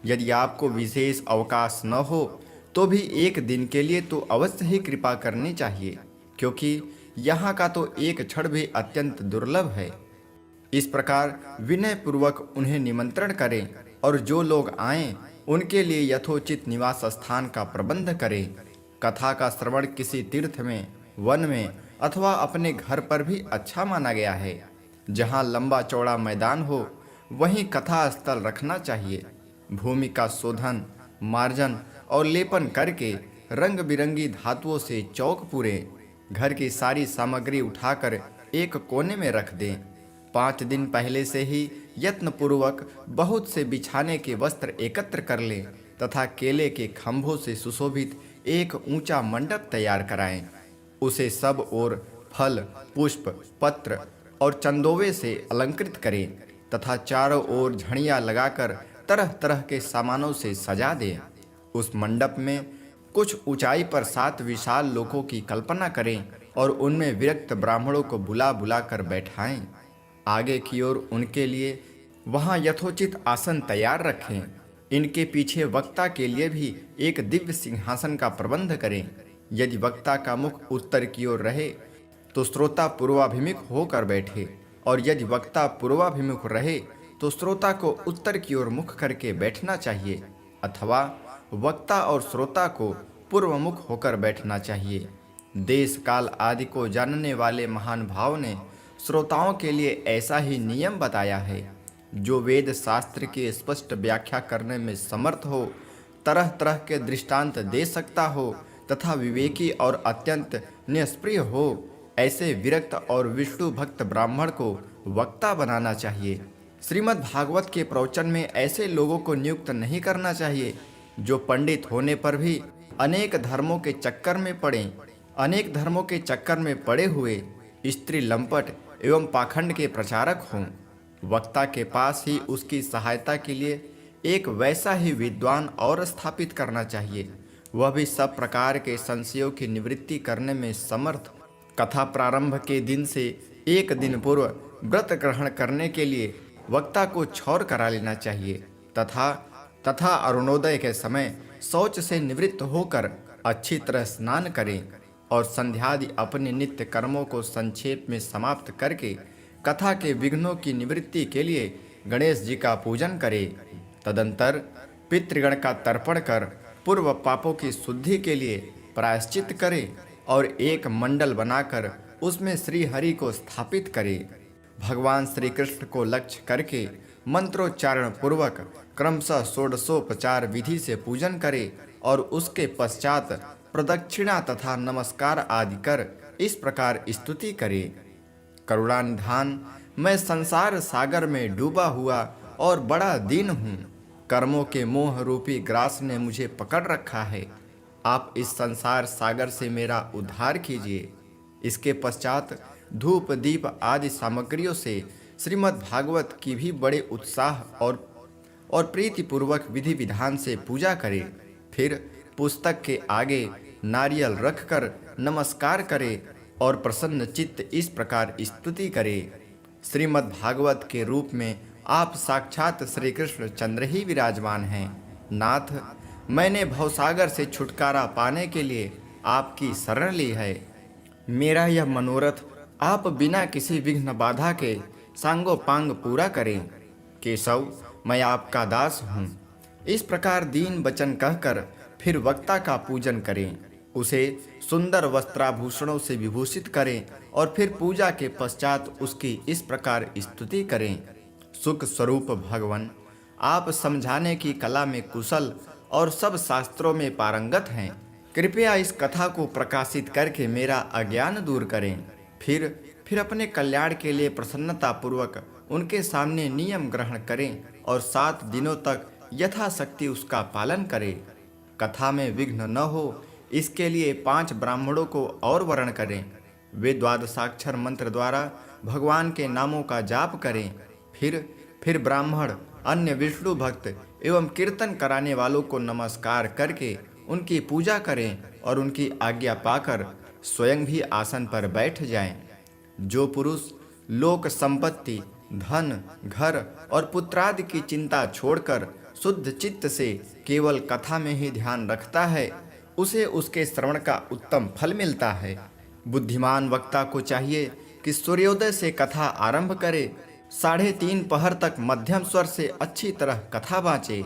यदि आपको विशेष अवकाश न हो तो भी 1 दिन के लिए तो अवश्य ही कृपा करनी चाहिए, क्योंकि यहाँ का तो एक क्षण भी अत्यंत दुर्लभ है। इस प्रकार विनय पूर्वक उन्हें निमंत्रण करें और जो लोग आएं उनके लिए यथोचित निवास स्थान का प्रबंध करें। कथा का श्रवण किसी तीर्थ में, वन में अथवा अपने घर पर भी अच्छा माना गया है। जहाँ लंबा चौड़ा मैदान हो वहीं कथा स्थल रखना चाहिए। भूमि का शोधन, मार्जन और लेपन करके रंग बिरंगी धातुओं से चौक पूरे, घर की सारी सामग्री उठाकर एक कोने में रख दें। 5 दिन पहले से ही यत्नपूर्वक बहुत से बिछाने के वस्त्र एकत्र कर लें तथा केले के खंभों से सुशोभित एक ऊंचा मंडप तैयार कराएं। उसे सब ओर फल, पुष्प, पत्र और चंदोवे से अलंकृत करें तथा चारों ओर झड़ियाँ लगाकर तरह तरह के सामानों से सजा दें। उस मंडप में कुछ ऊंचाई पर 7 विशाल लोकों की कल्पना करें और उनमें विरक्त ब्राह्मणों को बुला बुला कर बैठाएं। आगे की ओर उनके लिए वहां यथोचित आसन तैयार रखें। इनके पीछे वक्ता के लिए भी एक दिव्य सिंहासन का प्रबंध करें। यदि वक्ता का मुख उत्तर की ओर रहे तो श्रोता पूर्वाभिमुख होकर बैठे, और यदि वक्ता पूर्वाभिमुख रहे तो श्रोता को उत्तर की ओर मुख करके बैठना चाहिए, अथवा वक्ता और श्रोता को पूर्वमुख होकर बैठना चाहिए। देश काल आदि को जानने वाले महान भाव ने श्रोताओं के लिए ऐसा ही नियम बताया है। जो वेद शास्त्र की स्पष्ट व्याख्या करने में समर्थ हो, तरह तरह के दृष्टांत दे सकता हो तथा विवेकी और अत्यंत निष्प्रिय हो, ऐसे विरक्त और विष्णु भक्त ब्राह्मण को वक्ता बनाना चाहिए। श्रीमद् भागवत के प्रवचन में ऐसे लोगों को नियुक्त नहीं करना चाहिए जो पंडित होने पर भी अनेक धर्मों के चक्कर में पड़े हुए स्त्री लंपट एवं पाखंड के प्रचारक हों। वक्ता के पास ही उसकी सहायता के लिए एक वैसा ही विद्वान और स्थापित करना चाहिए, वह भी सब प्रकार के संशयों की निवृत्ति करने में समर्थ। कथा प्रारंभ के दिन से 1 दिन पूर्व व्रत ग्रहण करने के लिए वक्ता को क्षौर करा लेना चाहिए तथा अरुणोदय के समय शौच से निवृत्त होकर अच्छी तरह स्नान करें और संध्यादि अपने नित्य कर्मों को संक्षेप में समाप्त करके कथा के विघ्नों की निवृत्ति के लिए गणेश जी का पूजन करें। तदंतर पितृगण का तर्पण कर पूर्व पापों की शुद्धि के लिए प्रायश्चित करें और एक मंडल बनाकर उसमें श्री हरि को स्थापित करें। भगवान श्री कृष्ण को लक्ष्य करके मंत्रोच्चारण पूर्वक क्रमशः षोडशोपचार विधि से पूजन करें और उसके पश्चात प्रदक्षिणा तथा नमस्कार आदि कर इस प्रकार स्तुति करें। करुणानिधान, मैं संसार सागर में डूबा हुआ और बड़ा दीन हूँ। कर्मों के मोह रूपी ग्रास ने मुझे पकड़ रखा है। आप इस संसार सागर से मेरा उद्धार कीजिए। इसके पश्चात धूप दीप आदि सामग्रियों से श्रीमद् भागवत की भी बड़े उत्साह और प्रीतिपूर्वक विधि विधान से पूजा करें। फिर पुस्तक के आगे नारियल रखकर नमस्कार करें और प्रसन्न चित्त इस प्रकार स्तुति करें। श्रीमद् भागवत के रूप में आप साक्षात श्री कृष्ण चंद्र ही विराजमान हैं। नाथ, मैंने भवसागर से छुटकारा पाने के लिए आपकी शरण ली है। मेरा यह मनोरथ आप बिना किसी विघ्न बाधा के सांगोपांग पूरा करें। केशव, मैं आपका दास हूँ। इस प्रकार दीन वचन कहकर फिर वक्ता का पूजन करें। उसे सुंदर वस्त्राभूषणों से विभूषित करें और फिर पूजा के पश्चात उसकी इस प्रकार स्तुति करें। सुख स्वरूप भगवान, आप समझाने की कला में कुशल और सब शास्त्रों में पारंगत हैं। कृपया इस कथा को प्रकाशित करके मेरा अज्ञान दूर करें। फिर अपने कल्याण के लिए प्रसन्नता पूर्वक उनके सामने नियम ग्रहण करें और 7 दिनों तक यथाशक्ति उसका पालन करें। कथा में विघ्न न हो इसके लिए 5 ब्राह्मणों को और वर्ण करें। वे द्वादशाक्षर मंत्र द्वारा भगवान के नामों का जाप करें। फिर ब्राह्मण अन्य विष्णु भक्त एवं कीर्तन कराने वालों को नमस्कार करके उनकी पूजा करें और उनकी आज्ञा पाकर स्वयं भी आसन पर बैठ जाएं। जो पुरुष लोक संपत्ति, धन, घर और पुत्रादि की चिंता छोड़कर शुद्ध चित्त से केवल कथा में ही ध्यान रखता है, उसे उसके श्रवण का उत्तम फल मिलता है। बुद्धिमान वक्ता को चाहिए कि सूर्योदय से कथा आरंभ करे, 3:30 पहर तक मध्यम स्वर से अच्छी तरह कथा बाँचे,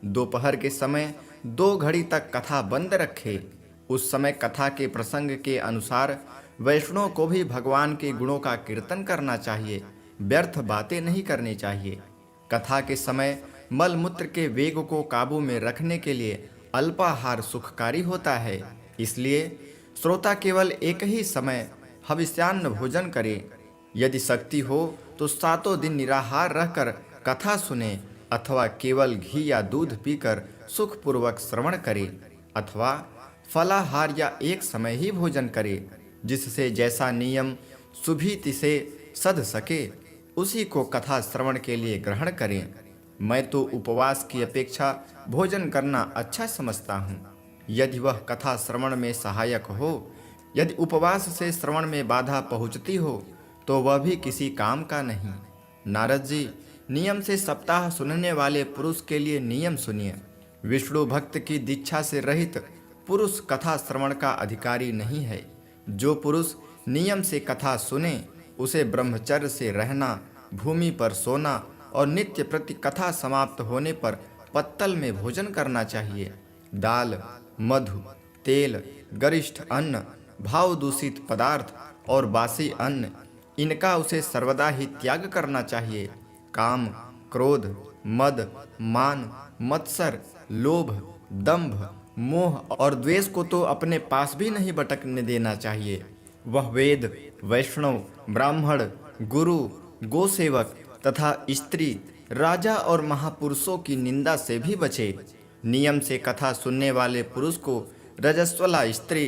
दोपहर के समय 2 घड़ी तक कथा बंद रखे। उस समय कथा के प्रसंग के अनुसार वैष्णव को भी भगवान के गुणों का कीर्तन करना चाहिए, व्यर्थ बातें नहीं करनी चाहिए। कथा के समय मल मूत्र के वेग को काबू में रखने के लिए अल्पाहार सुखकारी होता है, इसलिए श्रोता केवल एक ही समय हविष्यान्न भोजन करे। यदि शक्ति हो तो 7 दिन निराहार रहकर कथा सुने अथवा केवल घी या दूध पीकर सुखपूर्वक श्रवण करे अथवा फलाहार या एक समय ही भोजन करे, जिससे जैसा नियम सुभीति से सध सके उसी को कथा श्रवण के लिए ग्रहण करें। मैं तो उपवास की अपेक्षा भोजन करना अच्छा समझता हूँ, यदि वह कथा श्रवण में सहायक हो। यदि उपवास से श्रवण में बाधा पहुँचती हो तो वह भी किसी काम का नहीं। नारद जी, नियम से सप्ताह सुनने वाले पुरुष के लिए नियम सुनिए। विष्णु भक्त की दीक्षा से रहित पुरुष कथा श्रवण का अधिकारी नहीं है। जो पुरुष नियम से कथा सुने उसे ब्रह्मचर्य से रहना, भूमि पर सोना और नित्य प्रति कथा समाप्त होने पर पत्तल में भोजन करना चाहिए। दाल, मधु, तेल, गरिष्ठ अन्न, भाव दूषित पदार्थ और बासी अन्न, इनका उसे सर्वदा ही त्याग करना चाहिए। काम, क्रोध, मद, मान, मत्सर, लोभ, दंभ, मोह और द्वेष को तो अपने पास भी नहीं बटकने देना चाहिए। वह वेद, वैष्णव, ब्राह्मण, गुरु, गोसेवक तथा स्त्री, राजा और महापुरुषों की निंदा से भी बचे। नियम से कथा सुनने वाले पुरुष को रजस्वला स्त्री,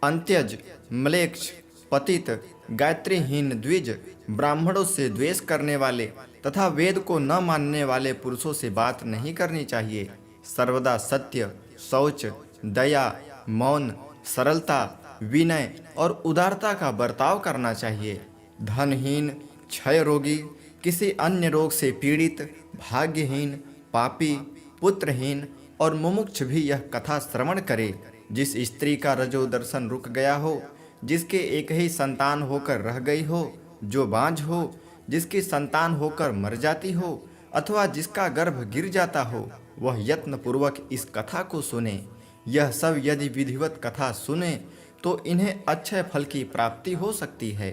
अंत्यज, म्लेच्छ, पतित, गायत्रीहीन द्विज, ब्राह्मणों से द्वेष करने वाले तथा वेद को न मानने वाले पुरुषों से बात नहीं करनी चाहिए। सर्वदा सत्य, शौच, दया, मौन, सरलता, विनय और उदारता का बर्ताव करना चाहिए। धनहीन, क्षय रोगी, किसी अन्य रोग से पीड़ित, भाग्यहीन, पापी, पुत्रहीन और मुमुक्ष भी यह कथा श्रवण करे। जिस स्त्री का रजो दर्शन रुक गया हो, जिसके एक ही संतान होकर रह गई हो, जो बांझ हो, जिसकी संतान होकर मर जाती हो अथवा जिसका गर्भ गिर जाता हो, वह यत्न पूर्वक इस कथा को सुने। यह सब यदि विधिवत कथा सुने तो इन्हें अच्छे फल की प्राप्ति हो सकती है।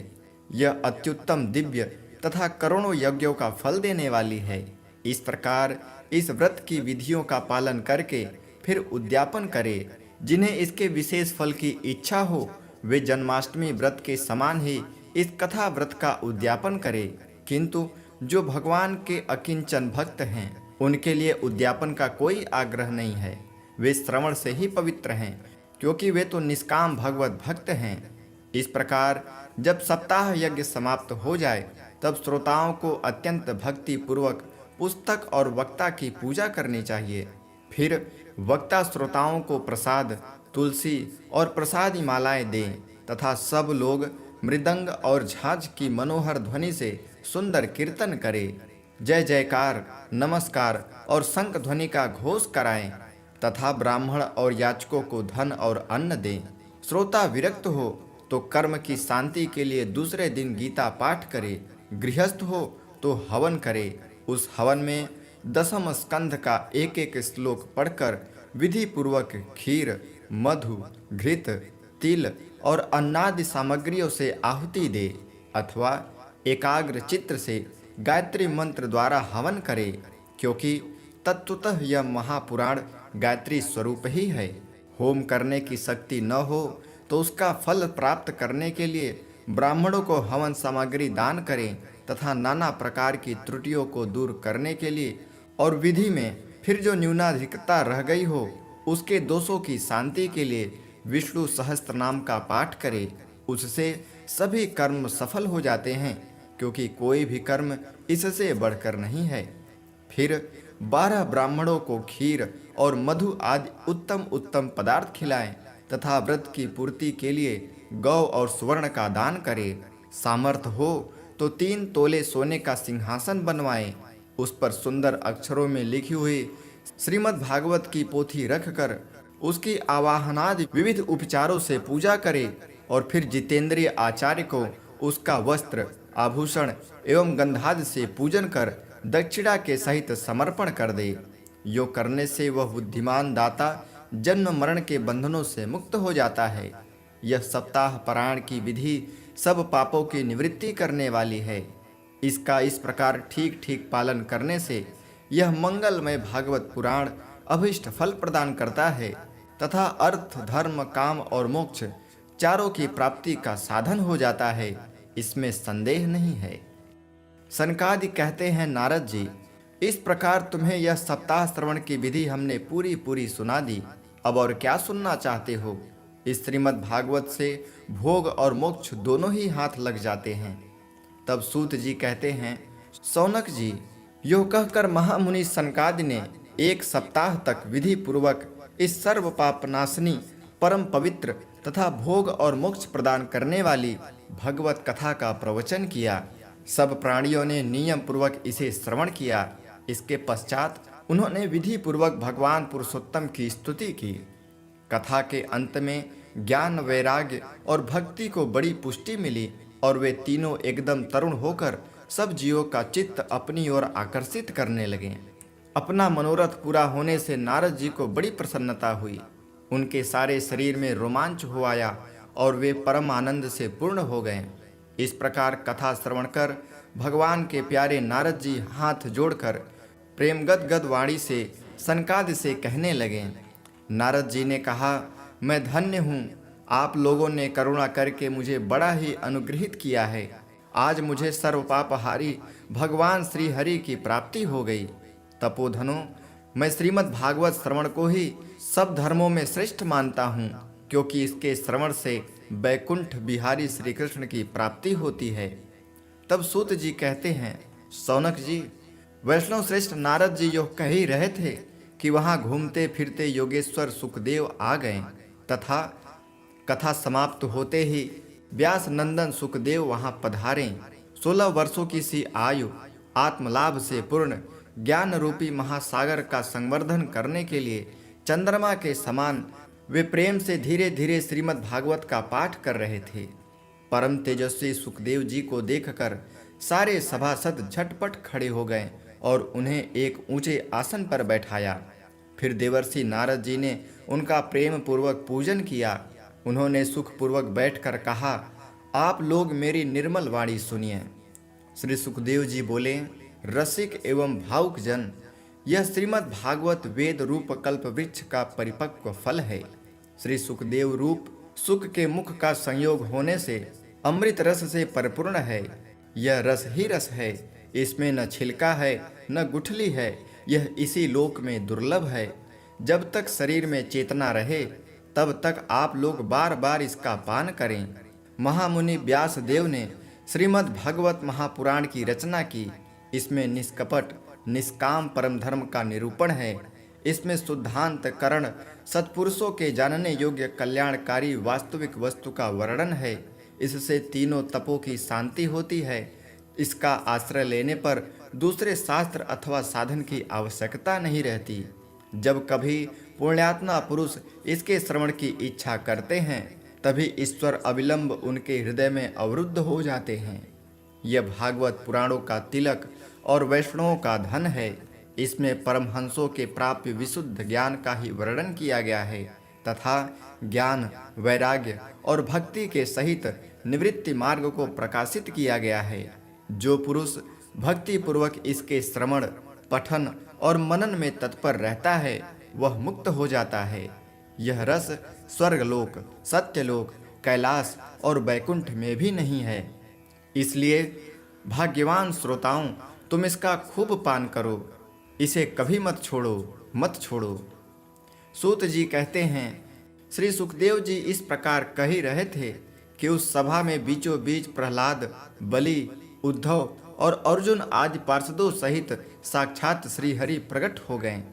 यह अत्युत्तम दिव्य तथा करोड़ों यज्ञों का फल देने वाली है। इस प्रकार इस व्रत की विधियों का पालन करके फिर उद्यापन करे। जिन्हें इसके विशेष फल की इच्छा हो वे जन्माष्टमी व्रत के समान ही इस कथा व्रत का उद्यापन करे। किंतु जो भगवान के अकिंचन भक्त हैं उनके लिए उद्यापन का कोई आग्रह नहीं है। वे श्रवण से ही पवित्र हैं, क्योंकि वे तो निष्काम भगवत भक्त हैं। इस प्रकार जब सप्ताह यज्ञ समाप्त हो जाए तब श्रोताओं को अत्यंत भक्ति पूर्वक पुस्तक और वक्ता की पूजा करनी चाहिए। फिर वक्ता श्रोताओं को प्रसाद, तुलसी और प्रसादी मालाएं दें तथा सब लोग मृदंग और झांझ की मनोहर ध्वनि से सुंदर कीर्तन करें। जय जयकार, नमस्कार और शंख ध्वनि का घोष कराएं तथा ब्राह्मण और याचकों को धन और अन्न दें। श्रोता विरक्त हो तो कर्म की शांति के लिए दूसरे दिन गीता पाठ करे। गृहस्थ हो तो हवन करे। उस हवन में 10वें स्कंध का एक एक श्लोक पढ़कर विधि पूर्वक खीर, मधु, घृत, तिल और अन्नादि सामग्रियों से आहुति दे अथवा एकाग्र चित्त से गायत्री मंत्र द्वारा हवन करे, क्योंकि तत्वतः यह महापुराण गायत्री स्वरूप ही है। होम करने की शक्ति न हो तो उसका फल प्राप्त करने के लिए ब्राह्मणों को हवन सामग्री दान करें तथा नाना प्रकार की त्रुटियों को दूर करने के लिए और विधि में फिर जो न्यूनाधिकता रह गई हो उसके दोषों की शांति के लिए विष्णु सहस्त्र नाम का पाठ करे। उससे सभी कर्म सफल हो जाते हैं, क्योंकि कोई भी कर्म इससे बढ़कर नहीं है। फिर 12 ब्राह्मणों को खीर और मधु आदि उत्तम उत्तम पदार्थ खिलाएं तथा व्रत की पूर्ति के लिए गौ और स्वर्ण का दान करे। सामर्थ्य हो तो 3 तोले सोने का सिंहासन बनवाएं, उस पर सुंदर अक्षरों में लिखी हुई श्रीमद् भागवत की पोथी रखकर उसकी आवाहनादि विविध उपचारों से पूजा करे और फिर जितेंद्रिय आचार्य को उसका वस्त्र, आभूषण एवं गंधादि से पूजन कर दक्षिणा के सहित समर्पण कर दे। यो करने से वह बुद्धिमान दाता जन्म मरण के बंधनों से मुक्त हो जाता है। यह सप्ताह पारायण की विधि सब पापों की निवृत्ति करने वाली है। इसका इस प्रकार ठीक ठीक पालन करने से यह मंगलमय भागवत पुराण अभीष्ट फल प्रदान करता है तथा अर्थ, धर्म, काम और मोक्ष चारों की प्राप्ति का साधन हो जाता है, इसमें संदेह नहीं है। सनकादि कहते हैं, नारद जी, इस प्रकार तुम्हें यह सप्ताह श्रवण की विधि हमने पूरी पूरी सुना दी, अब और क्या सुनना चाहते हो। इस श्रीमद् भागवत से भोग और मोक्ष दोनों ही हाथ लग जाते हैं। तब सूत जी कहते हैं, सौनक जी, यो कहकर महामुनि सनकादि ने 1 सप्ताह तक विधि पूर्वक इस सर्व पाप नाशनी, परम पवित्र तथा भोग और मोक्ष प्रदान करने वाली भगवत कथा का प्रवचन किया। सब प्राणियों ने नियम पूर्वक इसे श्रवण किया। इसके पश्चात उन्होंने विधि पूर्वक भगवान पुरुषोत्तम की स्तुति की। कथा के अंत में ज्ञान, वैराग्य और भक्ति को बड़ी पुष्टि मिली और वे तीनों एकदम तरुण होकर सब जीवों का चित्त अपनी ओर आकर्षित करने लगे। अपना मनोरथ पूरा होने से नारद जी को बड़ी प्रसन्नता हुई। उनके सारे शरीर में रोमांच हो आया और वे परम आनंद से पूर्ण हो गए। इस प्रकार कथा श्रवण कर भगवान के प्यारे नारद जी हाथ जोड़कर प्रेम गदगद वाणी से सनकादि से कहने लगे। नारद जी ने कहा, मैं धन्य हूँ, आप लोगों ने करुणा करके मुझे बड़ा ही अनुग्रहित किया है। आज मुझे सर्व पापहारी भगवान श्री हरि की प्राप्ति हो गई। तपोधनो, मैं श्रीमद् भागवत श्रवण को ही सब धर्मों में श्रेष्ठ मानता हूँ, क्योंकि इसके श्रवण से बैकुंठ बिहारी श्री कृष्ण की प्राप्ति होती है। तब सूत जी कहते हैं, सौनक जी, वैष्णव श्रेष्ठ नारद जी जो कह ही रहे थे कि वहाँ घूमते फिरते योगेश्वर सुखदेव आ गए तथा कथा समाप्त होते ही व्यास नंदन सुखदेव वहाँ पधारे। 16 वर्षों की सी आयु आत्मलाभ से पूर्ण ज्ञान रूपी महासागर का संवर्धन करने के लिए चंद्रमा के समान वे प्रेम से धीरे धीरे श्रीमद् भागवत का पाठ कर रहे थे। परम तेजस्वी सुखदेव जी को देखकर सारे सभासद झटपट खड़े हो गए और उन्हें एक ऊंचे आसन पर बैठाया। फिर देवर्षि नारद जी ने उनका प्रेम पूर्वक पूजन किया। उन्होंने सुखपूर्वक बैठकर कहा, आप लोग मेरी निर्मल वाणी सुनिए। श्री सुखदेव जी बोले, रसिक एवं भावुक जन, यह श्रीमद् भागवत वेद रूप कल्प वृक्ष का परिपक्व फल है। श्री सुखदेव रूप सुख के मुख का संयोग होने से अमृत रस से परिपूर्ण है। यह रस ही रस है, इसमें न छिलका है न गुठली है। यह इसी लोक में दुर्लभ है। जब तक शरीर में चेतना रहे तब तक आप लोग बार बार इसका पान करें। महामुनि व्यास देव ने श्रीमद् भागवत महापुराण की रचना की। इसमें निष्कपट निष्काम परम धर्म का निरूपण है। इसमें शुद्धांत करण सत्पुरुषों के जानने योग्य कल्याणकारी वास्तविक वस्तु का वर्णन है। इससे तीनों तपों की शांति होती है। इसका आश्रय लेने पर दूसरे शास्त्र अथवा साधन की आवश्यकता नहीं रहती। जब कभी पुण्यात्मा पुरुष इसके श्रवण की इच्छा करते हैं तभी ईश्वर अविलंब उनके हृदय में अवरुद्ध हो जाते हैं। यह भागवत पुराणों का तिलक और वैष्णवों का धन है। इसमें परमहंसों के प्राप्य विशुद्ध ज्ञान का ही वर्णन किया गया है। तथा ज्ञान, वैराग्य और भक्ति के सहित निवृत्ति मार्ग को प्रकाशित किया गया है। जो पुरुष भक्ति पूर्वक इसके श्रवण, पठन और मनन में तत्पर रहता है वह मुक्त हो जाता है। यह रस स्वर्गलोक, सत्यलोक, कैलाश और वैकुंठ में भी नहीं है। इसलिए भाग्यवान श्रोताओं, तुम इसका खूब पान करो, इसे कभी मत छोड़ो। सूत जी कहते हैं, श्री सुखदेव जी इस प्रकार कह ही रहे थे कि उस सभा में बीचों बीच प्रहलाद, बलि, उद्धव और अर्जुन आदि पार्षदों सहित साक्षात श्री हरि प्रकट हो गए।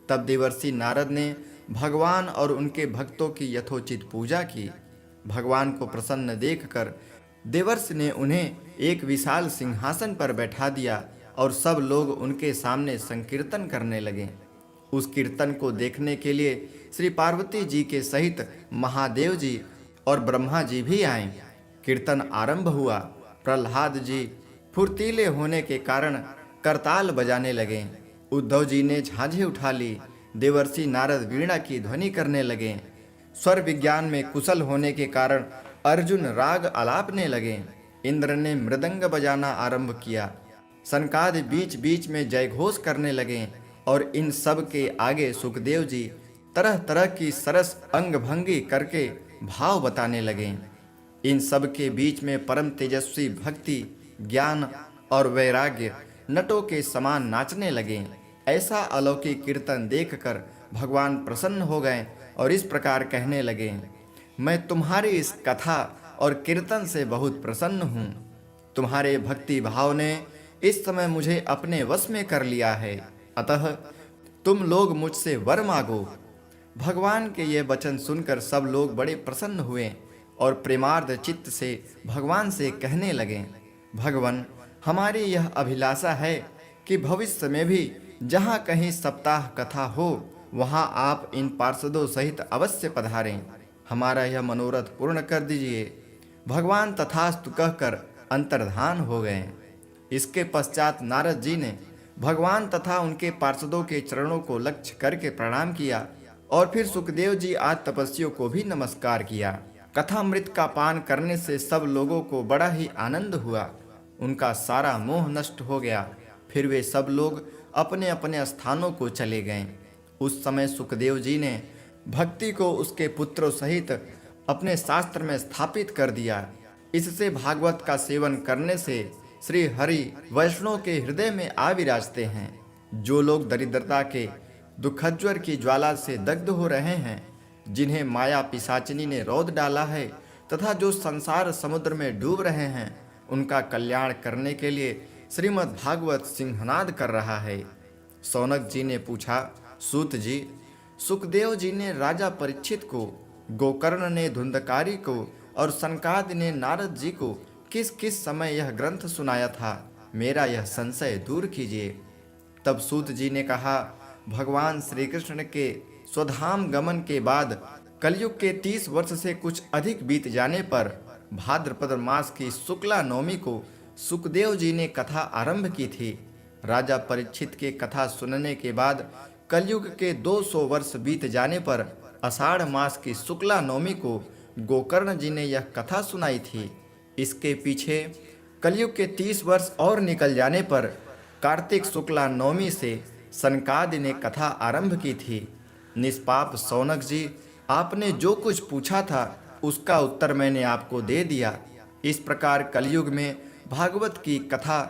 तब देवर्षि नारद ने भगवान और उनके भक्तों की यथोचित पूजा की। भगवान को प्रसन्न देखकर देवर्षि ने उन्हें एक विशाल सिंहासन पर बैठा दिया और सब लोग उनके सामने संकीर्तन करने लगे। उस कीर्तन को देखने के लिए श्री पार्वती जी के सहित महादेव जी और ब्रह्मा जी भी आए। कीर्तन आरंभ हुआ। प्रहलाद जी फुर्तीले होने के कारण करताल बजाने लगे। उद्धव जी ने झांझें उठा ली। देवर्षि नारद वीणा की ध्वनि करने लगे। स्वर विज्ञान में कुशल होने के कारण अर्जुन राग आलापने लगे। इंद्र ने मृदंग बजाना आरंभ किया। सनकादि बीच बीच में जयघोष करने लगे और इन सब के आगे सुखदेव जी तरह तरह की सरस अंग भंगी करके भाव बताने लगे। इन सब के बीच में परम तेजस्वी भक्ति, ज्ञान और वैराग्य नटों के समान नाचने लगे। ऐसा अलौकिक कीर्तन देखकर भगवान प्रसन्न हो गए और इस प्रकार कहने लगे, मैं तुम्हारी इस कथा और कीर्तन से बहुत प्रसन्न हूँ। तुम्हारे भक्ति भाव ने इस समय मुझे अपने वश में कर लिया है, अतः तुम लोग मुझसे वर मांगो। भगवान के ये वचन सुनकर सब लोग बड़े प्रसन्न हुए और प्रेमार्ध चित्त से भगवान से कहने लगे, भगवान, हमारी यह अभिलाषा है कि भविष्य में भी जहाँ कहीं सप्ताह कथा हो वहाँ आप इन पार्षदों सहित अवश्य पधारें। हमारा यह मनोरथ पूर्ण कर दीजिए। भगवान तथास्तु कहकर अंतर्धान हो गए। इसके पश्चात नारद जी ने भगवान तथा उनके पार्षदों के चरणों को लक्ष्य करके प्रणाम किया और फिर सुखदेव जी आदि तपस्वियों को भी नमस्कार किया। कथामृत का पान करने से सब लोगों को बड़ा ही आनंद हुआ। उनका सारा मोह नष्ट हो गया। फिर वे सब लोग अपने अपने स्थानों को चले गए। उस समय सुखदेव जी ने भक्ति को उसके पुत्रों सहित अपने शास्त्र में स्थापित कर दिया। इससे भागवत का सेवन करने से श्री हरि वैष्णव के हृदय में आ विराजते हैं। जो लोग दरिद्रता के दुखज्वर की ज्वाला से दग्ध हो रहे हैं, जिन्हें माया पिशाचिनी ने रौंद डाला है तथा जो संसार समुद्र में डूब रहे हैं, उनका कल्याण करने के लिए श्रीमद् भागवत सिंहनाद कर रहा है। सौनक जी ने पूछा, सूत जी, सुखदेव जी ने राजा परीक्षित को, गोकर्ण ने धुंधकारी को और सनकादि ने नारद जी को किस किस समय यह ग्रंथ सुनाया था, मेरा यह संशय दूर कीजिए। तब सूत जी ने कहा, भगवान श्री कृष्ण के स्वधाम गमन के बाद कलयुग के 30 वर्ष से कुछ अधिक बीत जाने पर भाद्रपद मास की शुक्ला नवमी को सुखदेव जी ने कथा आरंभ की थी। राजा परीक्षित के कथा सुनने के बाद कलयुग के 200 वर्ष बीत जाने पर आषाढ़ मास की शुक्ला नवमी को गोकर्ण जी ने यह कथा सुनाई थी। इसके पीछे कलयुग के 30 वर्ष और निकल जाने पर कार्तिक शुक्ला नवमी से सनकादि ने कथा आरंभ की थी। निष्पाप सौनक जी, आपने जो कुछ पूछा था उसका उत्तर मैंने आपको दे दिया। इस प्रकार कलयुग में भागवत की कथा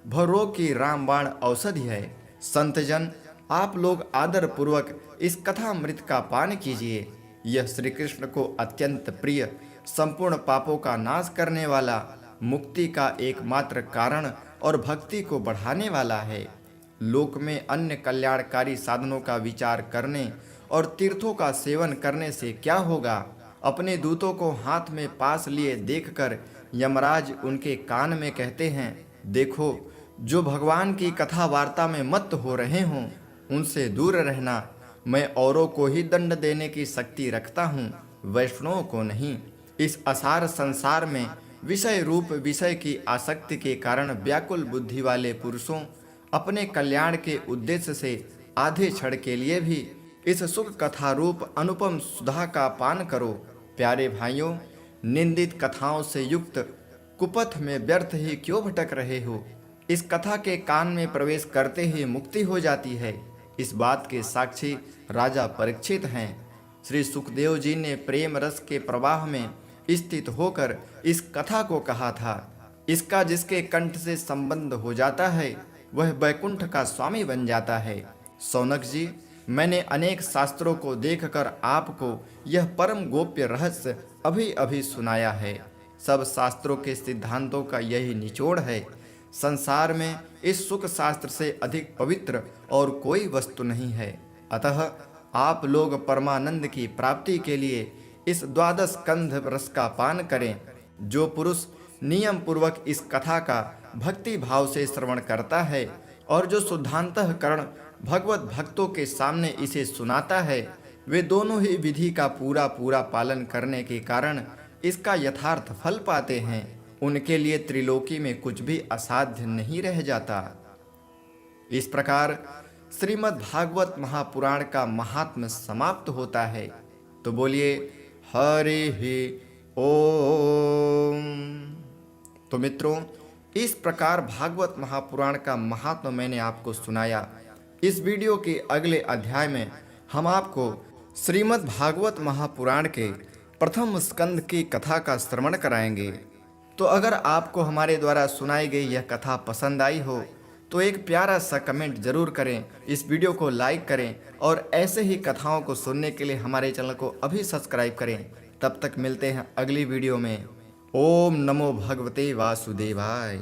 भवरोग की रामबाण औषधि है। संतजन, आप लोग आदर पूर्वक इस कथामृत का पान कीजिए। यह श्री कृष्ण को अत्यंत प्रिय, संपूर्ण पापों का नाश करने वाला, मुक्ति का एकमात्र कारण और भक्ति को बढ़ाने वाला है। लोक में अन्य कल्याणकारी साधनों का विचार करने और तीर्थों का सेवन करने से क्या होगा? अपने दूतों को हाथ में पास लिए देखकर यमराज उनके कान में कहते हैं, देखो, जो भगवान की कथा वार्ता में मत्त हो रहे हों उनसे दूर रहना। मैं औरों को ही दंड देने की शक्ति रखता हूँ, वैष्णवों को नहीं। इस असार संसार में विषय रूप विषय की आसक्ति के कारण व्याकुल बुद्धि वाले पुरुषों अपने कल्याण के उद्देश्य से आधे क्षण के लिए भी इस सुख कथा रूप अनुपम सुधा का पान करो। प्यारे भाइयों, निंदित कथाओं से युक्त कुपथ में व्यर्थ ही क्यों भटक रहे हो? इस कथा के कान में प्रवेश करते ही मुक्ति हो जाती है। इस बात के साक्षी राजा परीक्षित हैं। श्री सुखदेव जी ने प्रेम रस के प्रवाह में स्थित होकर इस कथा को कहा था। इसका जिसके कंठ से संबंध हो जाता है वह वैकुंठ का स्वामी बन जाता है। सौनक जी, मैंने अनेक शास्त्रों को देखकर आपको यह परम गोप्य रहस्य अभी अभी सुनाया है। सब शास्त्रों के सिद्धांतों का यही निचोड़ है। संसार में इस सुख शास्त्र से अधिक पवित्र और कोई वस्तु नहीं है। अतः आप लोग परमानंद की प्राप्ति के लिए इस द्वादश स्कंध रस का पान करें। जो पुरुष नियम पूर्वक इस कथा का भक्ति भाव से श्रवण करता है और जो शुद्धांतःकरण भगवत भक्तों के सामने इसे सुनाता है, वे दोनों ही विधि का पूरा पूरा पालन करने के कारण इसका यथार्थ फल पाते हैं। उनके लिए त्रिलोकी में कुछ भी असाध्य नहीं रह जाता। इस प्रकार श्रीमद् भागवत महापुराण का महात्म्य समाप्त होता है। तो बोलिए हरि ओम। तो मित्रों, इस प्रकार भागवत महापुराण का महात्म्य मैंने आपको सुनाया। इस वीडियो के अगले अध्याय में हम आपको श्रीमद् भागवत महापुराण के प्रथम स्कंद की कथा का श्रवण कराएंगे। तो अगर आपको हमारे द्वारा सुनाई गई यह कथा पसंद आई हो तो एक प्यारा सा कमेंट जरूर करें, इस वीडियो को लाइक करें और ऐसे ही कथाओं को सुनने के लिए हमारे चैनल को अभी सब्सक्राइब करें। तब तक मिलते हैं अगली वीडियो में। ओम नमो भगवते वासुदेवाय।